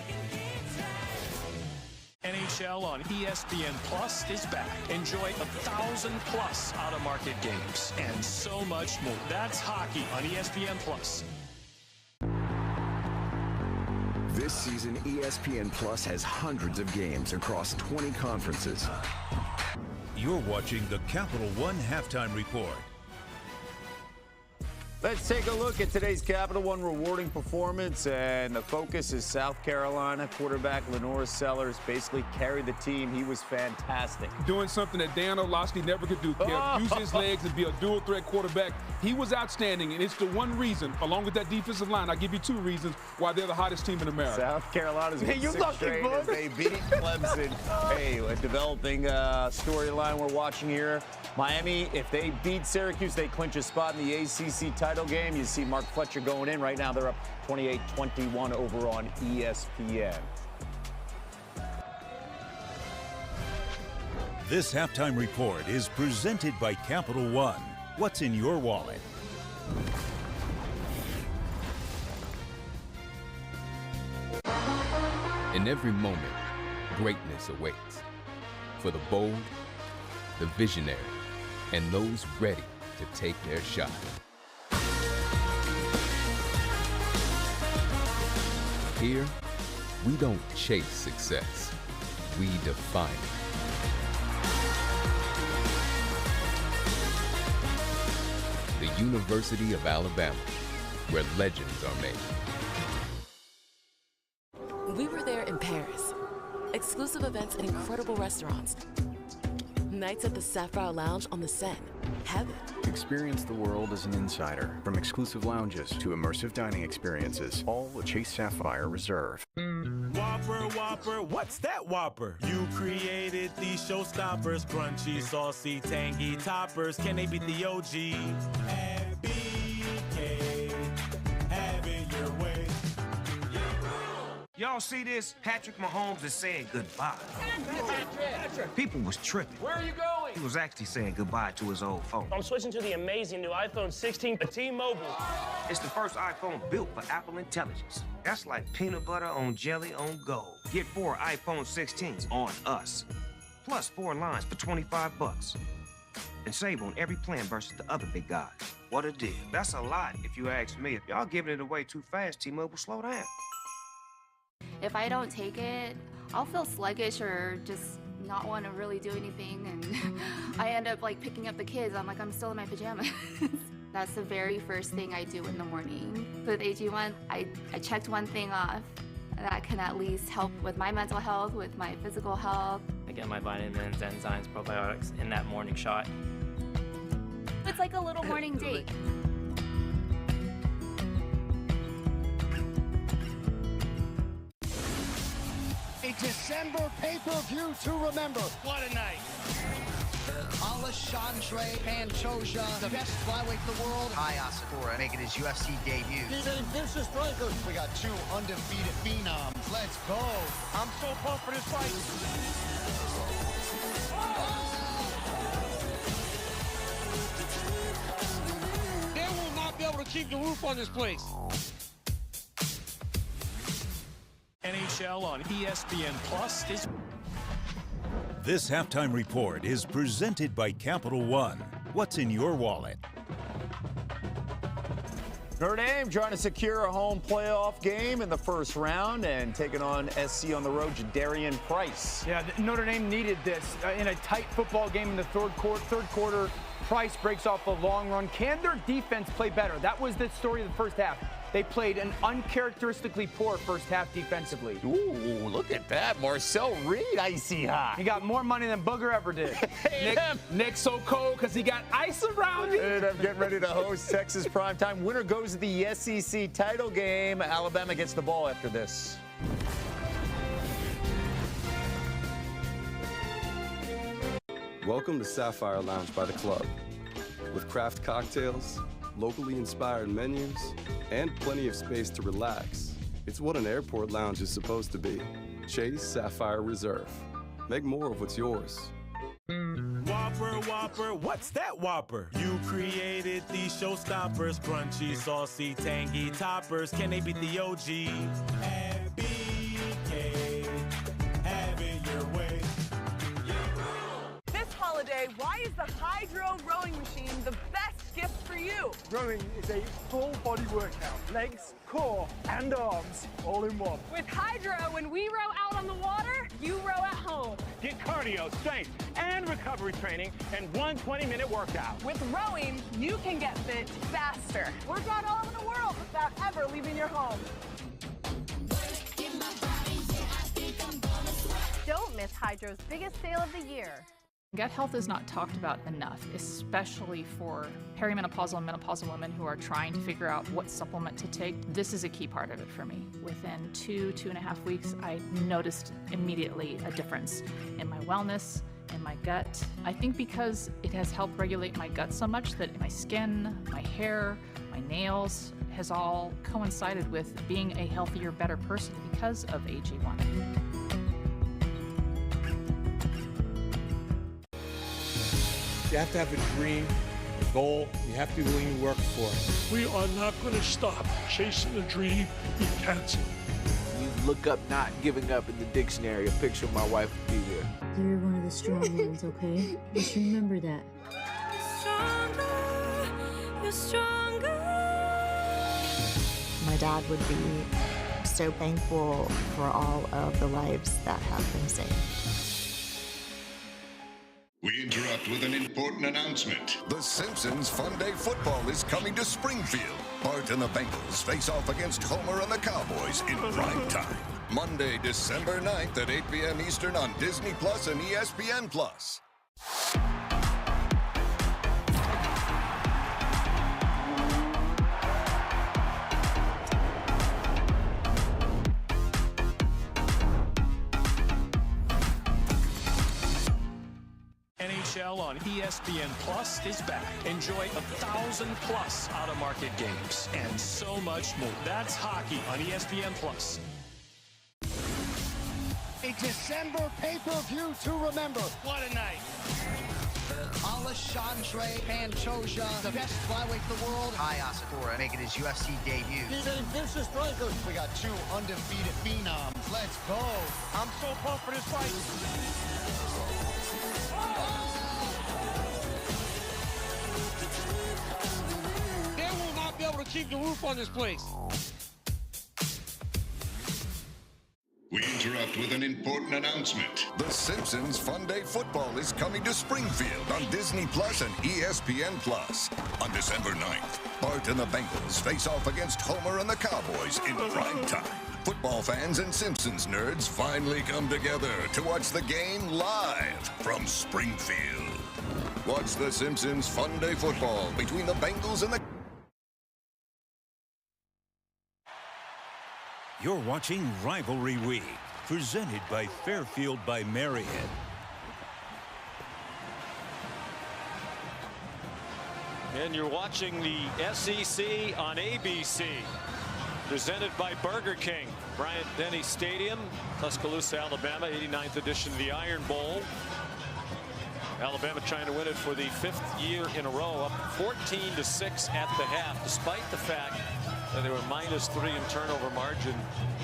NHL on ESPN Plus is back. Enjoy 1,000+ out-of-market games and so much more. That's hockey on ESPN Plus. This season, ESPN Plus has hundreds of games across 20 conferences. You're watching the Capital One Halftime Report. Let's take a look at today's Capital One rewarding performance, and the focus is South Carolina. Quarterback Lenore Sellers basically carried the team. He was fantastic. Doing something that Dan Orlovsky never could do, Kev. Use his legs and be a dual-threat quarterback. He was outstanding, and it's the one reason, along with that defensive line, I'll give you two reasons why they're the hottest team in America. South Carolina's been six straight as they beat Clemson. Hey, a developing storyline we're watching here. Miami, if they beat Syracuse, they clinch a spot in the ACC title game. You see Mark Fletcher going in. Right now, they're up 28-21 over on ESPN. This halftime report is presented by Capital One. What's in your wallet? In every moment, greatness awaits. For the bold, the visionary, and those ready to take their shot. Here, we don't chase success, we define it. The University of Alabama, where legends are made. We were there in Paris. Exclusive events and incredible restaurants. Nights at the Sapphire Lounge on the Seine. Heaven. Experience the world as an insider. From exclusive lounges to immersive dining experiences, all with Chase Sapphire Reserve. Whopper, Whopper, what's that Whopper? You created these showstoppers, crunchy, saucy, tangy toppers. Can they beat the OG? And BK, have it your way. Y'all see this? Patrick Mahomes is saying goodbye. People was tripping. Where are you going? He was actually saying goodbye to his old phone. I'm switching to the amazing new iPhone 16 T-Mobile. It's the first iPhone built for Apple Intelligence. That's like peanut butter on jelly on gold. Get 4 iPhone 16s on us. Plus 4 lines for $25. And save on every plan versus the other big guys. What a deal. That's a lot if you ask me. If y'all giving it away too fast, T-Mobile, slow down. If I don't take it, I'll feel sluggish or just not want to really do anything, and I end up like picking up the kids. I'm still in my pajamas. That's the very first thing I do in the morning. With AG1, I checked one thing off. That can at least help with my mental health, with my physical health. I get my vitamins, enzymes, probiotics in that morning shot. It's like a little morning date. A December pay-per-view to remember. What a night. Alexandre Pantoja, the best flyweight in the world. Kai Asakura making his UFC debut. He's a vicious striker. We got two undefeated phenoms. Let's go. I'm so pumped for this fight. They will not be able to keep the roof on this place. NHL on ESPN Plus is... This halftime report is presented by Capital One. What's in your wallet? Notre Dame trying to secure a home playoff game in the first round and taking on SC on the road, Jadarian Price. Yeah, Notre Dame needed this in a tight football game in the third quarter. Price breaks off a long run. Can their defense play better? That was the story of the first half. They played an uncharacteristically poor first half defensively. Ooh, look at that. Marcel Reed, icy hot. He got more money than Booger ever did. Nick's so cold because he got ice around him. And I'm getting ready to host Texas primetime. Winner goes to the SEC title game. Alabama gets the ball after this. Welcome to Sapphire Lounge by the Club. With craft cocktails, locally inspired menus, and plenty of space to relax. It's what an airport lounge is supposed to be. Chase Sapphire Reserve. Make more of what's yours. Whopper, what's that Whopper? You created these showstoppers, crunchy, saucy, tangy toppers. Can they beat the OG? BK, have it your way. This holiday, why is the Hydro rowing machine the best gift for you? Rowing is a full body workout. Legs, core, and arms, all in one. With Hydro, when we row out on the water, you row at home. Get cardio, strength, and recovery training in one 20-minute workout. With rowing, you can get fit faster. Work out all over the world without ever leaving your home. Don't miss Hydro's biggest sale of the year. Gut health is not talked about enough, especially for perimenopausal and menopausal women who are trying to figure out what supplement to take. This is a key part of it for me. Within 2.5 weeks, I noticed immediately a difference in my wellness, in my gut. I think because it has helped regulate my gut so much that my skin, my hair, my nails has all coincided with being a healthier, better person because of AG1. You have to have a dream, a goal. You have to be willing to work for it. We are not going to stop chasing the dream. We cancel. You look up not giving up in the dictionary, a picture of my wife would be there. You're one of the strong ones, okay? Just remember that. You're stronger. My dad would be so thankful for all of the lives that have been saved. We interrupt with an important announcement. The Simpsons Fun Day Football is coming to Springfield. Bart and the Bengals face off against Homer and the Cowboys in prime time. Monday, December 9th at 8 p.m. Eastern on Disney Plus and ESPN Plus. NHL on ESPN Plus is back. Enjoy 1,000+ out-of-market games and so much more. That's hockey on ESPN Plus. A December pay-per-view to remember. What a night. Alexandre Pantoja, the best flyweight in the world. Kai Asakura making his UFC debut. He's a vicious striker. We got two undefeated phenoms. Let's go. I'm so pumped for this fight. They will not be able to keep the roof on this place. We interrupt with an important announcement. The Simpsons Fun Day Football is coming to Springfield on Disney Plus and ESPN Plus. On December 9th, Bart and the Bengals face off against Homer and the Cowboys in prime time. Football fans and Simpsons nerds finally come together to watch the game live from Springfield. Watch the Simpsons Fun Day Football between the Bengals and the... You're watching Rivalry Week, presented by Fairfield by Marriott. And you're watching the SEC on ABC, presented by Burger King. Bryant-Denny Stadium, Tuscaloosa, Alabama, 89th edition of the Iron Bowl. Alabama trying to win it for the 5th year in a row, up 14-6 at the half, despite the fact that they were -3 in turnover margin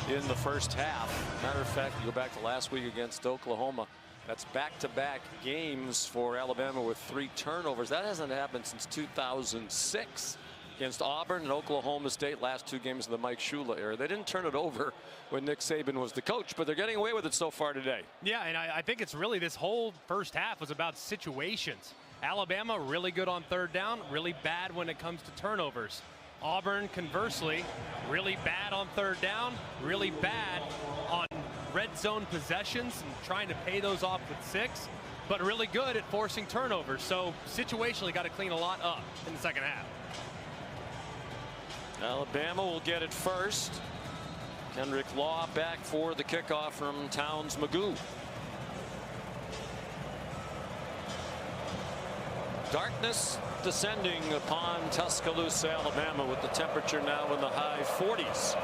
in the first half. Matter of fact, you go back to last week against Oklahoma. That's back-to-back games for Alabama with 3 turnovers. That hasn't happened since 2006 against Auburn and Oklahoma State, last 2 games of the Mike Shula era. They didn't turn it over when Nick Saban was the coach, but they're getting away with it so far today. Yeah, and I think it's really this whole first half was about situations. Alabama really good on 3rd down, really bad when it comes to turnovers. Auburn, conversely, really bad on 3rd down, really bad on red zone possessions and trying to pay those off with 6, but really good at forcing turnovers. So situationally got to clean a lot up in the second half. Alabama will get it first. Kendrick Law back for the kickoff from Towns Magoo. Darkness descending upon Tuscaloosa, Alabama, with the temperature now in the high 40s.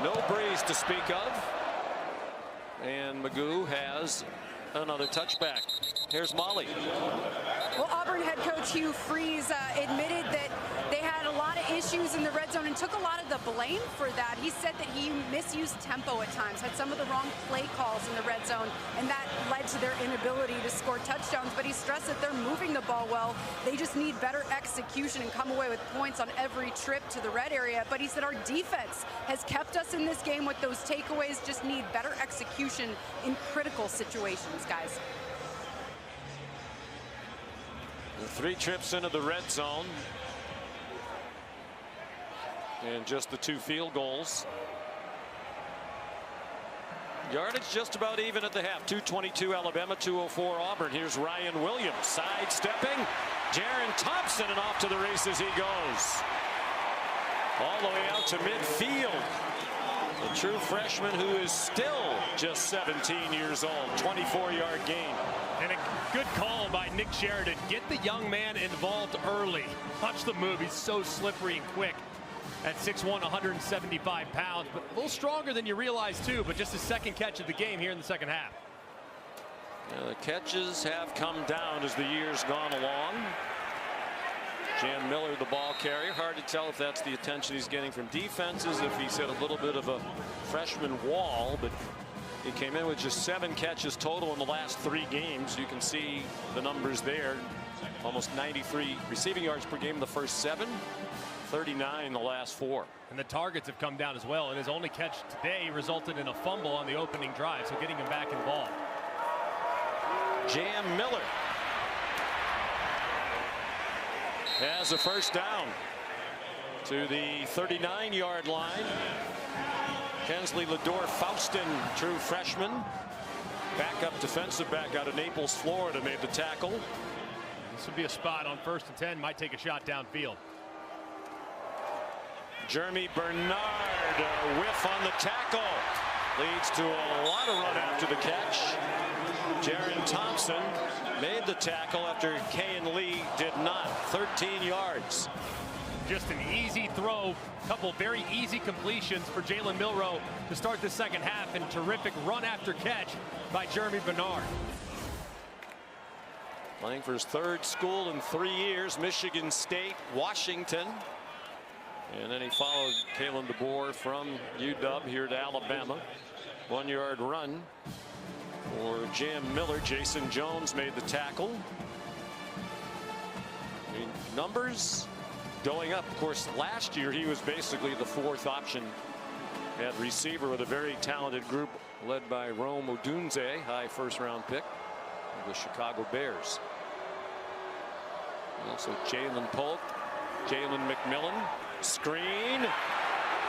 No breeze to speak of. And Magoo has another touchback. Here's Molly. Well, Auburn head coach Hugh Freeze admitted that they had a lot of issues in the red zone and took a lot of the blame for that. He said that he misused tempo at times, had some of the wrong play calls in the red zone, and that led to their inability to score touchdowns. But he stressed that they're moving the ball well. They just need better execution and come away with points on every trip to the red area. But he said our defense has kept us in this game with those takeaways, just need better execution in critical situations, guys. 3 trips into the red zone. And just the 2 field goals. Yardage just about even at the half. 2:22 Alabama, 2:04 Auburn. Here's Ryan Williams sidestepping. Jaron Thompson, and off to the races he goes. All the way out to midfield. The true freshman who is still just 17 years old. 24-yard gain. And a good call by Nick Sheridan. Get the young man involved early. Watch the move. He's so slippery and quick. At 6'1", 175 pounds, but a little stronger than you realize too, but just his second catch of the game here in the second half. The catches have come down as the year's gone along. Jam Miller, the ball carrier. Hard to tell if that's the attention he's getting from defenses, if he's hit a little bit of a freshman wall, but he came in with just 7 catches total in the last 3 games. You can see the numbers there. Almost 93 receiving yards per game in the first 7. 39 the last 4. And the targets have come down as well, and his only catch today resulted in a fumble on the opening drive, so getting him back involved. Jam Miller has a first down to the 39-yard line. Kensley Lador-Faustin, true freshman, backup defensive back out of Naples, Florida, made the tackle. This would be a spot on 1st and 10, might take a shot downfield. Jeremy Bernard, a whiff on the tackle, leads to a lot of run after the catch. Jaron Thompson made the tackle after Kayan Lee did not. 13 yards. Just an easy throw, couple very easy completions for Jalen Milroe to start the second half, and terrific run after catch by Jeremy Bernard. Playing for his 3rd school in 3 years, Michigan State, Washington. And then he followed Kalen DeBoer from UW here to Alabama. 1-yard run for Jam Miller. Jason Jones made the tackle. I mean, numbers going up. Of course, last year he was basically the 4th option At receiver with a very talented group led by Rome Odunze, high first-round pick of the Chicago Bears. Also Jalen Polk, Jalen McMillan, screen,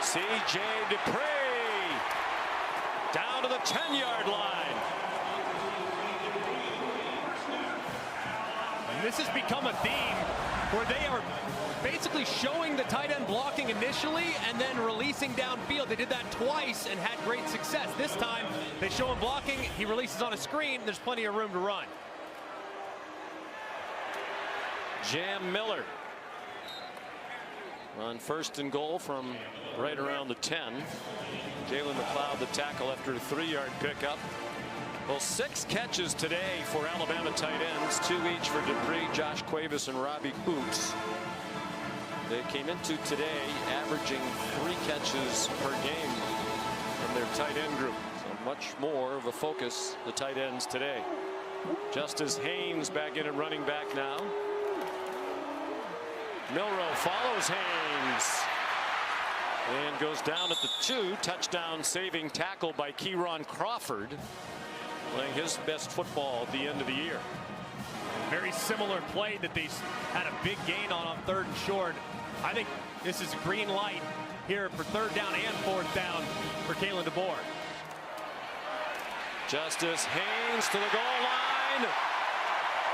C.J. Dupre down to the 10-yard line. And this has become a theme where they are basically showing the tight end blocking initially and then releasing downfield. They did that twice and had great success. This time they show him blocking, he releases on a screen, there's plenty of room to run. Jam Miller on 1st and goal from right around the 10. Jalen McLeod the tackle after a 3-yard pickup. Well, 6 catches today for Alabama tight ends, 2 each for Dupree, Josh Cuevas, and Robbie Boots. They came into today averaging 3 catches per game from their tight end group. So much more of a focus, the tight ends today. Justice Haynes back in at running back now. Milroe follows Haynes and goes down at the 2. Touchdown saving tackle by Kieron Crawford, playing his best football at the end of the year. Very similar play that they had a big gain on 3rd and short. I think this is a green light here for 3rd down and 4th down for Kalen DeBoer. Justice Haynes to the goal line.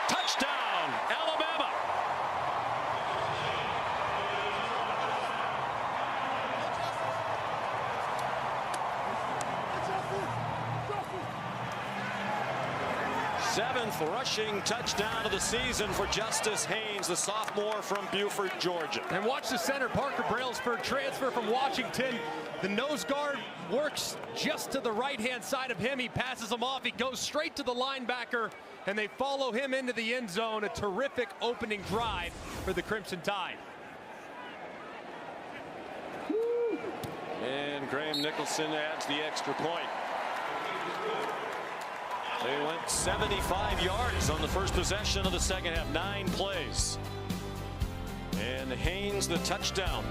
Touchdown, Alabama. Seventh rushing touchdown of the season for Justice Haynes, the sophomore from Beaufort, Georgia. And watch the center, Parker Brailsford, transfer from Washington. The nose guard works just to the right-hand side of him. He passes him off. He goes straight to the linebacker, and they follow him into the end zone. A terrific opening drive for the Crimson Tide. And Graham Nicholson adds the extra point. They went 75 yards on the first possession of the second half, 9 plays. And Haynes the touchdown.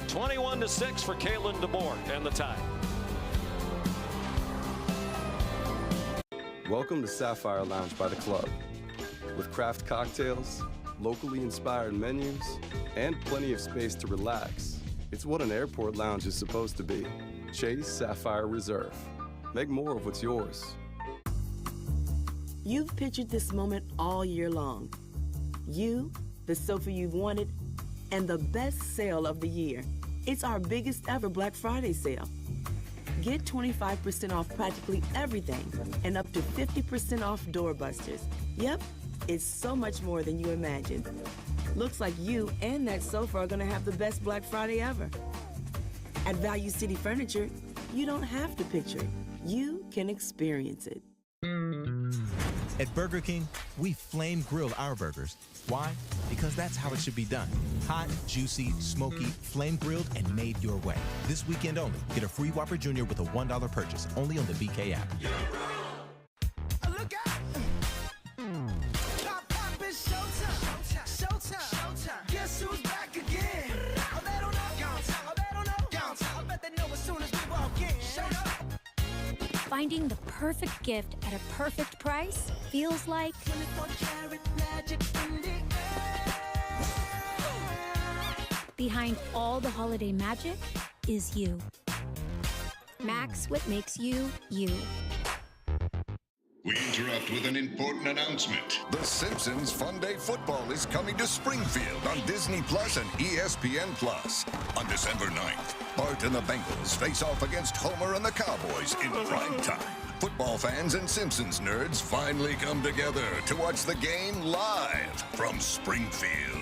21-6 for Kalen DeBoer and the Tide. Welcome to Sapphire Lounge by the Club. With craft cocktails, locally inspired menus, and plenty of space to relax. It's what an airport lounge is supposed to be. Chase Sapphire Reserve. Make more of what's yours. You've pictured this moment all year long. You, the sofa you've wanted, and the best sale of the year. It's our biggest ever Black Friday sale. Get 25% off practically everything and up to 50% off doorbusters. Yep, it's so much more than you imagined. Looks like you and that sofa are gonna have the best Black Friday ever. At Value City Furniture, you don't have to picture it. You can experience it. At Burger King, we flame grill our burgers. Why? Because that's how it should be done. Hot, juicy, smoky, flame grilled, and made your way. This weekend only, get a free Whopper Jr. with a $1 purchase, only on the BK app. Look out! Pop, pop, it's showtime. Showtime. Guess who's back again? Oh, they don't know. Oh, they don't know. I bet they know as soon as we walk in. Showed up. Finding the perfect gift at a perfect price feels like 24-karat magic in the air. behind all the holiday magic is you. Max, what makes you, you. We interrupt with an important announcement. The Simpsons Fun Day Football is coming to Springfield on Disney Plus and ESPN Plus. On December 9th, Bart and the Bengals face off against Homer and the Cowboys in prime time. Football fans and Simpsons nerds finally come together to watch the game live from Springfield.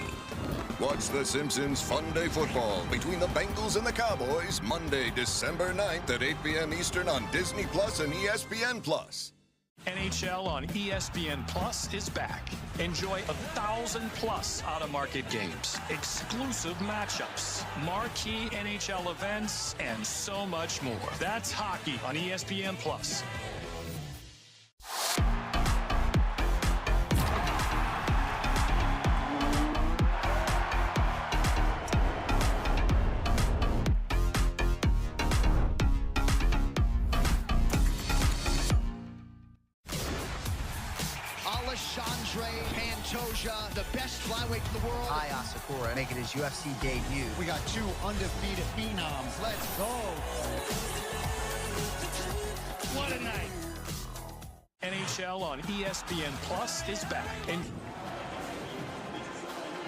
Watch the Simpsons Fun Day Football between the Bengals and the Cowboys Monday, December 9th at 8 p.m. Eastern on Disney Plus and ESPN Plus. NHL on ESPN Plus is back. Enjoy 1,000+ out-of-market games, exclusive matchups, marquee NHL events, and so much more. That's hockey on ESPN Plus. Andre Pantoja, the best flyweight in the world. Aya Sakura making his UFC debut. We got 2 undefeated phenoms. Let's go. What a night. NHL on ESPN Plus is back. And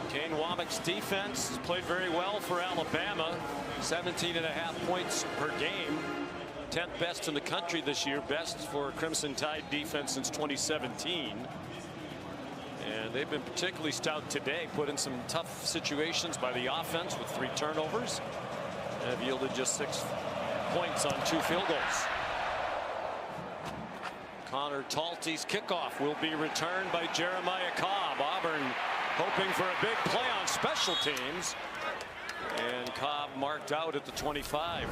Kane Womack's defense has played very well for Alabama. 17.5 points per game. 10th best in the country this year. Best for Crimson Tide defense since 2017. And they've been particularly stout today. Put in some tough situations by the offense with 3 turnovers. And have yielded just 6 points on 2 field goals. Connor Talty's kickoff will be returned by Jeremiah Cobb. Auburn hoping for a big play on special teams. And Cobb marked out at the 25.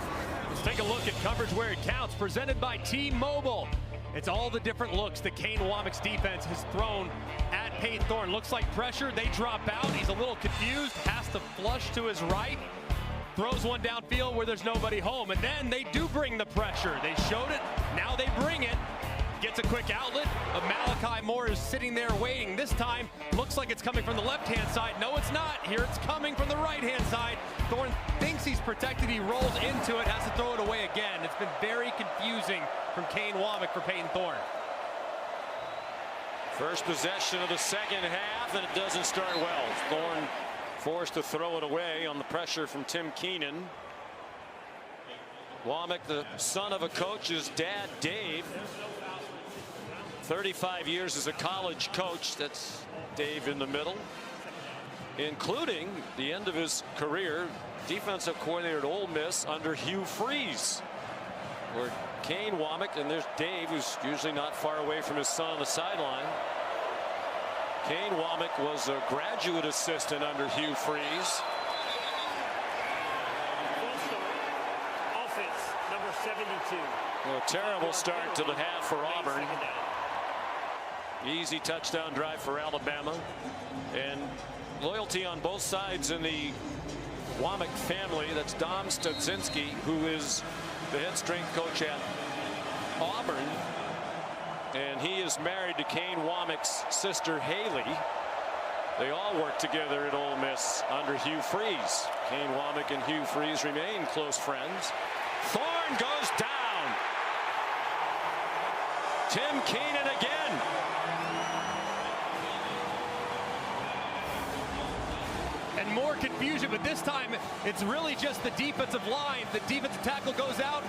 Let's take a look at coverage where it counts. Presented by T-Mobile. It's all the different looks that Kane Womack's defense has thrown at Payton Thorne. Looks like pressure. They drop out. He's a little confused. Has to flush to his right. Throws one downfield where there's nobody home. And then they do bring the pressure. They showed it. Now they bring it. Gets a quick outlet. Malachi Moore is sitting there waiting. This time looks like it's coming from the left-hand side. No, it's not. Here it's coming from the right-hand side. Thorne thinks he's protected. He rolls into it, has to throw it away again. It's been very confusing from Kane Womack for Payton Thorne. First possession of the second half, and it doesn't start well. Thorne forced to throw it away on the pressure from Tim Keenan. Womack, the son of a coach, his dad, Dave. 35 years as a college coach. That's Dave in the middle, including the end of his career defensive coordinator at Ole Miss under Hugh Freeze, where Kane Womack, and there's Dave, who's usually not far away from his son on the sideline. Kane Womack was a graduate assistant under Hugh Freeze. Offense number 72. Well, a terrible start to the half for Auburn. Easy touchdown drive for Alabama, and loyalty on both sides in the Womack family. That's Dom Studzinski, who is the head strength coach at Auburn, and he is married to Kane Womack's sister Haley. They all work together at Ole Miss under Hugh Freeze. Kane Womack and Hugh Freeze remain close friends. Thorne goes down. Tim Keenan again. And more confusion, but this time it's really just the defensive line. The defensive tackle goes out,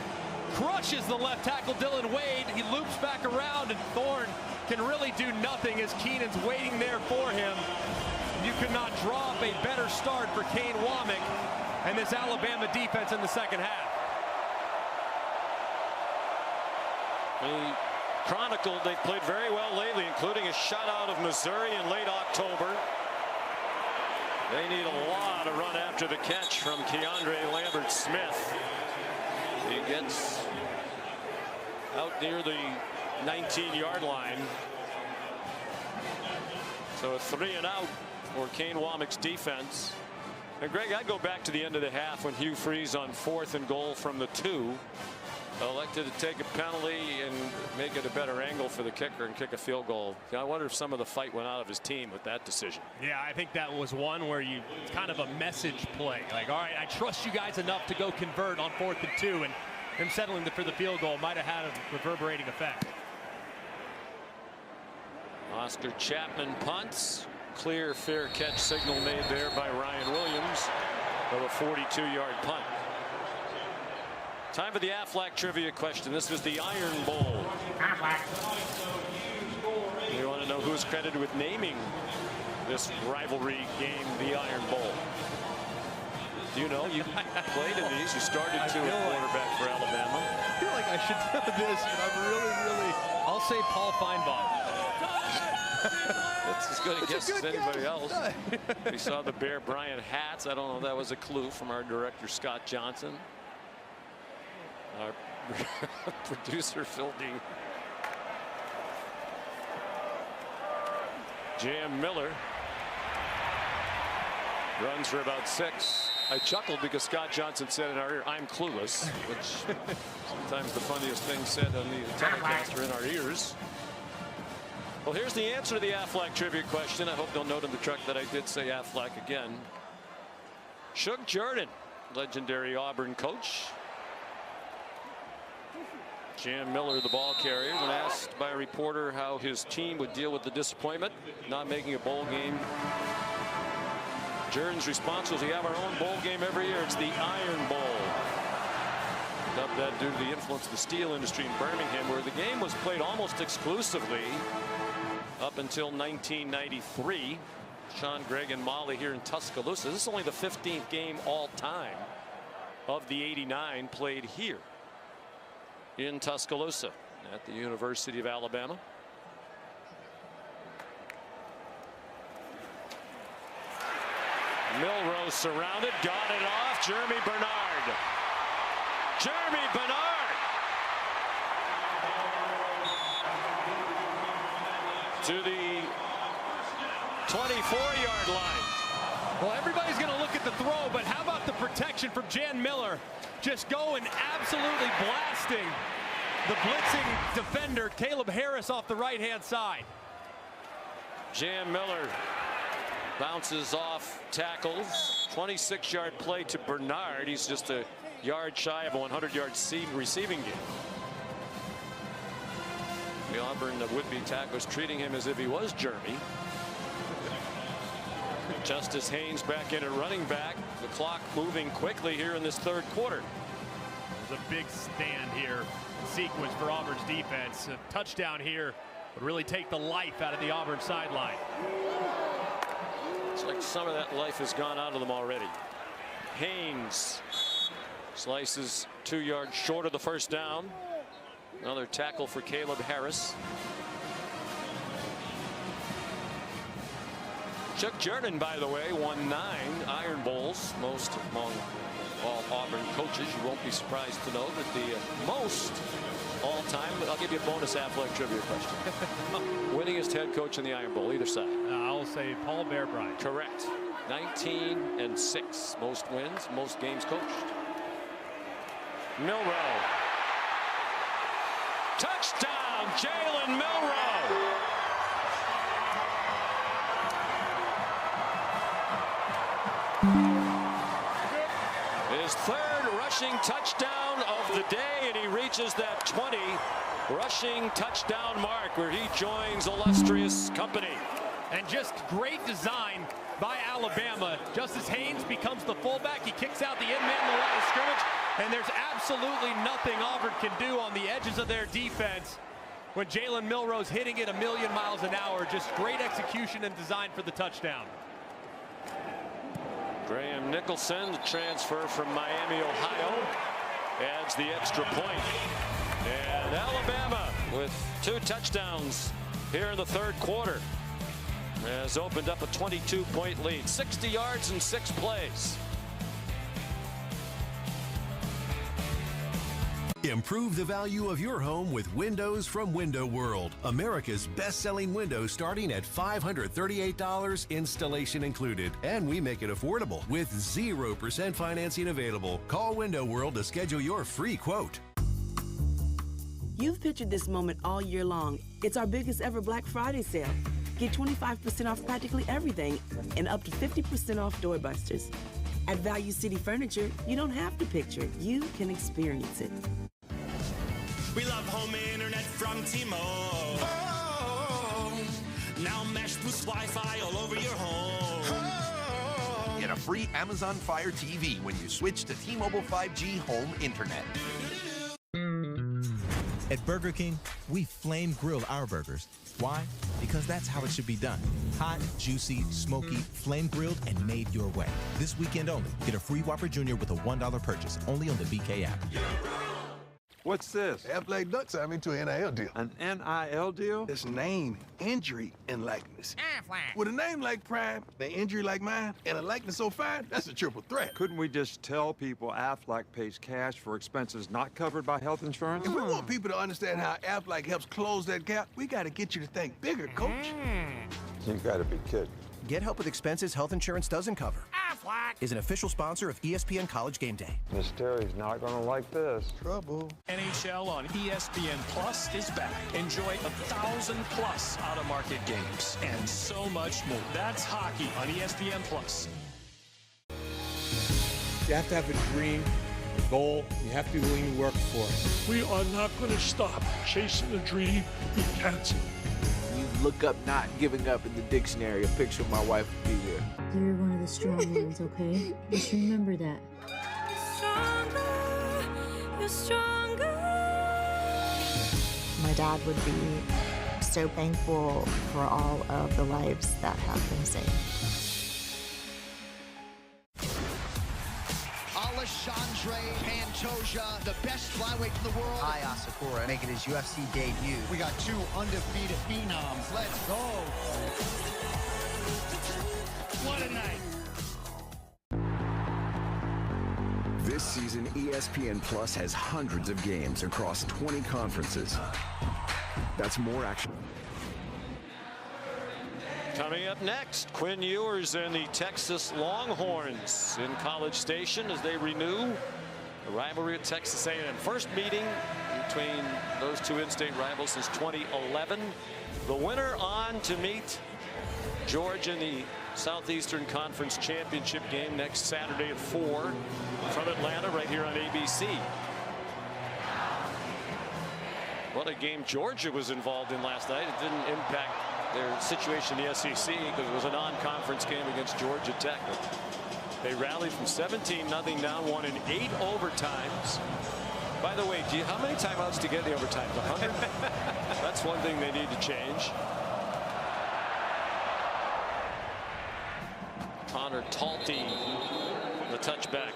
crushes the left tackle Dylan Wade. He loops back around, and Thorne can really do nothing as Keenan's waiting there for him. You could not draw up a better start for Kane Womack and this Alabama defense in the second half. The Chronicle, they've played very well lately, including a shutout of Missouri in late October. They need a lot of run after the catch from Keandre Lambert-Smith. He gets out near the 19-yard line. So a 3-and-out for Kane Womack's defense. And Greg, I'd go back to the end of the half when Hugh Freeze on 4th and goal from the 2 elected to take a penalty and make it a better angle for the kicker and kick a field goal. I wonder if some of the fight went out of his team with that decision. Yeah, I think that was one where it's kind of a message play. Like, all right, I trust you guys enough to go convert on 4th and 2, and him settling for the field goal might have had a reverberating effect. Oscar Chapman punts. Clear, fair catch signal made there by Ryan Williams of a 42-yard punt. Time for the Aflac trivia question. This was the Iron Bowl. You want to know who's credited with naming this rivalry game, the Iron Bowl? Do you know? You played in these. You started to a quarterback for Alabama. I feel like I should know this, but I'm really. I'll say Paul Feinbaum. That's as good a guess as anybody else. We saw the Bear Bryant hats. I don't know if that was a clue from our director, Scott Johnson. Our producer, Phil Dean. Jam Miller runs for about 6. I chuckled because Scott Johnson said in our ear, "I'm clueless," which sometimes the funniest thing said on the telecast are in our ears. Well, here's the answer to the Affleck trivia question. I hope they'll note in the truck that I did say Affleck again. Shug Jordan, legendary Auburn coach. Jan Miller, the ball carrier, when asked by a reporter how his team would deal with the disappointment not making a bowl game, Jordan's response was, "We have our own bowl game every year. It's the Iron Bowl." Dubbed that due to the influence of the steel industry in Birmingham, where the game was played almost exclusively up until 1993. Sean, Greg, and Molly here in Tuscaloosa. This is only the 15th game all time of the 89 played here in Tuscaloosa at the University of Alabama. Milrose surrounded, got it off. Jeremy Bernard. Jeremy Bernard to the 24-yard line. Well, everybody's going to look at the throw, but how about the protection from Jan Miller? Just going absolutely blasting the blitzing defender, Caleb Harris, off the right-hand side. Jan Miller bounces off tackles. 26-yard play to Bernard. He's just a yard shy of a 100-yard receiving game. The Auburn would-be tacklers treating him as if he was Jeremy. Justice Haynes back in at running back. The clock moving quickly here in this third quarter. There's a big stand here, sequence for Auburn's defense. A touchdown here would really take the life out of the Auburn sideline. It's like some of that life has gone out of them already. Haynes slices 2 yards short of the first down. Another tackle for Caleb Harris. Chuck Jordan, by the way, won 9 Iron Bowls, most among all Auburn coaches. You won't be surprised to know that the most all-time, but I'll give you a bonus Affleck trivia question. Winningest head coach in the Iron Bowl, either side. I'll say Paul Bear Bryant. Correct. 19-6. Most wins, most games coached. Milroe. Touchdown, Jalen Milroe. His third rushing touchdown of the day, and he reaches that 20 rushing touchdown mark where he joins illustrious company. And just great design by Alabama. Justice Haynes becomes the fullback. He kicks out the end man in the line of scrimmage, and there's absolutely nothing Auburn can do on the edges of their defense when Jalen Milroe's hitting it 1,000,000 miles an hour. Just great execution and design for the touchdown. Graham Nicholson, the transfer from Miami, Ohio, adds the extra point. And Alabama, with 2 touchdowns here in the third quarter, has opened up a 22-point lead. 60 yards in 6 plays. Improve the value of your home with windows from Window World. America's best-selling windows starting at $538, installation included. And we make it affordable with 0% financing available. Call Window World to schedule your free quote. You've pictured this moment all year long. It's our biggest ever Black Friday sale. Get 25% off practically everything and up to 50% off doorbusters. At Value City Furniture, you don't have to picture it. You can experience it. We love home internet from T-Mobile. Oh, now Mesh boosts Wi-Fi all over your home. Oh. Get a free Amazon Fire TV when you switch to T-Mobile 5G Home Internet. At Burger King, we flame grill our burgers. Why? Because that's how it should be done. Hot, juicy, smoky, flame grilled, and made your way. This weekend only, get a free Whopper Jr. with a $1 purchase, only on the BK app. What's this? Athletic Duck signed me to an NIL deal. An NIL deal? It's name, injury, and likeness. Affleck. With a name like Prime, an injury like mine, and a likeness so fine, that's a triple threat. Couldn't we just tell people Affleck pays cash for expenses not covered by health insurance? If we want people to understand how Affleck helps close that gap, we got to get you to think bigger, Coach. You gotta be kidding. Get help with expenses health insurance doesn't cover. is an official sponsor of ESPN College Game Day. Miss Terry's not going to like this. Trouble. NHL on ESPN Plus is back. Enjoy 1,000+ out-of-market games and so much more. That's hockey on ESPN Plus. You have to have a dream, a goal. You have to be willing to work for it. We are not going to stop chasing the dream. We can't. You look up not giving up in the dictionary, a picture of my wife would be there. You're one of the strong ones, okay? Just remember that. You're stronger. My dad would be so thankful for all of the lives that have been saved. Alexandre Pantoja, the best flyweight in the world. Aya Sakura making his UFC debut. We got two undefeated phenoms. Let's go. What a night. This season, ESPN Plus has hundreds of games across 20 conferences. That's more action. Coming up next, Quinn Ewers and the Texas Longhorns in College Station as they renew the rivalry with Texas A&M. First meeting between those two in-state rivals since 2011. The winner on to meet Georgia in the Southeastern Conference Championship game next Saturday at 4 from Atlanta right here on ABC. What a game Georgia was involved in last night. It didn't impact their situation in the SEC because it was a non-conference game against Georgia Tech. They rallied from 17-0 down, won in 8 overtimes. By the way, how many timeouts do you get in the overtimes? 100? That's one thing they need to change. Connor Talty, the touchback.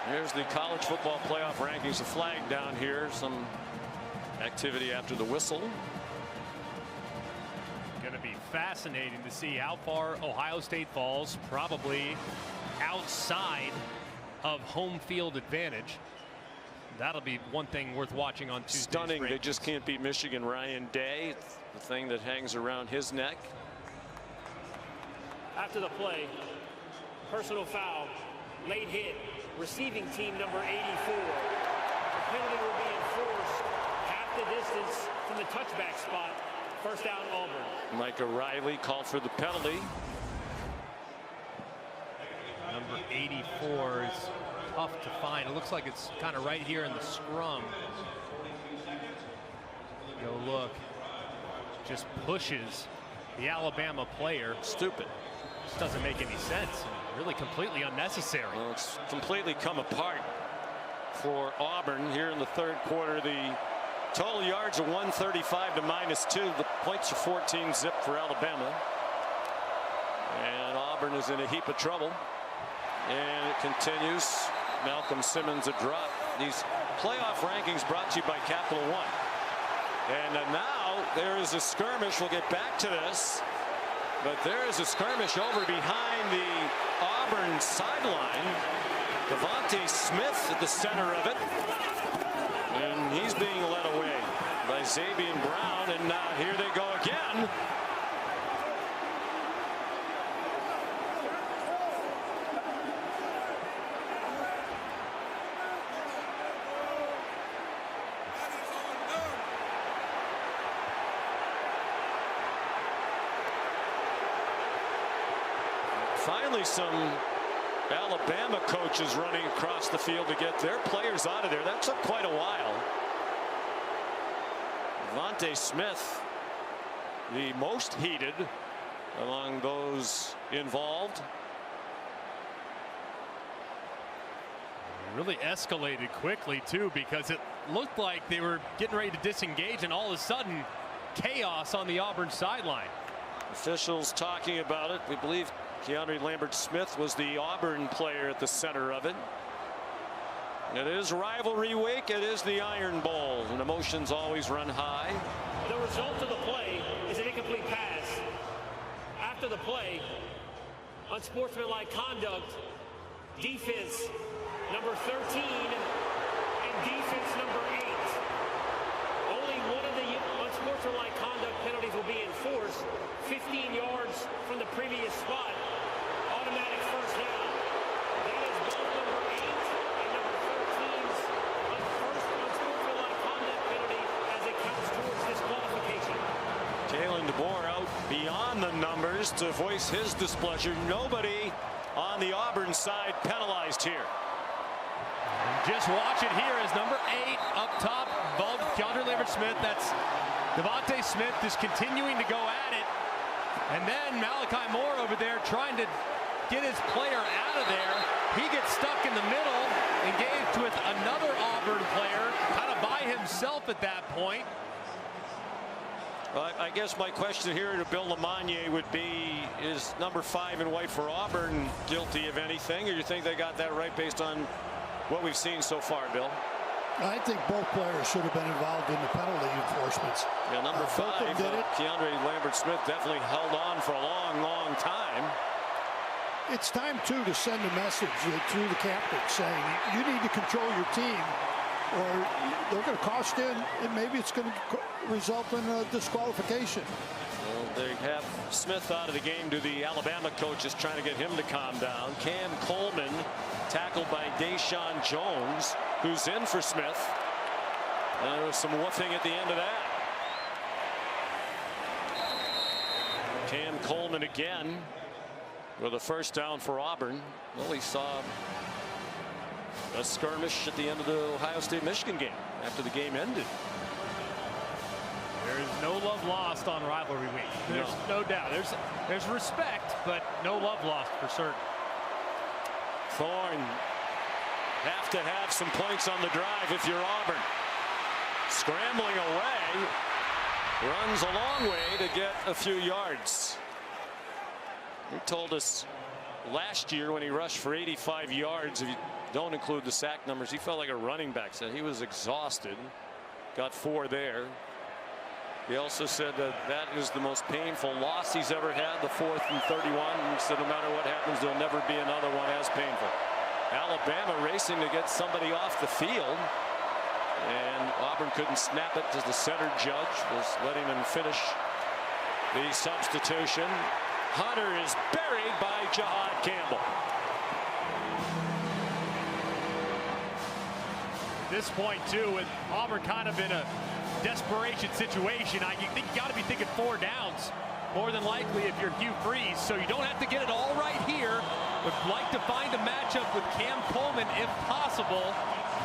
Here's the college football playoff rankings. The flag down here. Some activity after the whistle. Going to be fascinating to see how far Ohio State falls. Probably outside of home field advantage. That'll be one thing worth watching on Tuesday. Stunning. They just can't beat Michigan. Ryan Day, it's the thing that hangs around his neck. After the play, personal foul, late hit, receiving team number 84. The penalty will be enforced half the distance from the touchback spot. First down, Auburn. Micah Riley called for the penalty. Number 84 is tough to find. It looks like it's kind of right here in the scrum. Go look. Just pushes the Alabama player. Stupid. This doesn't make any sense. Really completely unnecessary. Well, it's completely come apart for Auburn here in the third quarter. The total yards are 135 to -2. The points are 14 zip for Alabama. And Auburn is in a heap of trouble. And it continues. Malcolm Simmons a drop. These playoff rankings brought to you by Capital One. And now there is a skirmish. We'll get back to this. But there is a skirmish over behind the Auburn sideline. Devontae Smith at the center of it. And he's being led away by Xavier Brown. And here they go again. Finally, some Alabama coaches running across the field to get their players out of there. That took quite a while. Devontae Smith, the most heated among those involved. Really escalated quickly, too, because it looked like they were getting ready to disengage, and all of a sudden, chaos on the Auburn sideline. Officials talking about it. We believe Keandre Lambert-Smith was the Auburn player at the center of it. It is rivalry week. It is the Iron Bowl, and emotions always run high. The result of the play is an incomplete pass. After the play, unsportsmanlike conduct, defense number 13 and defense number 8. Only one of the unsportsmanlike conduct penalties will be enforced. 15 yards. some numbers to voice his displeasure. Nobody on the Auburn side penalized here. Just watch it here as number 8 up top, Keandre Lambert-Smith. That's Devontae Smith is continuing to go at it. And then Malachi Moore over there trying to get his player out of there. He gets stuck in the middle, engaged with another Auburn player, kind of by himself at that point. I guess my question here to Bill LeMonnier would be, is number 5 in white for Auburn guilty of anything, or you think they got that right based on what we've seen so far, Bill? I think both players should have been involved in the penalty enforcements. Yeah, number 5, Keandre Lambert-Smith definitely held on for a long, long time. It's time, too, to send a message through the captain saying you need to control your team or they're going to cost in, and maybe it's going to result in a disqualification. Well, they have Smith out of the game to the Alabama coaches trying to get him to calm down. Cam Coleman tackled by Deshaun Jones, who's in for Smith. And there was some woofing at the end of that. Cam Coleman again with a first down for Auburn. Well, he saw a skirmish at the end of the Ohio State-Michigan game after the game ended. There is no love lost on rivalry week. There's no doubt. There's respect, but no love lost for certain. Thorne have to have some points on the drive if you're Auburn. Scrambling away, runs a long way to get a few yards. He told us last year when he rushed for 85 yards, if you don't include the sack numbers, he felt like a running back. Said he was exhausted. Got 4 there. He also said that is the most painful loss he's ever had, the 4th and 31. He said no matter what happens, there'll never be another one as painful. Alabama racing to get somebody off the field, and Auburn couldn't snap it because the center judge was letting them finish the substitution. Hunter is buried by Jahad Campbell. At this point, too, with Auburn kind of in a desperation situation, you think you got to be thinking 4 downs more than likely if you're Hugh Freeze. So you don't have to get it all right here. Would like to find a matchup with Cam Coleman if possible.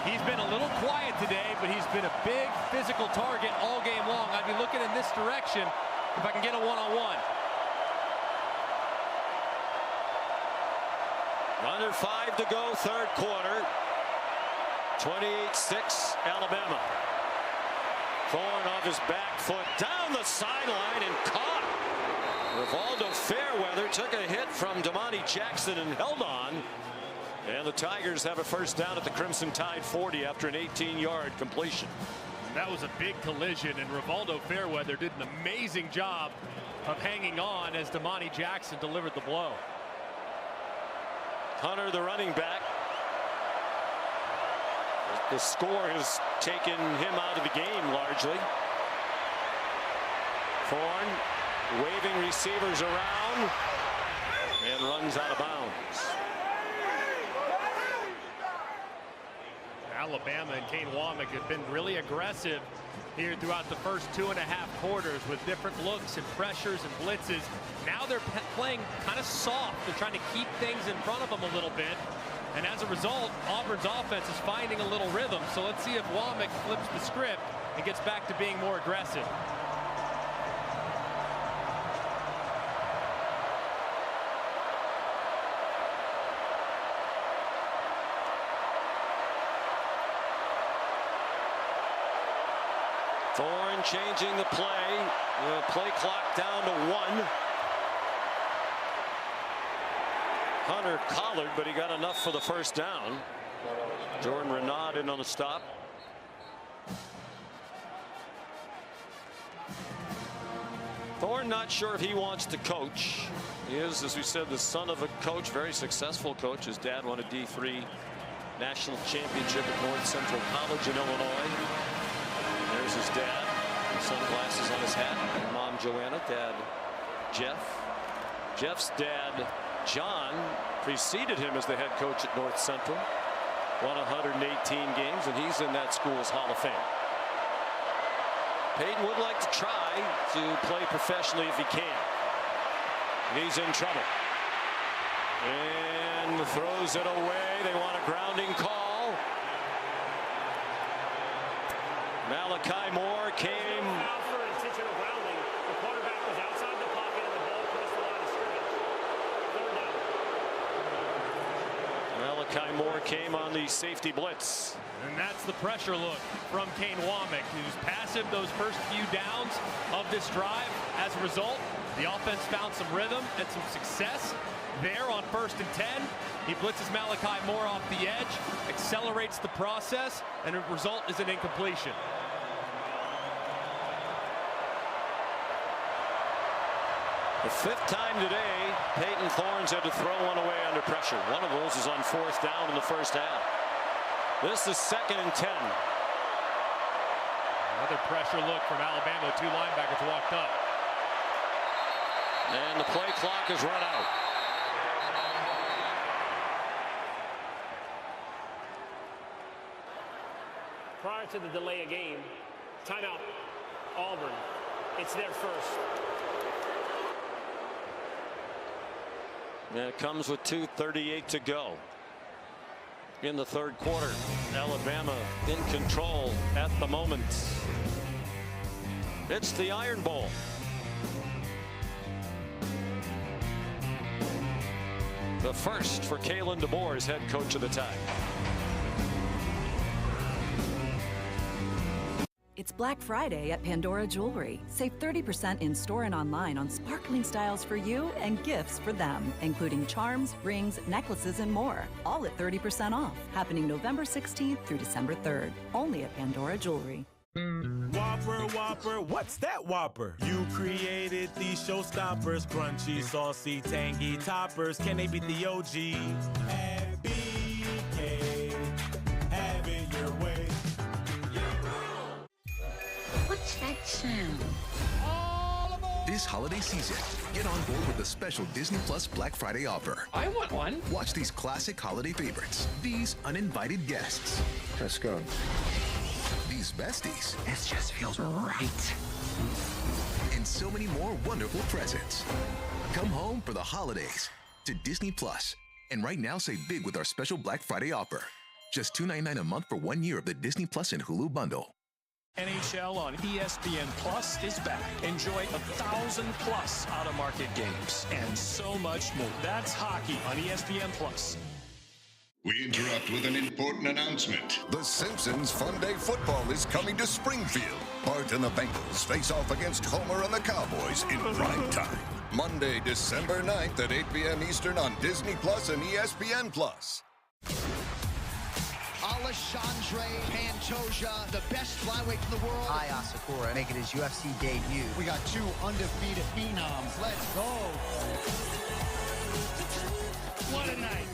He's been a little quiet today, but he's been a big physical target all game long. I'd be looking in this direction if I can get a one-on-one. Under 5 to go, 3rd quarter. 28-6 Alabama. Thorne off his back foot down the sideline and caught. Rivaldo Fairweather took a hit from Damani Jackson and held on. And the Tigers have a first down at the Crimson Tide 40 after an 18-yard completion. That was a big collision, and Rivaldo Fairweather did an amazing job of hanging on as Damani Jackson delivered the blow. Hunter, the running back. The score has taken him out of the game largely. Thorne waving receivers around and runs out of bounds. Alabama and Kane Womack have been really aggressive here throughout the first 2.5 quarters with different looks and pressures and blitzes. Now they're playing kind of soft. They're trying to keep things in front of them a little bit. And as a result, Auburn's offense is finding a little rhythm. So let's see if Womack flips the script and gets back to being more aggressive. Thorne changing the play. The play clock down to 1. Hunter collared, but he got enough for the first down. Jordan Renaud in on the stop. Thorne not sure if he wants to coach. He is, as we said, the son of a coach, very successful coach. His dad won a D3 national championship at North Central College in Illinois. There's his dad, sunglasses on his hat. Mom Joanna, dad Jeff. Jeff's dad John preceded him as the head coach at North Central. Won 118 games, and he's in that school's Hall of Fame. Payton would like to try to play professionally if he can. He's in trouble. And throws it away. They want a grounding call. Malachi Moore came. Foul for intentional grounding. The quarterback was outside the pocket and the ball crossed the line of scrimmage. Third down. Malachi Moore came on the safety blitz. And that's the pressure look from Kane Womack, who's passive those first few downs of this drive. As a result, the offense found some rhythm and some success there on 1st and 10. He blitzes Malachi Moore off the edge, accelerates the process, and the result is an incompletion. The 5th time today, Peyton Thorns had to throw one away under pressure. One of those is on 4th down in the first half. This is 2nd and 10. Another pressure look from Alabama. 2 linebackers walked up. And the play clock is run out. Prior to the delay of game, timeout, Auburn. It's their first. And it comes with 2:38 to go in the 3rd quarter. Alabama in control at the moment. It's the Iron Bowl. The first for Kalen DeBoer as head coach of the Tide. It's Black Friday at Pandora Jewelry. Save 30% in store and online on sparkling styles for you and gifts for them, including charms, rings, necklaces, and more. All at 30% off. Happening November 16th through December 3rd. Only at Pandora Jewelry. Whopper, Whopper, what's that Whopper? You created these showstoppers, crunchy, saucy, tangy toppers. Can they beat the OG? At BK, have it your way. What's that sound? This holiday season, get on board with the special Disney Plus Black Friday offer. I want one. Watch these classic holiday favorites, these uninvited guests. Let's go. These besties. This just feels right. And so many more wonderful presents. Come home for the holidays to Disney Plus. And right now, save big with our special Black Friday offer. Just $2.99 a month for 1 year of the Disney Plus and Hulu bundle. NHL on ESPN Plus is back. Enjoy 1,000+ out-of-market games and so much more. That's hockey on ESPN Plus. We interrupt with an important announcement. The Simpsons Fun Day Football is coming to Springfield. Bart and the Bengals face off against Homer and the Cowboys in prime time. Monday, December 9th at 8 p.m. Eastern on Disney Plus and ESPN Plus. Alexandre Pantoja, the best flyweight in the world. Aya Sakura making his UFC debut. We got 2 undefeated phenoms. Let's go. What a night.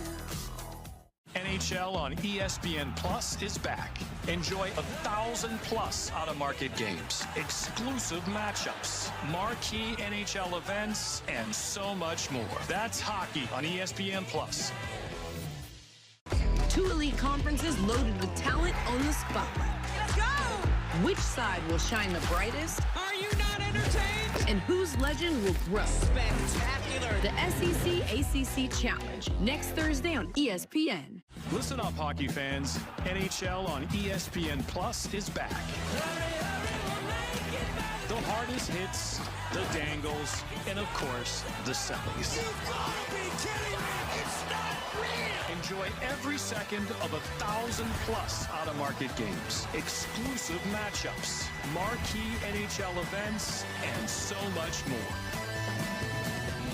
NHL on ESPN Plus is back. Enjoy 1,000+ out-of-market games, exclusive matchups, marquee NHL events, and so much more. That's hockey on ESPN Plus. 2 elite conferences loaded with talent on the spotlight. Let's go! Which side will shine the brightest? Are you not entertained? And whose legend will grow? Spectacular! The SEC-ACC Challenge, next Thursday on ESPN. Listen up, hockey fans. NHL on ESPN Plus is back. The hardest hits, the dangles, and of course, the sellies. You gotta be kidding me! It's not real! Enjoy every second of 1,000+ out-of-market games, exclusive matchups, marquee NHL events, and so much more.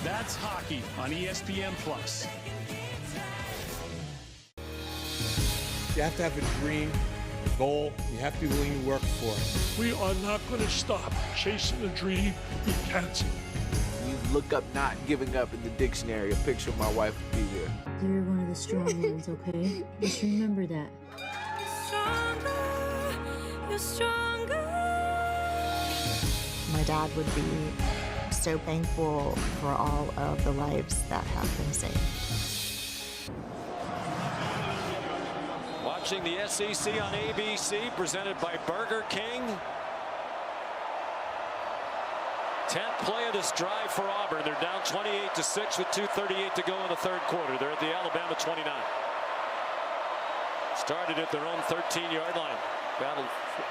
That's hockey on ESPN Plus. You have to have a dream, a goal. You have to be willing to work for it. We are not going to stop chasing a dream you can't see. You look up not giving up in the dictionary, a picture of my wife would be there. You're one of the strong ones, okay? Just remember that. You're stronger. My dad would be so thankful for all of the lives that have been saved. Watching the SEC on ABC, presented by Burger King. 10th play of this drive for Auburn. They're down 28-6 with 2:38 to go in the third quarter. They're at the Alabama 29. Started at their own 13-yard line. Battled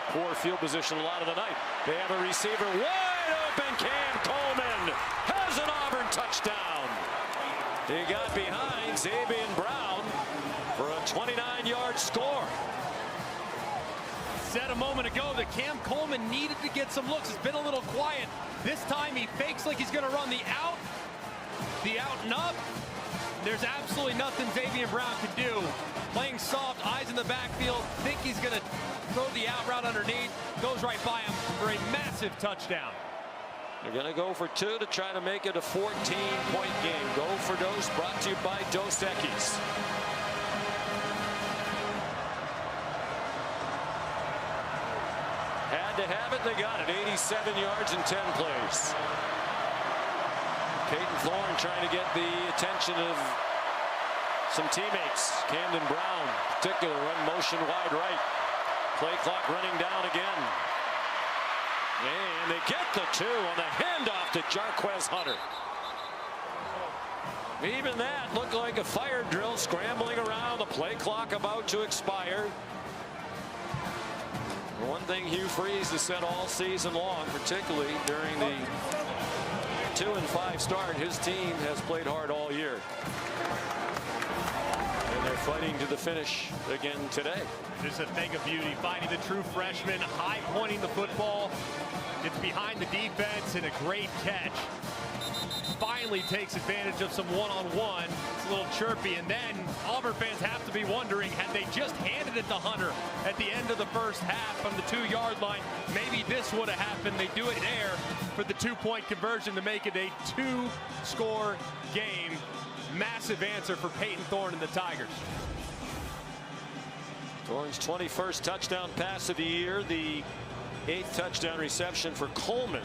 poor field position a lot of the night. They have a receiver wide open. Cam Coleman has an Auburn touchdown. He got behind Xavier Brown for a 29-yard score. Said a moment ago that Cam Coleman needed to get some looks. It's been a little quiet. This time he fakes like he's going to run the out and up. There's absolutely nothing Xavier Brown can do. Playing soft, eyes in the backfield, think he's going to throw the out route underneath. Goes right by him for a massive touchdown. They're going to go for 2 to try to make it a 14-point game. Go for Dose, brought to you by Dos Equis. Had to have it, they got it. 87 yards in 10 plays. Peyton Thorne trying to get the attention of some teammates. Camden Brown, particular, run motion wide right. Play clock running down again. And they get the 2 on the handoff to Jarquez Hunter. Even that looked like a fire drill, scrambling around, the play clock about to expire. One thing Hugh Freeze has said all season long, particularly during the 2-5 start, his team has played hard all year. And they're fighting to the finish again today. This is a thing of beauty, finding the true freshman, high pointing the football. It's behind the defense and a great catch. Finally takes advantage of some one-on-one. It's a little chirpy, and then Auburn fans have to be wondering, had they just handed it to Hunter at the end of the first half from the 2-yard line, maybe this would have happened. They do it there for the 2-point conversion to make it a 2-score game. Massive answer for Peyton Thorne and the Tigers. Thorne's 21st touchdown pass of the year, the 8th touchdown reception for Coleman.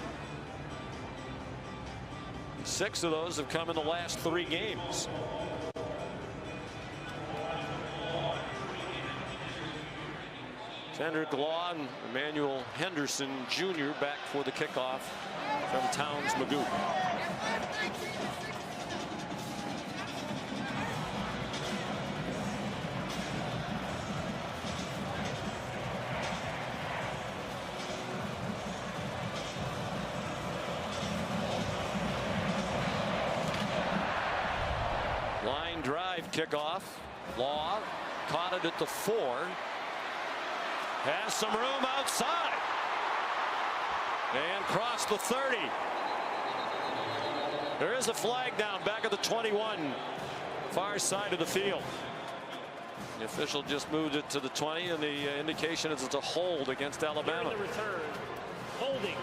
6 of those have come in the last 3 games. Kendrick Law and Emmanuel Henderson Jr. back for the kickoff from Towns Magoo. Line drive kickoff. Law caught it at the 4. Has some room outside. And crossed the 30. There is a flag down back at the 21. Far side of the field. The official just moved it to the 20, and the indication is it's a hold against Alabama. During the return, holding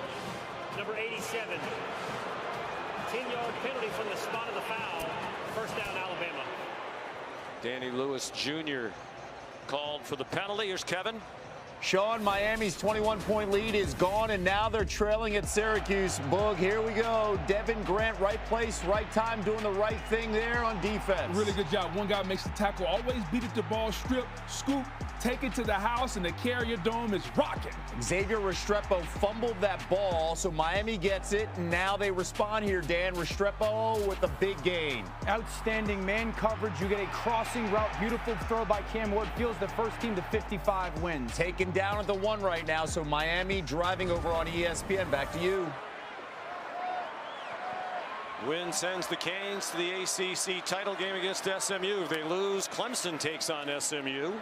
number 87. 10-yard penalty from the spot of the foul. First down, Alabama. Danny Lewis Jr. called for the penalty. Here's Kevin. Sean, Miami's 21-point lead is gone, and now they're trailing at Syracuse. Boog, here we go. Devin Grant, right place, right time, doing the right thing there on defense. Really good job. One guy makes the tackle, always beat it to ball, strip, scoop, take it to the house, and the carrier dome is rocking. Xavier Restrepo fumbled that ball, so Miami gets it, and now they respond here, Dan. Restrepo with a big gain. Outstanding man coverage. You get a crossing route. Beautiful throw by Cam Ward. Fuels the first team to 55 wins. Taken down at the 1 right now, so Miami driving over on ESPN. Back to you. Win sends the Canes to the ACC title game against SMU. If they lose, Clemson takes on SMU.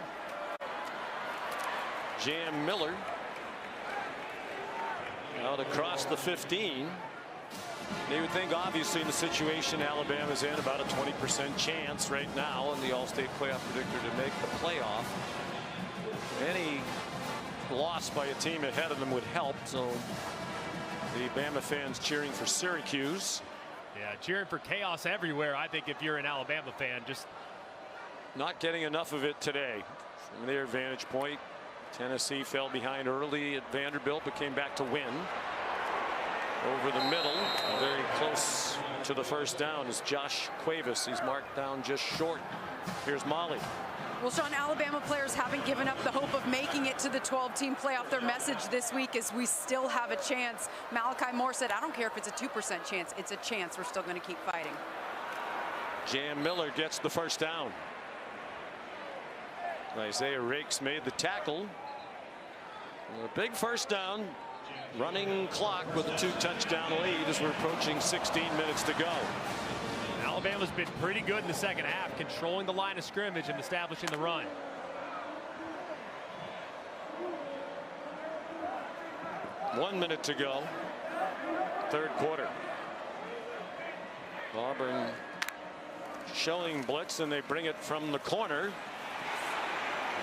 Jam Miller out across the 15. They would think, obviously, in the situation Alabama's in, about a 20% chance right now in the All-State playoff predictor to make the playoff. Any loss by a team ahead of them would help. So the Bama fans cheering for Syracuse. Yeah, cheering for chaos everywhere. I think if you're an Alabama fan, just not getting enough of it today. From their vantage point, Tennessee fell behind early at Vanderbilt, but came back to win. Over the middle, very close to the first down, is Josh Cuevas. He's marked down just short. Here's Molly. Well, Sean, Alabama players haven't given up the hope of making it to the 12-team playoff. Their message this week is we still have a chance. Malachi Moore said, I don't care if it's a 2% chance. It's a chance. We're still going to keep fighting. Jam Miller gets the first down. Isaiah Rakes made the tackle. A big first down. Running clock with a 2-touchdown lead as we're approaching 16 minutes to go. Alabama's been pretty good in the second half, controlling the line of scrimmage and establishing the run. One minute to go. Third quarter. Auburn showing blitz, and they bring it from the corner.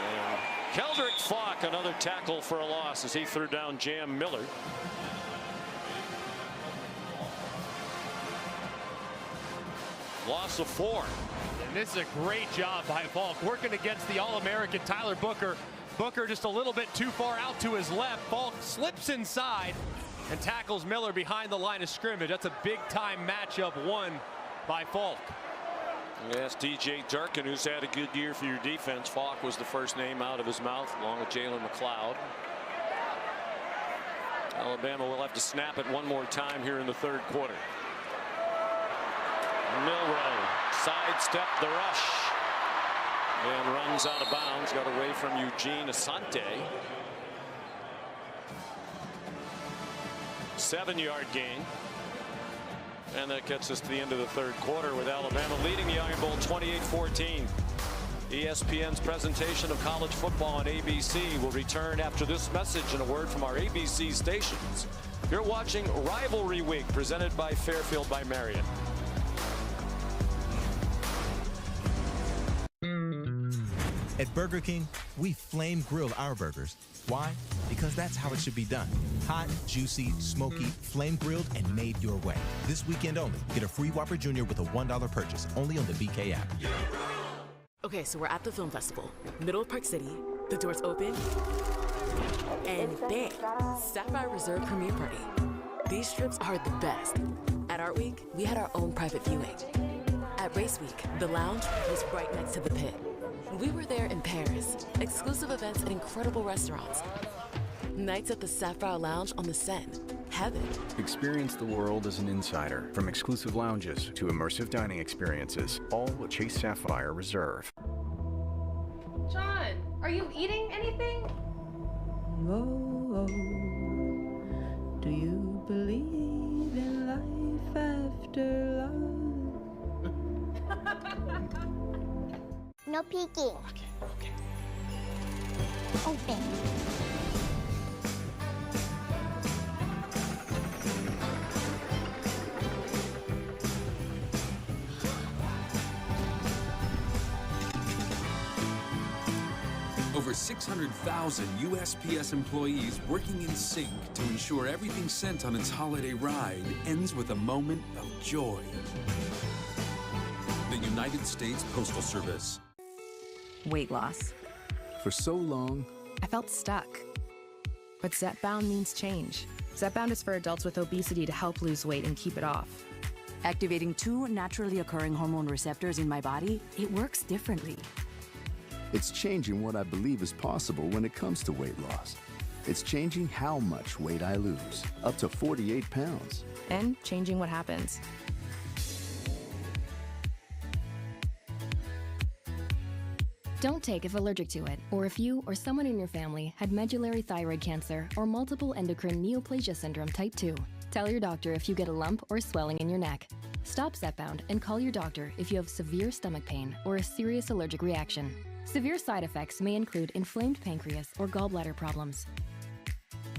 And Keldrick Falk, another tackle for a loss as he threw down Jam Miller. Loss of 4. And this is a great job by Falk, working against the All-American Tyler Booker. Booker just a little bit too far out to his left. Falk slips inside and tackles Miller behind the line of scrimmage. That's a big-time matchup won by Falk. Yes, DJ Durkin, who's had a good year for your defense. Falk was the first name out of his mouth, along with Jalen McLeod. Alabama will have to snap it one more time here in the third quarter. Milroe sidestepped the rush and runs out of bounds. Got away from Eugene Asante. 7-yard gain. And that gets us to the end of the third quarter with Alabama leading the Iron Bowl 28-14. ESPN's presentation of college football on ABC will return after this message and a word from our ABC stations. You're watching Rivalry Week, presented by Fairfield by Marriott. At Burger King, we flame grill our burgers. Why? Because that's how it should be done. Hot, juicy, smoky, flame grilled, and made your way. This weekend only, get a free Whopper Jr. with a $1 purchase, only on the BK app. Okay, so we're at the film festival, middle of Park City, the doors open, and bang, Sapphire Reserve premiere party. These trips are the best. At Art Week, we had our own private viewing. At Race Week, the lounge was right next to the pit. We were there in Paris, exclusive events at incredible restaurants. Nights at the Sapphire Lounge on the Seine, heaven. Experience the world as an insider, from exclusive lounges to immersive dining experiences, all with Chase Sapphire Reserve. John, are you eating anything? Oh, do you believe in life after love? No peeking. Okay. Open. Over 600,000 USPS employees working in sync to ensure everything sent on its holiday ride ends with a moment of joy. The United States Postal Service. Weight loss. For so long, I felt stuck. But Zepbound means change. Zepbound is for adults with obesity to help lose weight and keep it off. Activating 2 naturally occurring hormone receptors in my body, it works differently. it's changing what I believe is possible when it comes to weight loss. It's changing how much weight I lose, up to 48 pounds. And changing what happens. Don't take if allergic to it, or if you or someone in your family had medullary thyroid cancer or multiple endocrine neoplasia syndrome type 2. Tell your doctor if you get a lump or swelling in your neck. Stop Zepbound and call your doctor if you have severe stomach pain or a serious allergic reaction. Severe side effects may include inflamed pancreas or gallbladder problems.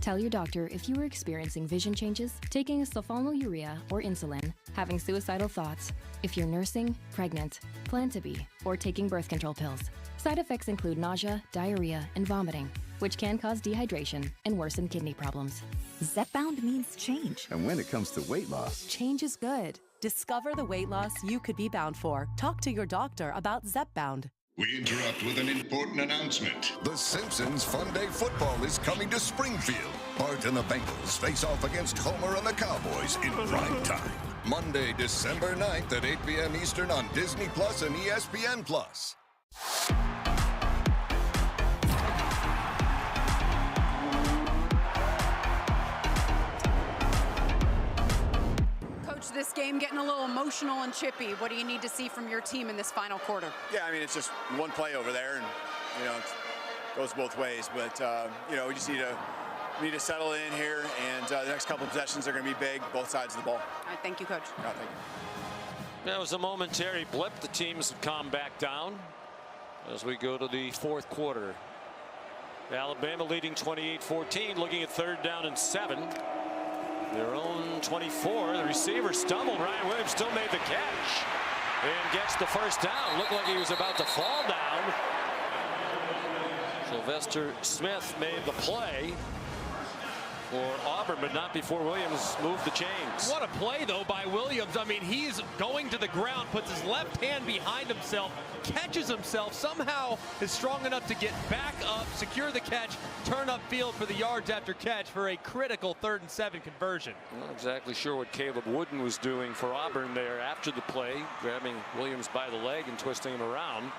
Tell your doctor if you are experiencing vision changes, taking a sulfonylurea or insulin, having suicidal thoughts, if you're nursing, pregnant, plan to be, or taking birth control pills. Side effects include nausea, diarrhea, and vomiting, which can cause dehydration and worsen kidney problems. Zepbound means change. And when it comes to weight loss, change is good. Discover the weight loss you could be bound for. Talk to your doctor about Zepbound. We interrupt with an important announcement. The Simpsons Fun Day Football is coming to Springfield. Bart and the Bengals face off against Homer and the Cowboys in prime time. Monday, December 9th at 8 p.m. Eastern on Disney Plus and ESPN Plus. watched this game, getting a little emotional and chippy. What do you need to see from your team in this final quarter? Yeah, I mean, it's just one play over there, and, you know, it goes both ways. But, you know, we just need to settle in here, and the next couple of possessions are going to be big, both sides of the ball. All right, thank you, Coach. No, thank you. That was a momentary blip. The teams have calmed back down as we go to the fourth quarter. Alabama leading 28-14, looking at 3rd down and 7. Their own 24. The receiver stumbled. Ryan Williams still made the catch and gets the first down. Looked like he was about to fall down. Sylvester Smith made the play for Auburn, but not before Williams moved the chains. What a play, though, by Williams. I mean, he's going to the ground, puts his left hand behind himself, catches himself, somehow is strong enough to get back up, secure the catch, turn upfield for the yards after catch for a critical 3rd and 7 conversion. Not exactly sure what Caleb Wooden was doing for Auburn there after the play, grabbing Williams by the leg and twisting him around.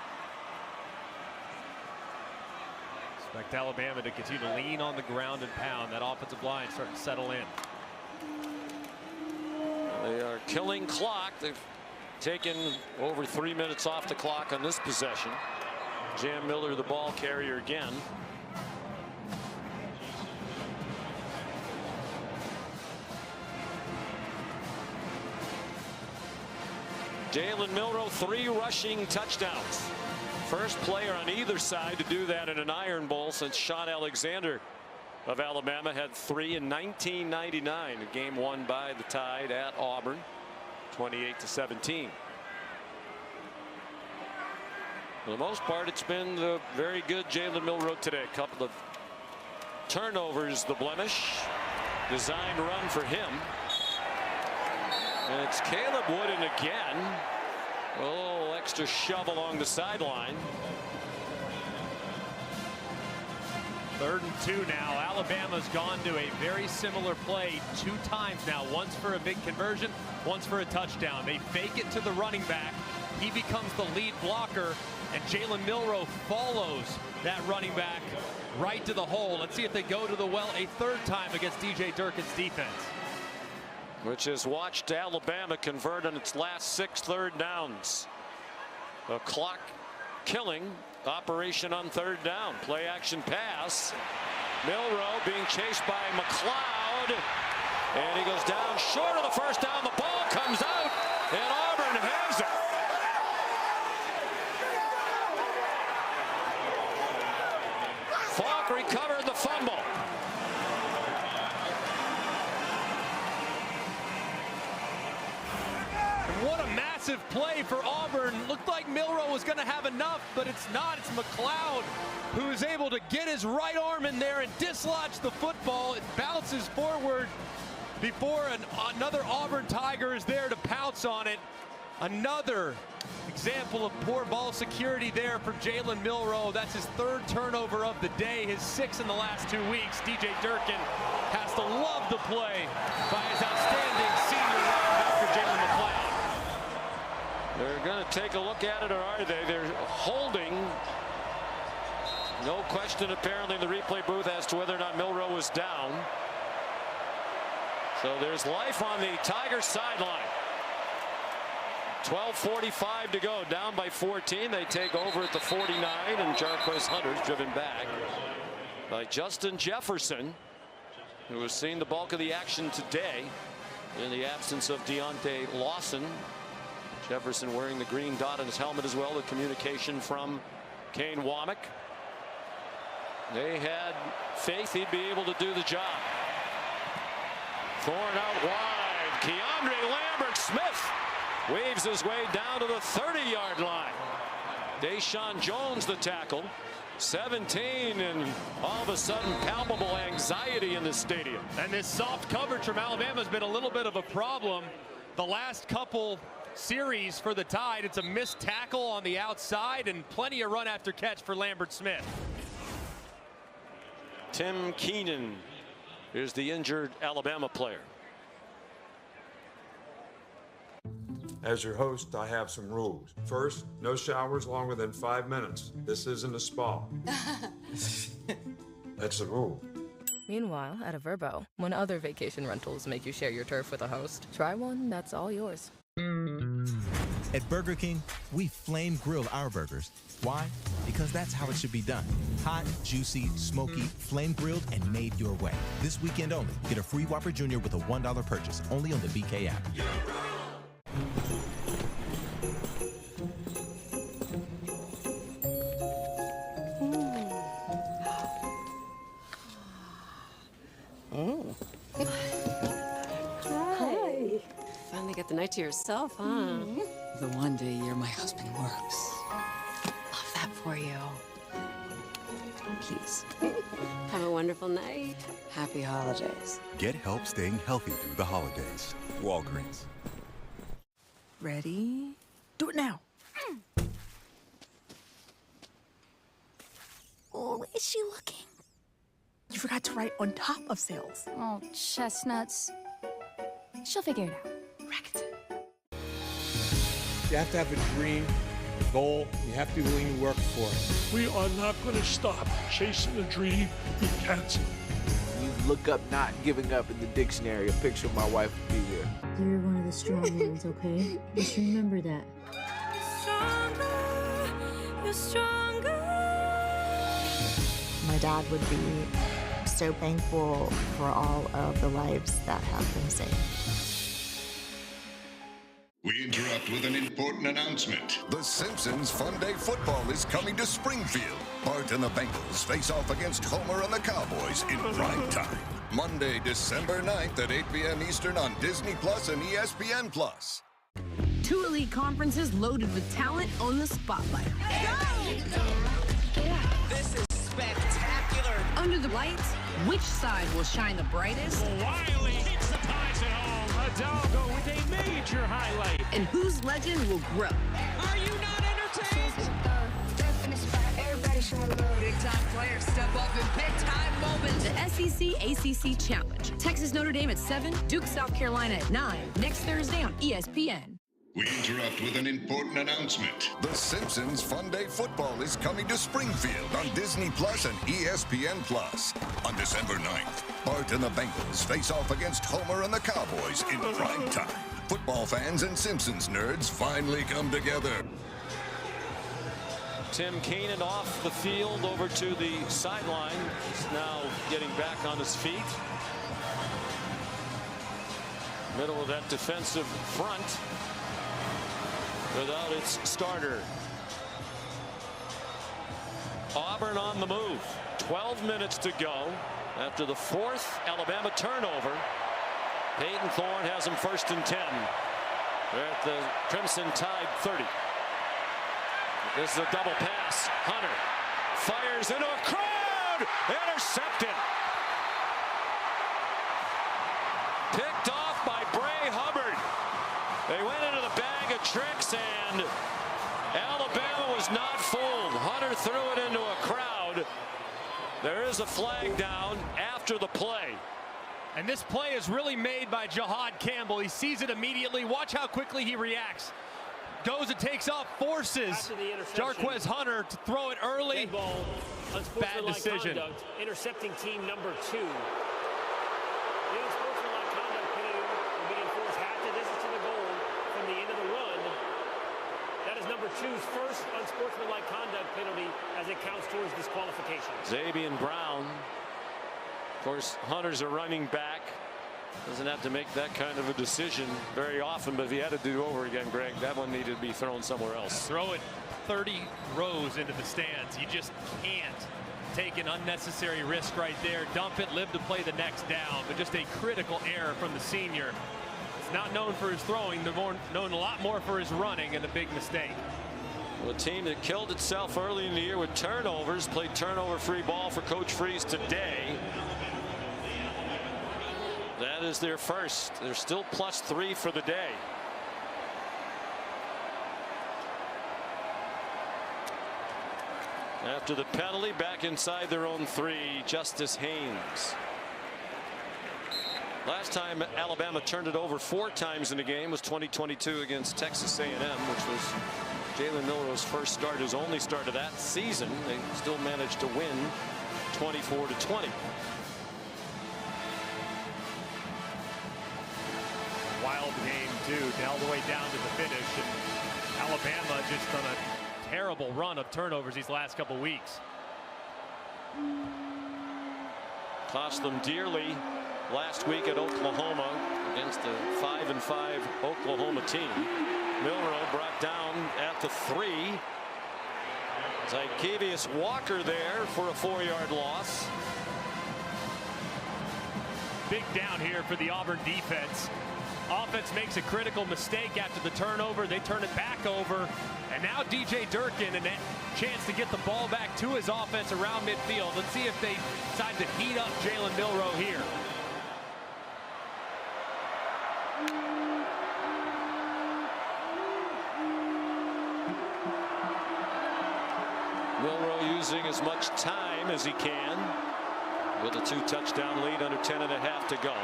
Expect Alabama to continue to lean on the ground and pound. That offensive line starting to settle in. They are killing clock. They've taken over 3 minutes off the clock on this possession. Jam Miller, the ball carrier again. Jalen Milroe, 3 rushing touchdowns. First player on either side to do that in an Iron Bowl since Sean Alexander of Alabama had 3 in 1999. A game won by the Tide at Auburn, 28-17. For the most part, it's been the very good Jalen Milroe today. A couple of turnovers, the blemish. Designed run for him. And it's Caleb Wooden again. A little extra shove along the sideline. 3rd and 2 now. Alabama's gone to a very similar play 2 times now. Once for a big conversion, once for a touchdown. They fake it to the running back. He becomes the lead blocker, and Jalen Milroe follows that running back right to the hole. Let's see if they go to the well a 3rd time against DJ Durkin's defense, which has watched Alabama convert on its last 6 third downs. A clock killing operation on 3rd down. Play action pass. Milroe being chased by McLeod, and he goes down short of the first down. The ball comes out, and Auburn has it. Falk recovered the fumble. What a massive play for Auburn. Looked like Milroe was going to have enough, but it's not. It's McLeod who is able to get his right arm in there and dislodge the football. It bounces forward before another Auburn Tiger is there to pounce on it. Another example of poor ball security there for Jalen Milroe. That's his 3rd turnover of the day, his 6th in the last 2 weeks. DJ Durkin has to love the play by his outstanding senior linebacker, Jalen McLeod. They're going to take a look at it, or are they? They're holding. No question apparently in the replay booth as to whether or not Milroe was down. So there's life on the Tigers sideline. 12:45 to go, down by 14. They take over at the 49, and Jarquez Hunter's driven back by Justin Jefferson, who has seen the bulk of the action today in the absence of Deontay Lawson. Jefferson wearing the green dot on his helmet as well. The communication from Kane Womack. They had faith he'd be able to do the job. Thorn out wide. Keandre Lambert-Smith waves his way down to the 30-yard line. Deshaun Jones the tackle. 17, and all of a sudden palpable anxiety in the stadium. And this soft coverage from Alabama has been a little bit of a problem the last couple series for the Tide. It's a missed tackle on the outside and plenty of run after catch for Lambert-Smith. Tim Keenan is the injured Alabama player. As your host, I have some rules. First, no showers longer than 5 minutes. This isn't a spa. That's the rule. Meanwhile, at a Vrbo, when other vacation rentals make you share your turf with a host, try one that's all yours. At Burger King, we flame grill our burgers. Why? Because that's how it should be done. Hot, juicy, smoky, flame grilled, and made your way. This weekend only, get a free Whopper Jr. with a $1 purchase, only on the BK app. Hi. Finally got the night to yourself, huh? The one day a year my husband works. Love that for you. Please. Have a wonderful night. Happy holidays. Get help staying healthy through the holidays. Walgreens. Ready? Do it now. Oh, is she looking? You forgot to write on top of sales. Oh, chestnuts. She'll figure it out. You have to have a dream, a goal. You have to be willing to work for it. We are not going to stop chasing a dream we can't see. You look up not giving up in the dictionary, a picture of my wife would be there. You're one of the strong ones, okay? Just remember that. You're stronger. My dad would be so thankful for all of the lives that have been saved. We interrupt with an important announcement. The Simpsons Fun Day Football is coming to Springfield. Bart and the Bengals face off against Homer and the Cowboys in prime time. Monday, December 9th at 8 p.m. Eastern on Disney Plus and ESPN Plus. 2 elite conferences loaded with talent on the spotlight. This is spectacular. Under the lights, which side will shine the brightest? Wiley hits the ties at home. Hidalgo with a major highlight. And whose legend will grow? Are you not entertained? Big-time players step up in big-time moments. The SEC-ACC Challenge. Texas Notre Dame at 7, Duke South Carolina at 9. Next Thursday on ESPN. We interrupt with an important announcement. The Simpsons Fun Day Football is coming to Springfield on Disney Plus and ESPN Plus. On December 9th, Bart and the Bengals face off against Homer and the Cowboys in prime time. Football fans and Simpsons nerds finally come together. Tim Keenan off the field over to the sideline. He's now getting back on his feet. Middle of that defensive front without its starter. Auburn on the move. 12 minutes to go after the 4th Alabama turnover. Peyton Thorne has him 1st and 10. They're at the Crimson Tide 30. This is a double pass. Hunter fires into a crowd. Intercepted. Picked off by Bray Hubbard. They went into the bag of tricks, and Alabama was not fooled. Hunter threw it into a crowd. There is a flag down after the play. And this play is really made by Jahad Campbell. He sees it immediately. Watch how quickly he reacts. Goes and takes off, forces Jarquez Hunter to throw it early. Ball, bad decision. Conduct, intercepting team number 2. The unsportsmanlike conduct penalty will be enforced half the distance to the goal from the end of the run. That is number 2's first unsportsmanlike conduct penalty as it counts towards disqualification. Zabian Brown. Of course, Hunter's a running back. Doesn't have to make that kind of a decision very often, but if he had to do it over again, Greg, that one needed to be thrown somewhere else. Throw it 30 rows into the stands. You just can't take an unnecessary risk right there. Dump it, live to play the next down, but just a critical error from the senior. It's not known for his throwing, they're known a lot more for his running, and a big mistake. Well, a team that killed itself early in the year with turnovers played turnover-free ball for Coach Freeze today. That is their first. They're still +3 for the day. After the penalty, back inside their own 3, Justice Haynes. Last time Alabama turned it over 4 times in a game was 2022 against Texas A&M, which was Jalen Milrow's first start, his only start of that season. They still managed to win 24-20. ball game, too, all the way down to the finish. And Alabama just on a terrible run of turnovers these last couple weeks. Cost them dearly last week at Oklahoma against a 5-5 Oklahoma team. Milroe brought down at the 3. Zykevius Walker there for a 4-yard loss. Big down here for the Auburn defense. Offense makes a critical mistake after the turnover. They turn it back over. And now DJ Durkin, and a chance to get the ball back to his offense around midfield. Let's see if they decide to heat up Jalen Milroe here. Milroe using as much time as he can with a 2-touchdown lead under 10.5 to go.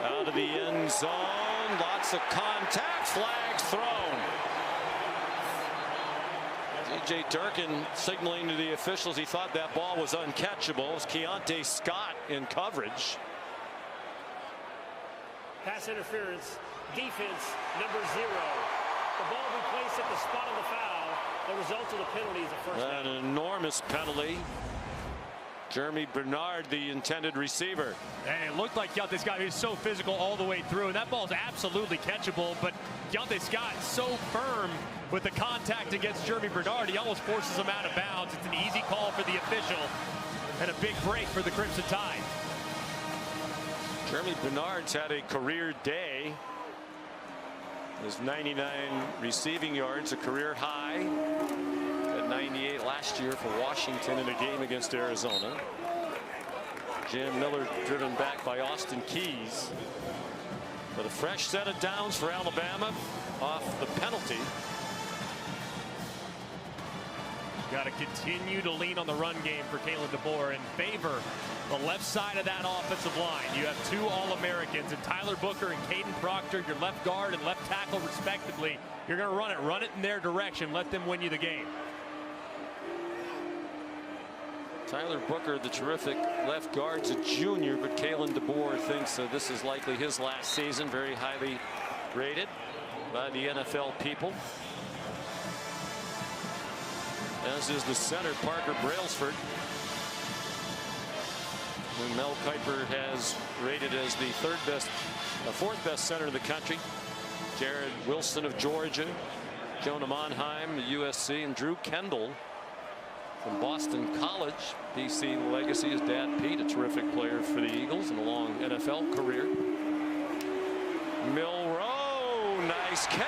Out of the end zone, lots of contact, flags thrown. DJ Durkin signaling to the officials he thought that ball was uncatchable. It was Keontae Scott in coverage. Pass interference, defense number 0. The ball will be placed at the spot of the foul. The result of the penalty is a first down. An enormous penalty. Jeremy Bernard, the intended receiver. And it looked like Keontae Scott, he was so physical all the way through, and that ball's absolutely catchable, but Keontae Scott so firm with the contact against Jeremy Bernard, he almost forces him out of bounds. It's an easy call for the official, and a big break for the Crimson Tide. Jeremy Bernard's had a career day. His 99 receiving yards, a career high. At 98 last year for Washington in a game against Arizona. Jim Miller driven back by Austin Keys. But a fresh set of downs for Alabama off the penalty. Got to continue to lean on the run game for Kalen DeBoer and favor the left side of that offensive line. You have 2 All-Americans and Tyler Booker and Caden Proctor, your left guard and left tackle respectively. You're going to run it in their direction. Let them win you the game. Tyler Booker, the terrific left guard's a junior, but Kalen DeBoer thinks this is likely his last season. Very highly rated by the NFL people. As is the center, Parker Brailsford, who Mel Kiper has rated as the 4th best center in the country. Jared Wilson of Georgia, Jonah Monheim, the USC, and Drew Kendall from Boston College. BC legacy. His dad, Pete, a terrific player for the Eagles and a long NFL career. Milroe, nice catch.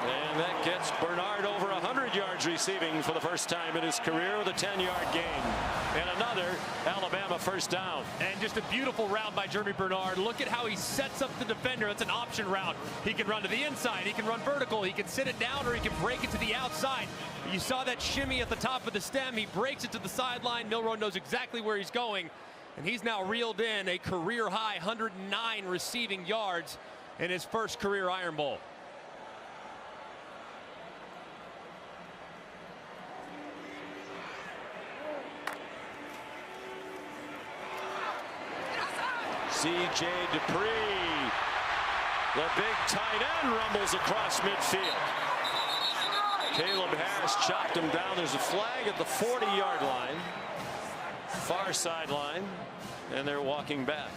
And that gets Bernard over 100 yards receiving for the first time in his career with a 10-yard gain. And another Alabama first down. And just a beautiful route by Jeremy Bernard. Look at how he sets up the defender. It's an option route. He can run to the inside. He can run vertical. He can sit it down, or he can break it to the outside. You saw that shimmy at the top of the stem. He breaks it to the sideline. Milroe knows exactly where he's going. And he's now reeled in a career-high 109 receiving yards in his first career Iron Bowl. C.J. Dupree, the big tight end, rumbles across midfield. Caleb Harris chopped him down. There's a flag at the 40-yard line, far sideline, and they're walking back.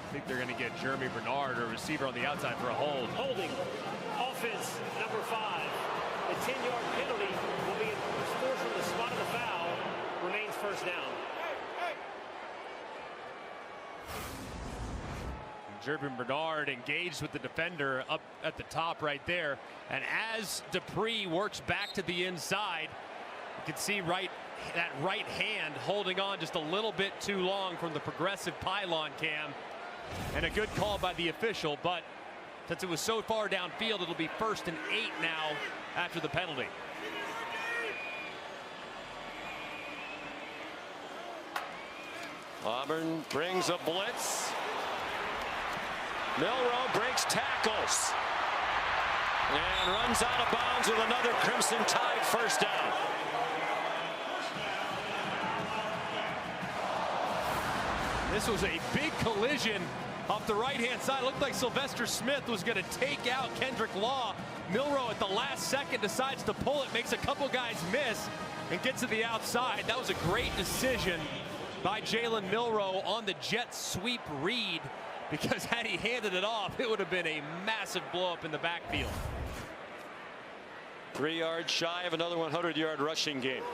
I think they're going to get Jeremy Bernard, a receiver on the outside, for a hold. Holding, offense number 5. The 10-yard penalty will be enforced from the spot of the foul. Remains first down. Jeremy Bernard engaged with the defender up at the top right there. And as Dupree works back to the inside, you can see that right hand holding on just a little bit too long from the progressive pylon cam. And a good call by the official, but since it was so far downfield, it'll be 1st and 8 now after the penalty. Auburn brings a blitz. Milroe breaks tackles and runs out of bounds with another Crimson Tide first down. This was a big collision Off the right-hand side, looked like Sylvester Smith was going to take out Kendrick Law. Milroe at the last second decides to pull it, makes a couple guys miss, and gets to the outside. That was a great decision by Jalen Milroe on the jet sweep read, because had he handed it off, it would have been a massive blow-up in the backfield. 3 yards shy of another 100-yard rushing game.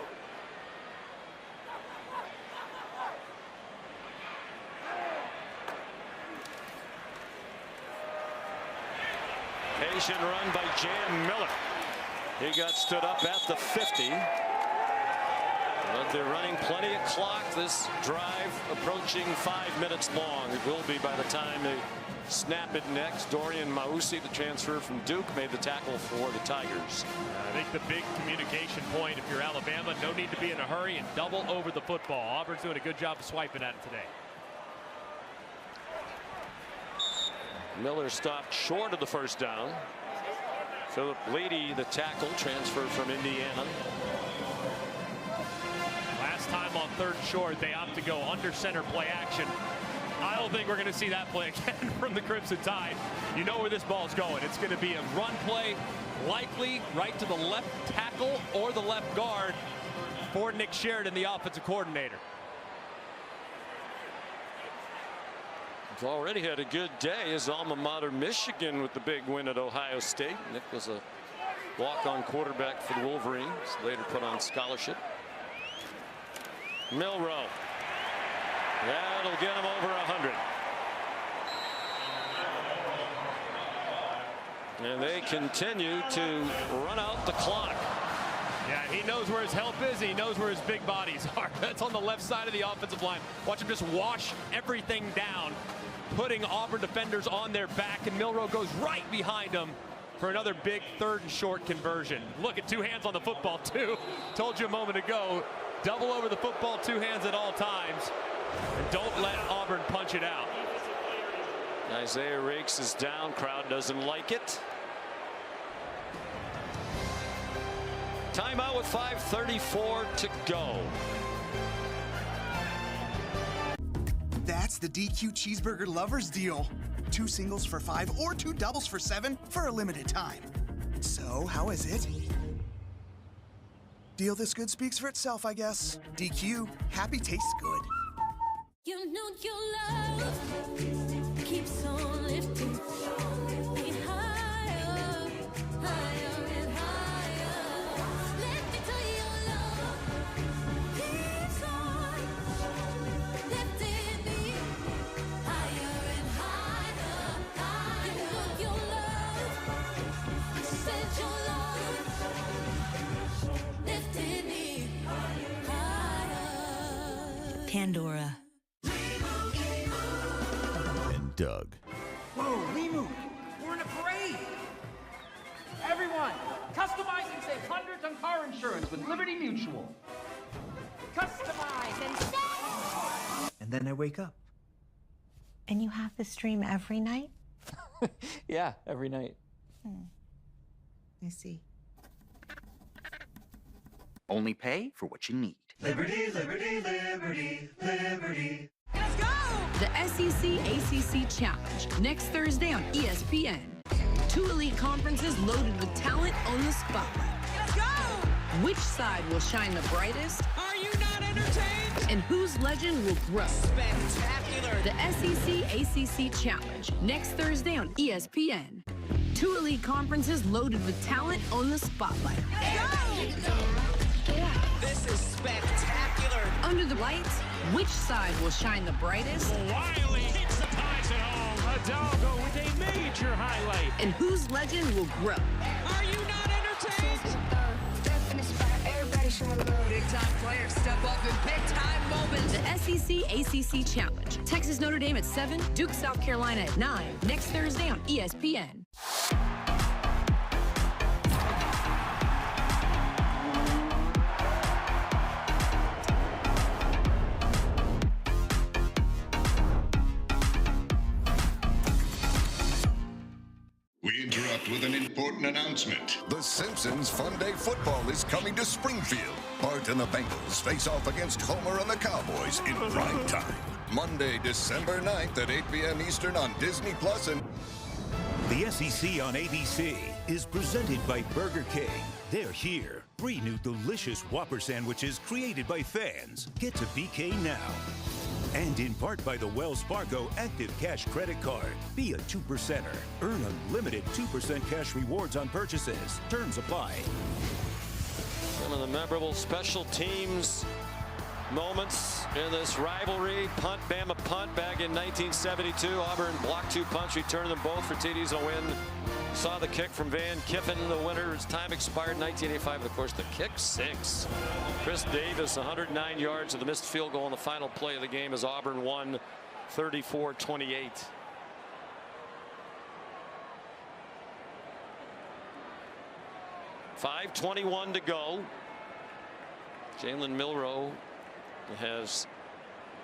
Patient run by Jam Miller. He got stood up at the 50. But they're running plenty of clock. This drive approaching 5 minutes long. It will be by the time they snap it next. Dorian Mausi, the transfer from Duke, made the tackle for the Tigers. I think the big communication point, if you're Alabama, no need to be in a hurry and double over the football. Auburn's doing a good job of swiping at it today. Miller stopped short of the first down. Philip Leedy, the tackle, transfer from Indiana. Last time on 3rd short, they opt to go under center play action. I don't think we're going to see that play again from the Crimson Tide. You know where this ball's going. It's going to be a run play, likely right to the left tackle or the left guard for Nick Sheridan, the offensive coordinator. He's already had a good day. His alma mater, Michigan, with the big win at Ohio State. Nick was a walk-on quarterback for the Wolverines, later put on scholarship. Milroe. That'll get him over 100. And they continue to run out the clock. Yeah, he knows where his help is. He knows where his big bodies are. That's on the left side of the offensive line. Watch him just wash everything down, putting Auburn defenders on their back, and Milroe goes right behind him for another big 3rd and short conversion. Look at 2 hands on the football, too. Told you a moment ago, double over the football, 2 hands at all times. And don't let Auburn punch it out. Isaiah Rakes is down. Crowd doesn't like it. Timeout with 5:34 to go. That's the DQ Cheeseburger Lovers Deal. 2 singles for $5 or 2 doubles for $7 for a limited time. So, how is it? Deal this good speaks for itself, I guess. DQ, happy tastes good. You know your love keeps on lifting me higher, higher and higher. Let me tell you your love keeps on lifting me higher and higher, higher. You know your love, said your love lifted me higher. Pandora. Doug. Whoa, we moved. We're in a parade. Everyone, customize and save hundreds on car insurance with Liberty Mutual. Customize and save. And then I wake up. And you have this dream every night? Yeah, every night. I see. Only pay for what you need. Liberty, liberty, liberty, liberty. The SEC ACC Challenge, next Thursday on ESPN. 2 elite conferences loaded with talent on the spotlight. Let's go! Which side will shine the brightest? Are you not entertained? And whose legend will grow? Spectacular! The SEC ACC Challenge, next Thursday on ESPN. 2 elite conferences loaded with talent on the spotlight. Let's go! This is spectacular! Under the lights, which side will shine the brightest? Wiley hits the pies at home. Hidalgo with a major highlight. And whose legend will grow? Are you not entertained? Big-time players step up in big-time moments. The SEC ACC Challenge. Texas Notre Dame at 7, Duke South Carolina at 9. Next Thursday on ESPN. We interrupt with an important announcement. The Simpsons Fun Day Football is coming to Springfield. Bart and the Bengals face off against Homer and the Cowboys in prime time. Monday, December 9th at 8 p.m. Eastern on Disney Plus and... The SEC on ABC is presented by Burger King. They're here. 3 new delicious Whopper sandwiches created by fans. Get to BK now. And in part by the Wells Fargo Active Cash Credit Card. Be a 2%er. Earn unlimited 2% cash rewards on purchases. Terms apply. Some of the memorable special teams moments in this rivalry. Punt, Bama punt back in 1972. Auburn blocked 2 punts, returned them both for TDs a win. Saw the kick from Van Kiffen. The winner's time expired in 1985. Of course, the kick sinks. Chris Davis, 109 yards of the missed field goal in the final play of the game as Auburn won 34-28. .5:21 to go. Jalen Milroe has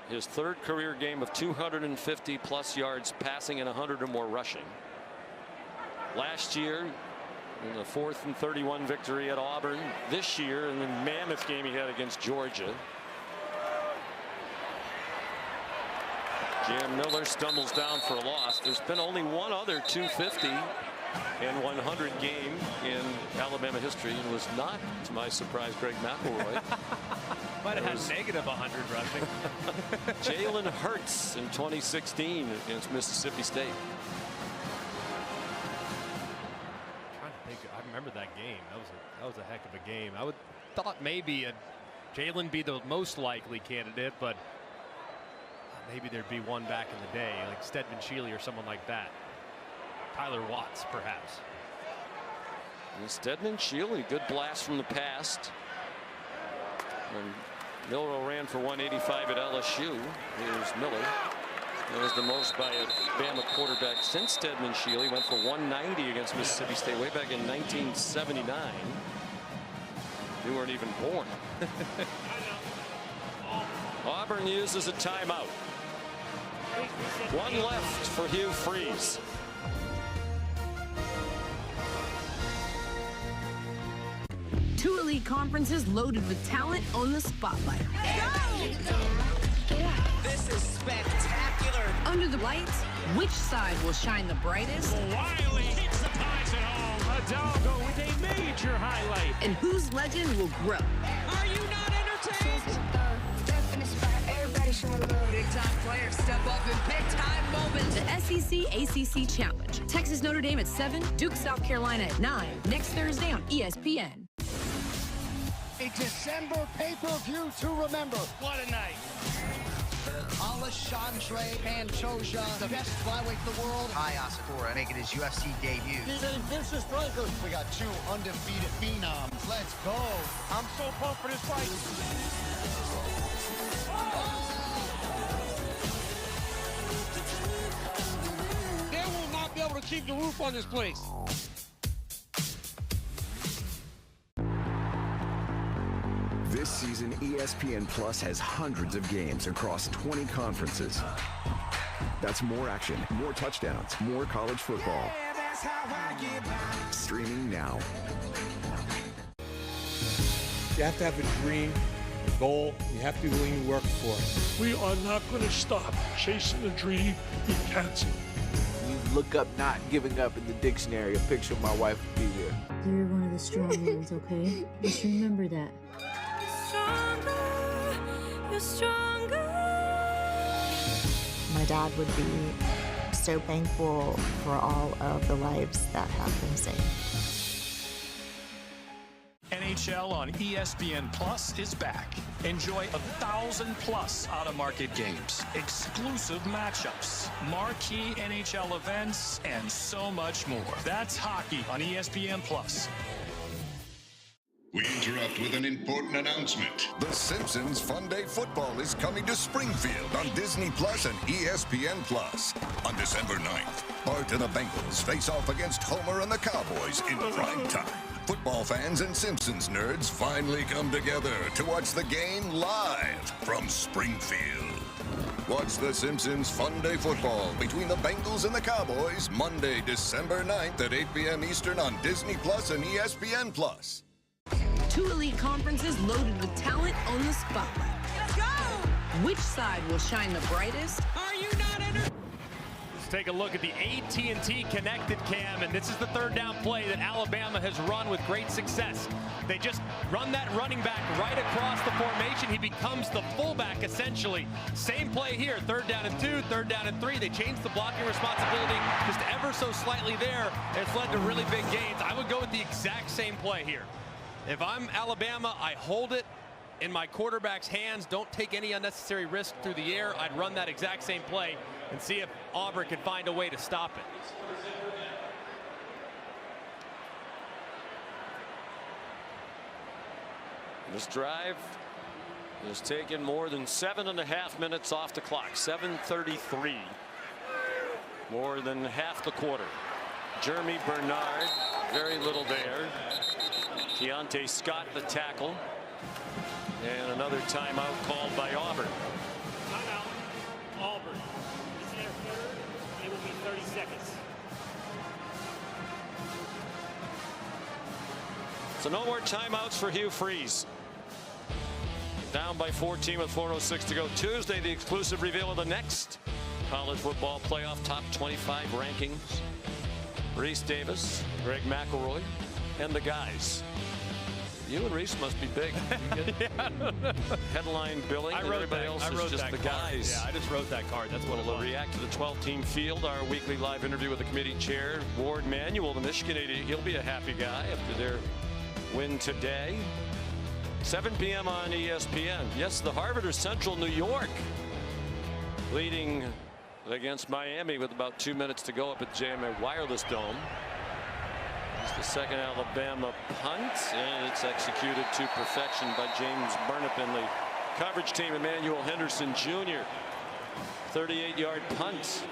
his 3rd career game of 250 plus yards passing and 100 or more rushing. Last year in the 4th and 31 victory at Auburn. This year in the mammoth game he had against Georgia. Jam Miller stumbles down for a loss. There's been only one other 250 and 100 game in Alabama history, and was not, to my surprise, Greg McElroy. Might have had negative 100 rushing. Jalen Hurts in 2016 against Mississippi State. I'm trying to think. I remember that game. That was a heck of a game. I would thought maybe Jalen be the most likely candidate, but maybe there'd be one back in the day, like Stedman Shealy or someone like that. Tyler Watts, perhaps. And Stedman Shealy, good blast from the past. And Milroe ran for 185 at LSU. Here's Miller. That was the most by a Bama quarterback since Stedman Shealy. Went for 190 against Mississippi State way back in 1979. You weren't even born. Auburn uses a timeout. 1 left for Hugh Freeze. Two elite conferences loaded with talent on the spotlight. This is spectacular. Under the lights, which side will shine the brightest? Wiley hits the ties at home. Hidalgo with a major highlight. And whose legend will grow? Are you not entertained? Big time players step up in big time moments. The SEC ACC Challenge. Texas Notre Dame at 7, Duke South Carolina at 9. Next Thursday on ESPN. A December pay-per-view to remember. What a night. Alexandre Pantoja, the best flyweight in the world. Hi, Asakura, making his UFC debut. These are vicious strikers. We got 2 undefeated phenoms. Let's go. I'm so pumped for this fight. They will not be able to keep the roof on this place. This season, ESPN Plus has hundreds of games across 20 conferences. That's more action, more touchdowns, more college football. Yeah, that's how I get by. Streaming now. You have to have a dream, a goal. You have to be willing to work for it. We are not going to stop chasing the dream. You can't see. You look up not giving up in the dictionary, a picture of my wife would be there. You're one of the strong ones, okay? Just remember that. You're stronger. My dad would be so thankful for all of the lives that have been saved. NHL on ESPN Plus is back. Enjoy 1,000+ out-of-market games, exclusive matchups, marquee NHL events, and so much more. That's hockey on ESPN Plus. We interrupt with an important announcement. The Simpsons Fun Day Football is coming to Springfield on Disney Plus and ESPN Plus. On December 9th, Bart and the Bengals face off against Homer and the Cowboys in prime time. Football fans and Simpsons nerds finally come together to watch the game live from Springfield. Watch The Simpsons Fun Day Football between the Bengals and the Cowboys Monday, December 9th at 8 p.m. Eastern on Disney Plus and ESPN Plus. 2 elite conferences loaded with talent on the spotlight. Let's go! Which side will shine the brightest? Are you not entertained? Let's take a look at the AT&T connected cam, and this is the third down play that Alabama has run with great success. They just run that running back right across the formation. He becomes the fullback essentially. Same play here, 3rd down and 2, 3rd down and 3. They changed the blocking responsibility just ever so slightly there. It's led to really big gains. I would go with the exact same play here. If I'm Alabama, I hold it in my quarterback's hands. Don't take any unnecessary risk through the air. I'd run that exact same play and see if Auburn can find a way to stop it. This drive has taken more than 7.5 minutes off the clock. 7:33. More than half the quarter. Jeremy Bernard, very little there. Keontae Scott, the tackle. And another timeout called by Auburn. Timeout. Auburn. This is their third. It will be 30 seconds. So no more timeouts for Hugh Freeze. Down by 14 with 4:06 to go. Tuesday, the exclusive reveal of the next college football playoff top 25 rankings. Reese Davis, Greg McElroy, and the guys. You and Reese must be big. Headline billing. I and wrote everybody that. else I wrote is just that the card. guys. Yeah, I just wrote that card. That's what it We'll was. react to the 12-team field. Our weekly live interview with the committee chair, Ward Manuel, the Michigan idiot. He'll be a happy guy after their win today. 7 p.m. on ESPN. Yes, the Harvard or Central New York leading against Miami with about 2 minutes to go up at JMA Wireless Dome. It's the second Alabama punt, and it's executed to perfection by James Burnip and the coverage team. Emmanuel Henderson Jr. 38-yard punt.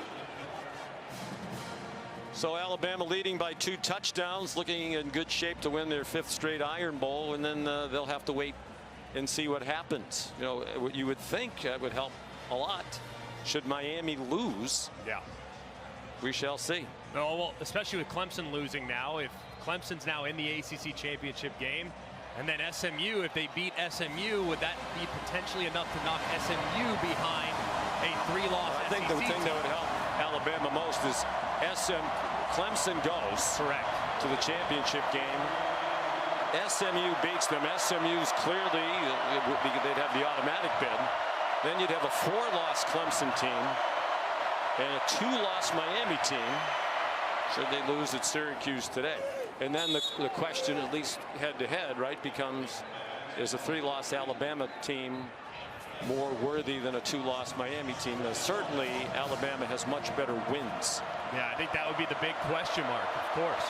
So Alabama leading by 2 touchdowns, looking in good shape to win their 5th straight Iron Bowl, and then they'll have to wait and see what happens. You know, what you would think that would help a lot. Should Miami lose, yeah, we shall see. No, well, especially with Clemson losing now. If Clemson's now in the ACC championship game, and then SMU, if they beat SMU, would that be potentially enough to knock SMU behind a 3-loss I think the thing that would help Alabama most is Clemson goes to the championship game. SMU beats them. SMU's clearly, they'd have the automatic bid. Then you'd have a 4-loss Clemson team and a 2-loss Miami team should they lose at Syracuse today. And then the question, at least head-to-head, right, becomes, is a 3-loss Alabama team more worthy than a 2-loss Miami team? Certainly Alabama has much better wins. Yeah, I think that would be the big question mark, of course.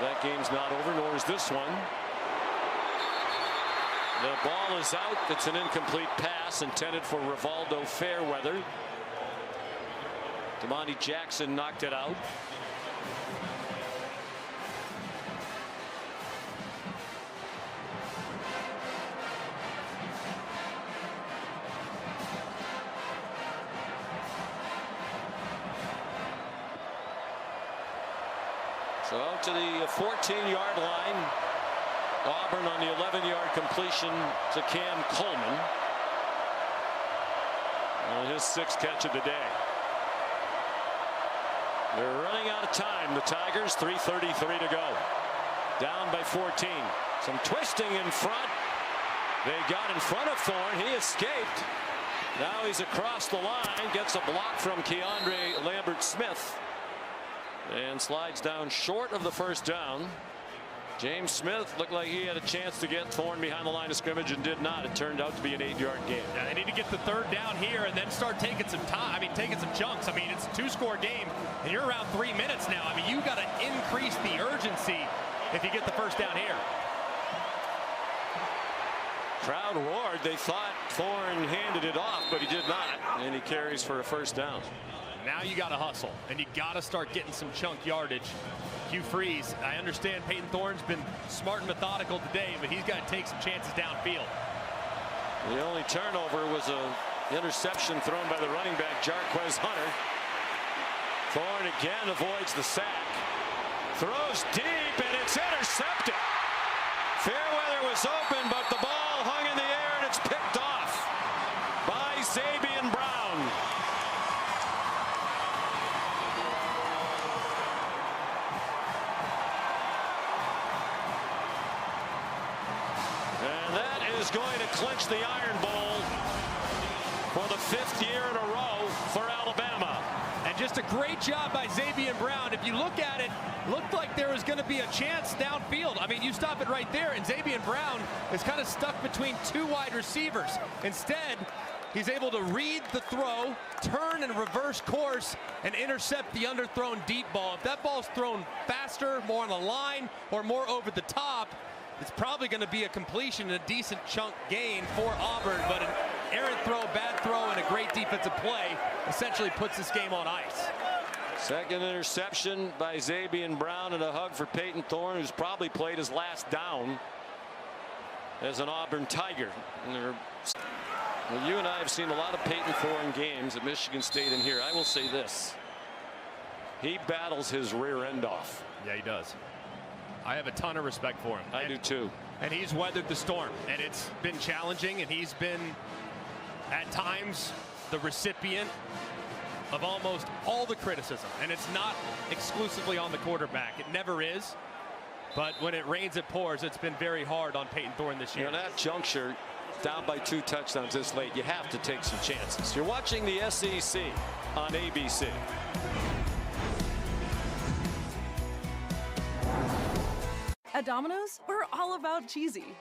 That game's not over, nor is this one. The ball is out. It's an incomplete pass intended for Rivaldo Fairweather. Damani Jackson knocked it out. So out to the 14-yard line. Auburn on the 11-yard completion to Cam Coleman. His 6th catch of the day. They're running out of time. The Tigers, 3:33 to go. Down by 14. Some twisting in front. They got in front of Thorne. He escaped. Now he's across the line. Gets a block from Keandre Lambert-Smith. And slides down short of the first down. James Smith looked like he had a chance to get Thorne behind the line of scrimmage and did not. It turned out to be an 8-yard gain. Yeah, they need to get the 3rd down here and then start taking some time. I mean, taking some chunks. I mean, it's a 2-score game, and you're around 3 minutes now. I mean, you got to increase the urgency if you get the 1st down here. Crowd roared. They thought Thorne handed it off, but he did not. And he carries for a 1st down. Now you got to hustle, and you got to start getting some chunk yardage. Hugh Freeze, I understand Peyton Thorne's been smart and methodical today, but he's got to take some chances downfield. The only turnover was a Interception thrown by the running back, Jarquez Hunter. Thorne again avoids the sack. Throws deep, and it's intercepted. Fairweather was open, but the ball hung in the air, and it's picked off by Zabian Brown. And that is going to clinch the Iron Bowl for the 5th year in a row for Alabama. And just a great job by Zabian Brown. If you look at it, looked like there was going to be a chance downfield. I mean, you stop it right there, and Zabian Brown is kind of stuck between 2 wide receivers. Instead, he's able to read the throw, turn and reverse course, and intercept the underthrown deep ball. If that ball's thrown faster, more on the line, or more over the top, it's probably going to be a completion and a decent chunk gain for Auburn, but an errant throw, bad throw, and a great defensive play essentially puts this game on ice. Second interception by Zabian Brown, and a hug for Peyton Thorne, who's probably played his last down as an Auburn Tiger. Well, you and I have seen a lot of Peyton Thorne games at Michigan State and here. I will say this. He battles his rear end off. Yeah, he does. I have a ton of respect for him. I do too. And he's weathered the storm, and it's been challenging, and he's been at times the recipient of almost all the criticism, and it's not exclusively on the quarterback. It never is, but when it rains it pours. It's been very hard on Peyton Thorne this year. In that juncture, down by 2 touchdowns this late, you have to take some chances. You're watching the SEC on ABC. At Domino's, we're all about cheesy.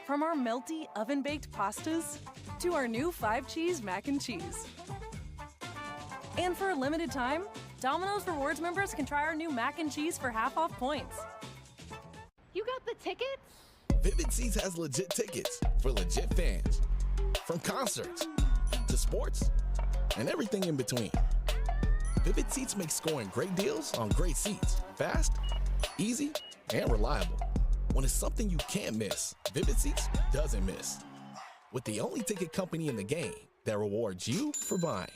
From our melty oven-baked pastas to our new 5-cheese mac and cheese. And for a limited time, Domino's Rewards members can try our new mac and cheese for half off points. You got the tickets? Vivid Seats has legit tickets for legit fans. From concerts to sports and everything in between. Vivid Seats makes scoring great deals on great seats fast, easy, and reliable. When it's something you can't miss, Vivid Seats doesn't miss. With the only ticket company in the game that rewards you for buying.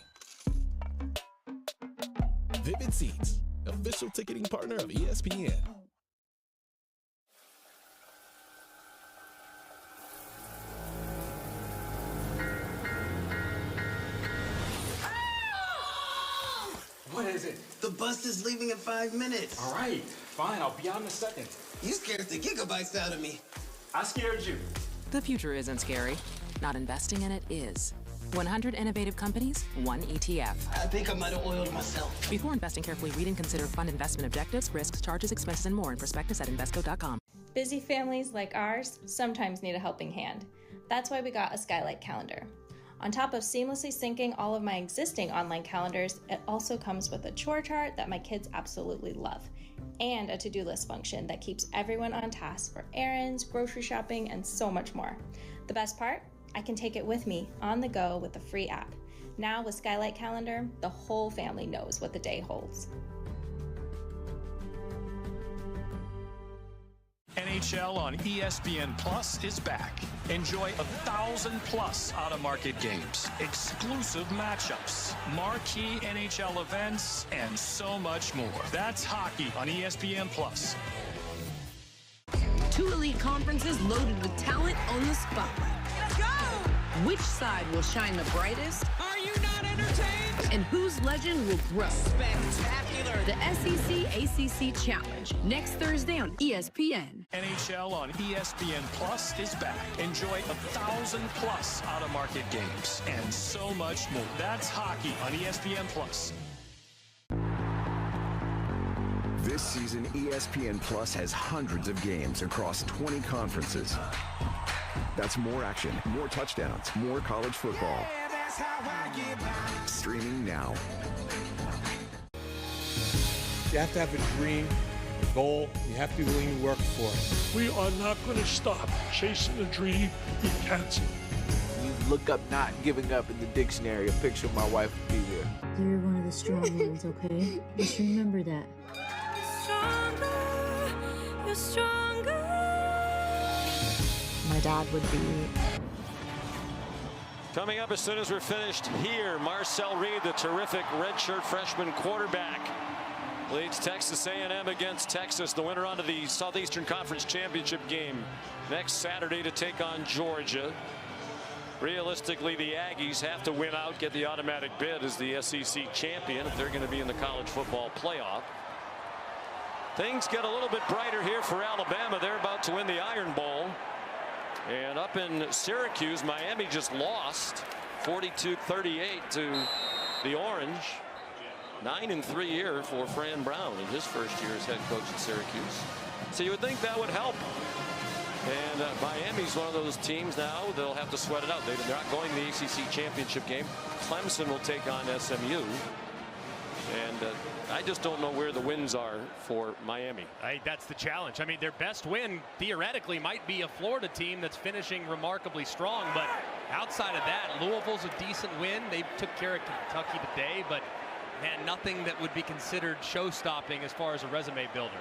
Vivid Seats, official ticketing partner of ESPN. What is it? The bus is leaving in 5 minutes. All right, fine, I'll be out in a second. You scared the gigabytes out of me. I scared you. The future isn't scary. Not investing in it is. 100 innovative companies, 1 ETF. I think I might have oiled myself. Before investing, carefully read and consider fund investment objectives, risks, charges, expenses, and more in prospectus at Invesco.com. Busy families like ours sometimes need a helping hand. That's why we got a Skylight calendar. On top of seamlessly syncing all of my existing online calendars, it also comes with a chore chart that my kids absolutely love, and a to-do list function that keeps everyone on task for errands, grocery shopping, and so much more. The best part? I can take it with me on the go with the free app. Now with Skylight Calendar, the whole family knows what the day holds. NHL on ESPN Plus is back. Enjoy 1,000+ out-of-market games, exclusive matchups, marquee NHL events, and so much more. That's hockey on ESPN Plus. 2 elite conferences loaded with talent on the spotlight. Let's go! Which side will shine the brightest? Are you not entertained? And whose legend will grow? Spectacular! The SEC-ACC Challenge, next Thursday on ESPN. NHL on ESPN Plus is back. Enjoy 1,000+ out-of-market games and so much more. That's hockey on ESPN Plus. This season, ESPN Plus has hundreds of games across 20 conferences. That's more action, more touchdowns, more college football. Yeah, that's how I get by. Streaming now. You have to have a dream, a goal. You have to be willing to work for it. We are not going to stop chasing the dream. We can't. You look up not giving up in the dictionary, a picture of my wife would be there. You're one of the strong ones, okay? Just remember that. You're stronger. My dad would be Coming up as soon as we're finished here, Marcel Reed, the terrific redshirt freshman quarterback, leads Texas A&M against Texas, the winner onto the Southeastern Conference Championship game next Saturday to take on Georgia. Realistically, the Aggies have to win out, get the automatic bid as the SEC champion if they're going to be in the college football playoff. Things get a little bit brighter here for Alabama. They're about to win the Iron Bowl. And up in Syracuse, Miami just lost 42-38 to the Orange. 9-3 year for Fran Brown in his first year as head coach at Syracuse. So you would think that would help. And Miami's one of those teams now they'll have to sweat it out. They're not going to the ACC championship game. Clemson will take on SMU. And I just don't know where the wins are for Miami. That's the challenge. I mean, their best win theoretically might be a Florida team that's finishing remarkably strong. But outside of that, Louisville's a decent win. They took care of Kentucky today, but man, nothing that would be considered show-stopping as far as a resume builder.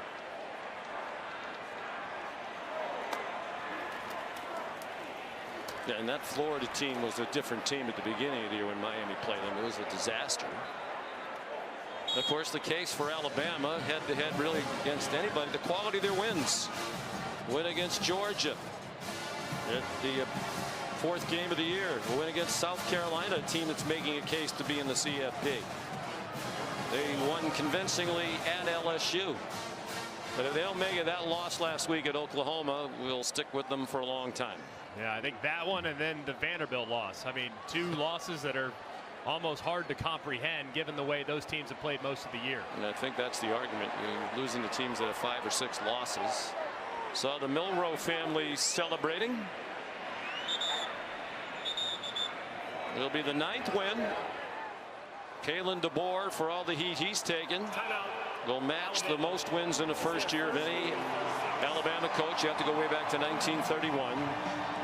Yeah, and that Florida team was a different team at the beginning of the year when Miami played them. It was a disaster. Of course, the case for Alabama, head-to-head really against anybody, the quality of their wins. Win against Georgia at the fourth game of the year. A win against South Carolina, a team that's making a case to be in the CFP. They won convincingly at LSU. But if they don't make it, that loss last week at Oklahoma will stick with them for a long time. Yeah, I think that one and then the Vanderbilt loss. I mean, two losses that are almost hard to comprehend given the way those teams have played most of the year. And I think that's the argument. You're losing to teams that have 5 or 6 losses. So the Milroe family celebrating. It'll be the 9th win. Kalen DeBoer, for all the heat he's taken, will match the most wins in the first year of any Alabama coach. You have to go way back to 1931.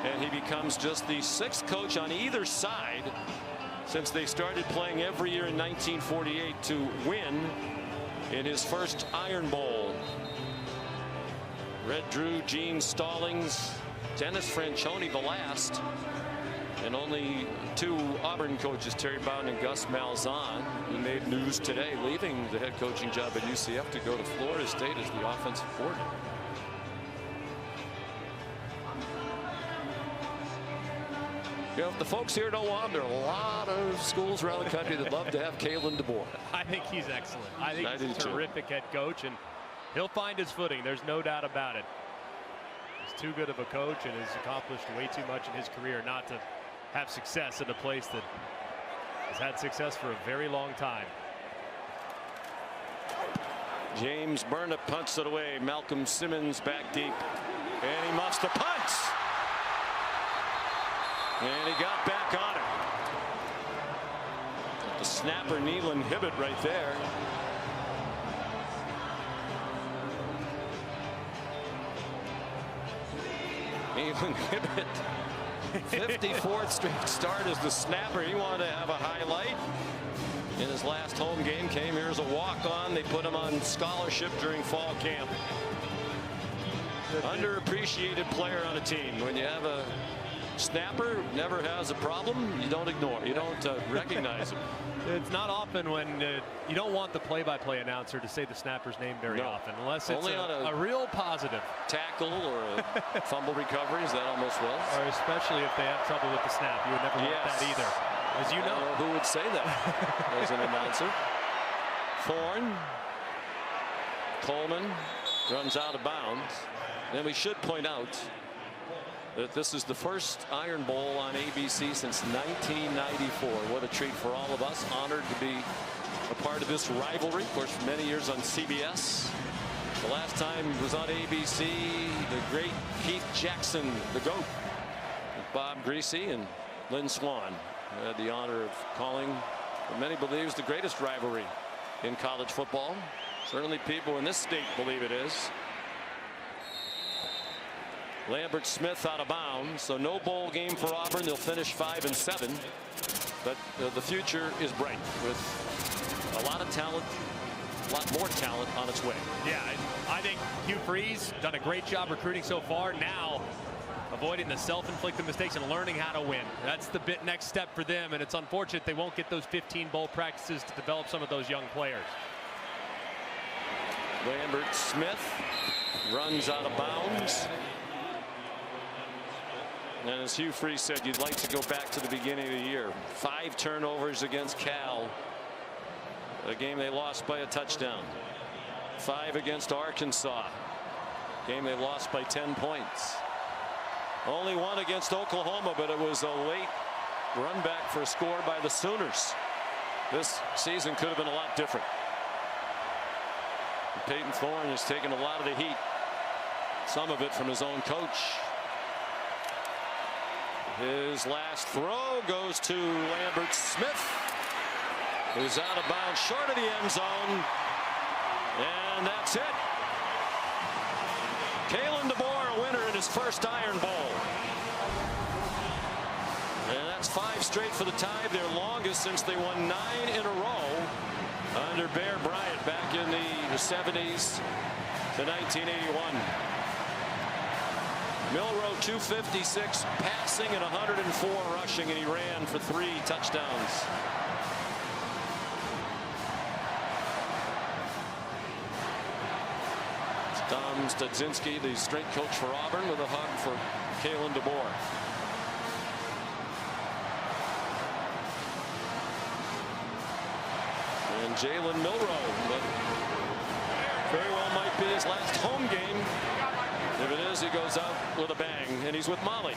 And he becomes just the 6th coach on either side since they started playing every year in 1948 to win in his first Iron Bowl. Red Drew, Gene Stallings, Dennis Franchione the last. And only 2 Auburn coaches, Terry Bowden and Gus Malzahn, who made news today, leaving the head coaching job at UCF to go to Florida State as the offensive coordinator. You know, if the folks here don't want him, there are a lot of schools around the country that love to have Kalen DeBoer. I think he's excellent. I think he's a terrific head coach, and he'll find his footing. There's no doubt about it. He's too good of a coach and has accomplished way too much in his career not to have success in a place that has had success for a very long time. James Burnett punts it away. Malcolm Simmons back deep, and he muffs the punt. And he got back on it. The snapper Nealon Hibbett right there. Nealon Hibbett, 54th straight start as the snapper. He wanted to have a highlight. In his last home game, came here as a walk-on. They put him on scholarship during fall camp. Underappreciated player on a team. When you have a snapper never has a problem, you don't ignore, you don't recognize him. It's not often when you don't want the play-by-play announcer to say the snapper's name very often, unless it's a real positive tackle or a fumble recoveries. That almost was. Or especially if they have trouble with the snap, you would never want that either, as you know. I don't know who would say that as an announcer. Thorne, Coleman runs out of bounds. Then we should point out that this is the first Iron Bowl on ABC since 1994. What a treat for all of us. Honored to be a part of this rivalry. Of course, for many years on CBS. The last time was on ABC, the great Keith Jackson, the GOAT, with Bob Greasy and Lynn Swann. I had the honor of calling what many believe is the greatest rivalry in college football. Certainly people in this state believe it is. Lambert Smith out of bounds, so no bowl game for Auburn. They'll finish 5-7, but the future is bright with a lot of talent, a lot more talent on its way. Yeah, I think Hugh Freeze done a great job recruiting so far. Now avoiding the self-inflicted mistakes and learning how to win. That's the next step for them, and it's unfortunate they won't get those 15 bowl practices to develop some of those young players. Lambert Smith runs out of bounds. And as Hugh Freeze said, you'd like to go back to the beginning of the year. 5 turnovers against Cal, a game they lost by a touchdown. 5 against Arkansas, game they lost by 10 points. Only 1 against Oklahoma, but it was a late run back for a score by the Sooners. This season could have been a lot different. And Peyton Thorne has taken a lot of the heat, some of it from his own coach. His last throw goes to Lambert Smith, who's out of bounds short of the end zone. And that's it. Kalen DeBoer, a winner in his first Iron Bowl. And that's 5 straight for the Tide, their longest since they won 9 in a row under Bear Bryant back in the 70s to 1981. Milroe 256 passing and 104 rushing, and he ran for 3 touchdowns. Tom Studzinski, the strength coach for Auburn, with a hug for Kalen DeBoer. And Jalen Milroe, but very well might be his last home game. If it is, he goes out with a bang, and he's with Molly.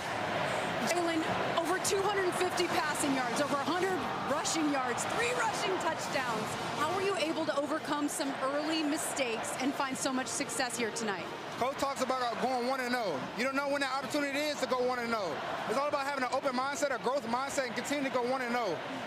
Jalen, over 250 passing yards, over 100 rushing yards, 3 rushing touchdowns. How were you able to overcome some early mistakes and find so much success here tonight? Coach talks about going 1-0. You don't know when that opportunity is to go 1-0. It's all about having an open mindset, a growth mindset, and continue to go 1-0.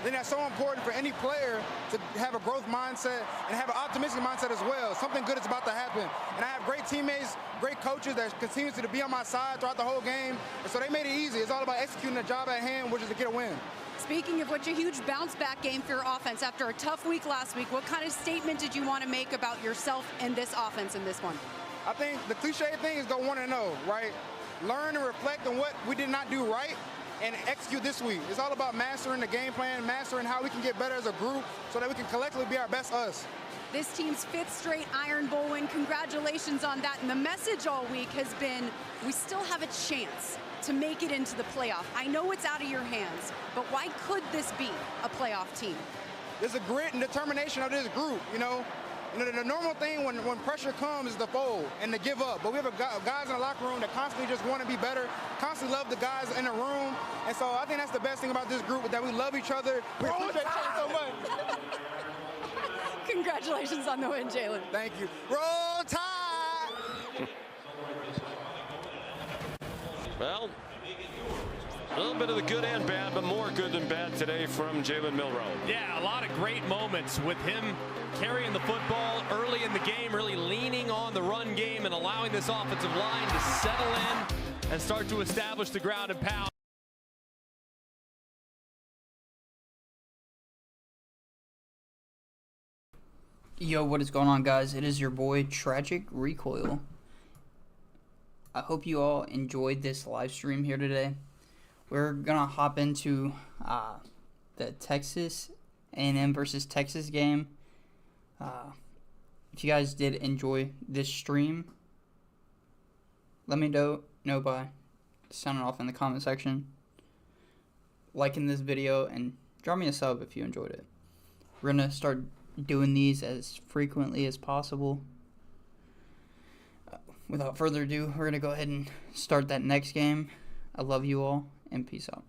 Then that's so important for any player to have a growth mindset and have an optimistic mindset as well. Something good is about to happen. And I have great teammates, great coaches that continue to be on my side throughout the whole game. And so they made it easy. It's all about executing the job at hand, which is to get a win. Speaking of which, a huge bounce-back game for your offense after a tough week last week. What kind of statement did you want to make about yourself and this offense in this one? I think the cliche thing is go 1-0, right? Learn and reflect on what we did not do right and execute this week. It's all about mastering the game plan, mastering how we can get better as a group so that we can collectively be our best us. This team's 5th straight Iron Bowl win. Congratulations on that. And the message all week has been, we still have a chance to make it into the playoff. I know it's out of your hands, but why could this be a playoff team? There's a grit and determination of this group, you know. The normal thing when pressure comes is to fold and to give up. But we have guys in the locker room that constantly just want to be better, constantly love the guys in the room. And so I think that's the best thing about this group, that we love each other. We appreciate each other so much. Congratulations on the win, Jalen. Thank you. Roll Tide! Well, a little bit of the good and bad, but more good than bad today from Jalen Milroe. Yeah, a lot of great moments with him carrying the football early in the game, really leaning on the run game and allowing this offensive line to settle in and start to establish the ground and pound. Yo, what is going on, guys? It is your boy Tragic Recoil. I hope you all enjoyed this live stream here today. We're gonna hop into the Texas A&M versus Texas game. If you guys did enjoy this stream, let me know by sounding off in the comment section, liking this video, and drop me a sub if you enjoyed it. We're gonna start doing these as frequently as possible. Without further ado, we're gonna go ahead and start that next game. I love you all, and peace out.